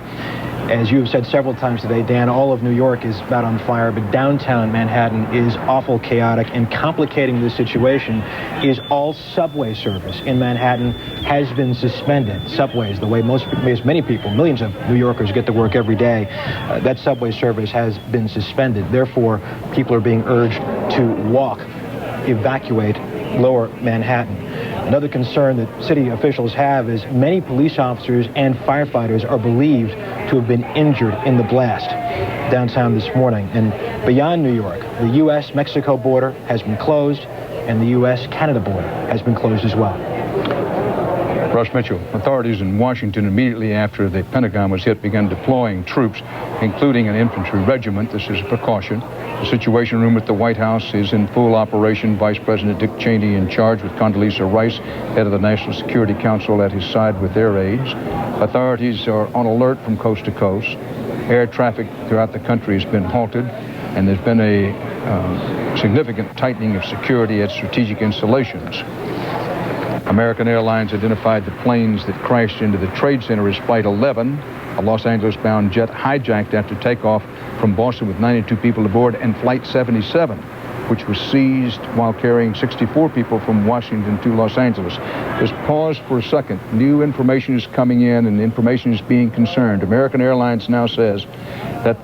[SPEAKER 2] As you have said several times today, Dan, all of New York is about on fire, but downtown Manhattan is awful chaotic, and complicating the situation is all subway service in Manhattan has been suspended. Subways, the way many people, millions of New Yorkers get to work every day, that subway service has been suspended. Therefore, people are being urged to walk, evacuate lower Manhattan. Another concern that city officials have is many police officers and firefighters are believed to have been injured in the blast downtown this morning. And beyond New York, the U.S.-Mexico border has been closed, and the U.S.-Canada border has been closed as well.
[SPEAKER 1] Russ Mitchell. Authorities in Washington immediately after the Pentagon was hit began deploying troops, including an infantry regiment. This is a precaution. The Situation Room at the White House is in full operation. Vice President Dick Cheney in charge with Condoleezza Rice, head of the National Security Council, at his side with their aides. Authorities are on alert from coast to coast. Air traffic throughout the country has been halted, and there's been a significant tightening of security at strategic installations. American Airlines identified the planes that crashed into the Trade Center as Flight 11, a Los Angeles-bound jet hijacked after takeoff from Boston with 92 people aboard, and Flight 77, which was seized while carrying 64 people from Washington to Los Angeles. Just pause for a second. New information is coming in, and information is being concerned. American Airlines now says that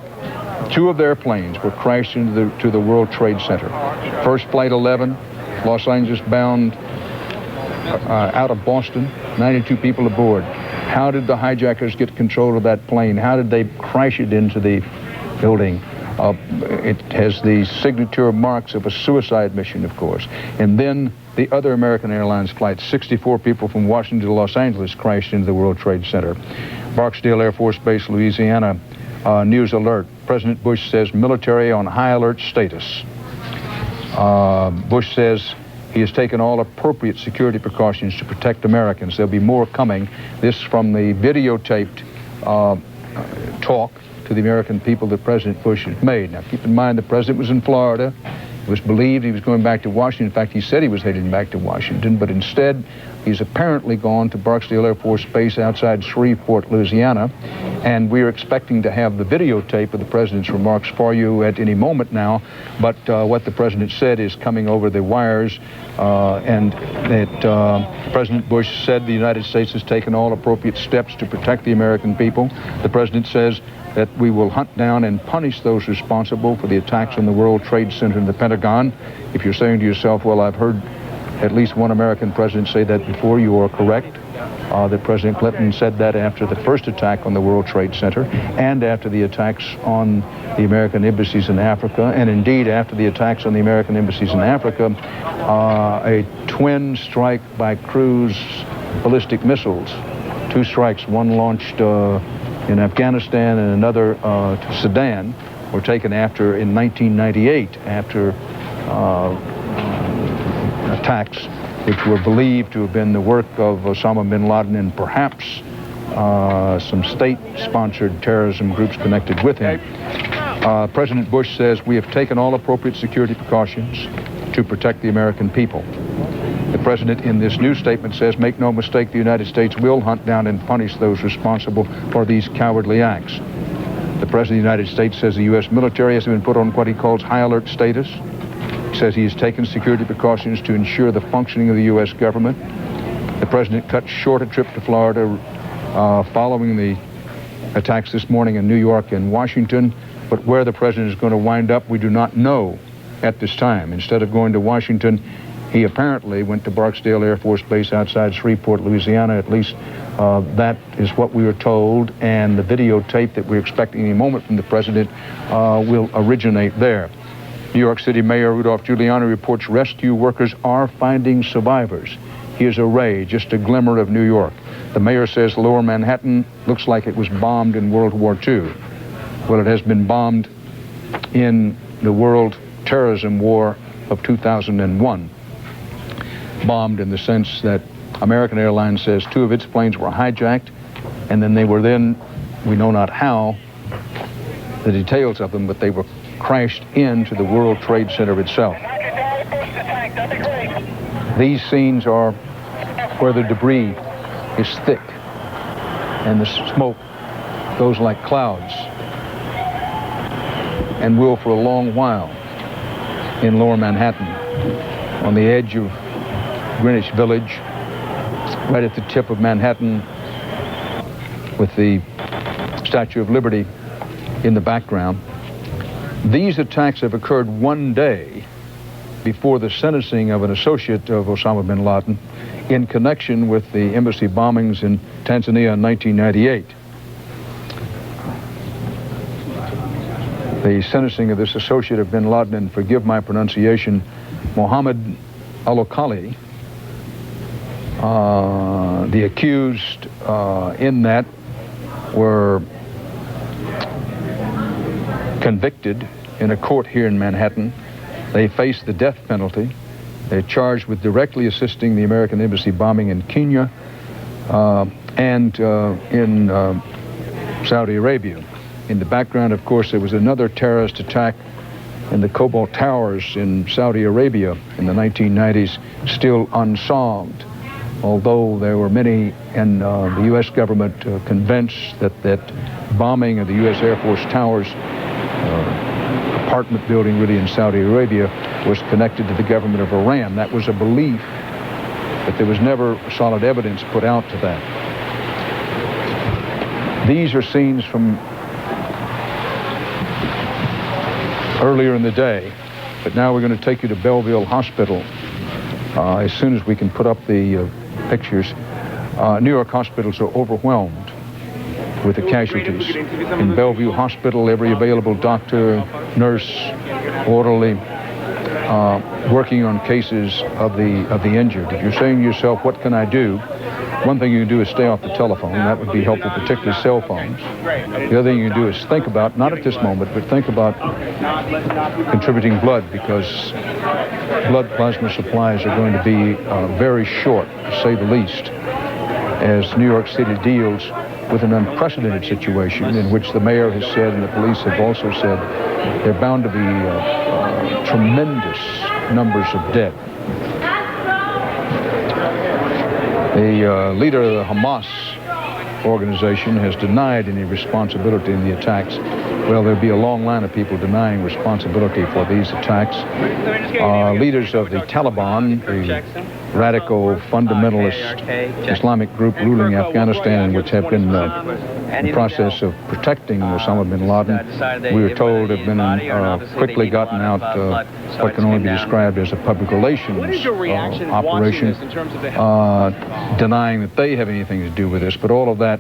[SPEAKER 1] 2 of their planes were crashed into the World Trade Center. First, Flight 11, Los Angeles-bound, out of Boston, 92 people aboard. How did the hijackers get control of that plane? How did they crash it into the building? It has the signature marks of a suicide mission, of course. And then the other American Airlines flight, 64 people from Washington to Los Angeles, crashed into the World Trade Center. Barksdale Air Force Base, Louisiana, news alert. President Bush says military on high alert status. Bush says he has taken all appropriate security precautions to protect Americans. There'll be more coming. This from the videotaped talk to the American people that President Bush has made. Now, keep in mind the president was in Florida. It was believed he was going back to Washington. In fact, he said he was heading back to Washington, but instead he's apparently gone to Barksdale Air Force Base outside Shreveport, Louisiana, and we're expecting to have the videotape of the president's remarks for you at any moment now. But what the president said is coming over the wires, and that President Bush said the United States has taken all appropriate steps to protect the American people. The president says that we will hunt down and punish those responsible for the attacks on the World Trade Center and the Pentagon. If you're saying to yourself, well, I've heard at least one American president say that before, you are correct. That President Clinton said that after the first attack on the World Trade Center and after the attacks on the American embassies in Africa, and indeed after the attacks on the American embassies in Africa, a twin strike by cruise ballistic missiles, 2 strikes, one launched in Afghanistan and another to Sudan, were taken after in 1998 after attacks which were believed to have been the work of Osama bin Laden and perhaps some state-sponsored terrorism groups connected with him. President Bush says, we have taken all appropriate security precautions to protect the American people. The president in this new statement says, make no mistake, the United States will hunt down and punish those responsible for these cowardly acts. The president of the United States says the U.S. military has been put on what he calls high alert status. He says he has taken security precautions to ensure the functioning of the U.S. government. The president cut short a trip to Florida following the attacks this morning in New York and Washington. But where the president is going to wind up, we do not know at this time. Instead of going to Washington, he apparently went to Barksdale Air Force Base outside Shreveport, Louisiana. At least that is what we were told. And the videotape that we're expecting any moment from the president will originate there. New York City Mayor Rudolph Giuliani reports rescue workers are finding survivors. Here's a ray, just a glimmer of New York. The mayor says Lower Manhattan looks like it was bombed in World War II. Well, it has been bombed in the World Terrorism War of 2001. Bombed in the sense that American Airlines says 2 of its planes were hijacked, and then they were we know not how, the details of them, but they were crashed into the World Trade Center itself. These scenes are where the debris is thick and the smoke goes like clouds and will for a long while in Lower Manhattan, on the edge of Greenwich Village, right at the tip of Manhattan, with the Statue of Liberty in the background. These attacks have occurred one day before the sentencing of an associate of Osama bin Laden in connection with the embassy bombings in Tanzania in 1998. The sentencing of this associate of bin Laden, and forgive my pronunciation, Mohammed al-Okali, the accused in that were convicted in a court here in Manhattan. They face the death penalty. They're charged with directly assisting the American embassy bombing in Kenya and in Saudi Arabia. In the background, of course, there was another terrorist attack in the Cobalt Towers in Saudi Arabia in the 1990s, still unsolved. Although there were many in the U.S. government convinced that that bombing of the U.S. Air Force Towers apartment building really in Saudi Arabia was connected to the government of Iran. That was a belief, but there was never solid evidence put out to that. These are scenes from earlier in the day, but now we're going to take you to Belleville Hospital as soon as we can put up the pictures. New York hospitals are overwhelmed with the casualties. In Bellevue Hospital, every available doctor, nurse, orderly, working on cases of the injured. If you're saying to yourself, what can I do? One thing you can do is stay off the telephone. That would be helpful, particularly cell phones. The other thing you can do is think about, not at this moment, but think about contributing blood, because blood plasma supplies are going to be very short, to say the least, as New York City deals with an unprecedented situation in which the mayor has said, and the police have also said, there are bound to be tremendous numbers of dead. The leader of the Hamas organization has denied any responsibility in the attacks. Well, there'll be a long line of people denying responsibility for these attacks. Leaders of the Taliban, the radical fundamentalist Islamic group ruling Afghanistan, which have been in the process of protecting Osama bin Laden, we are told have been quickly gotten out what can only be described as a public relations operation, denying that they have anything to do with this. But all of that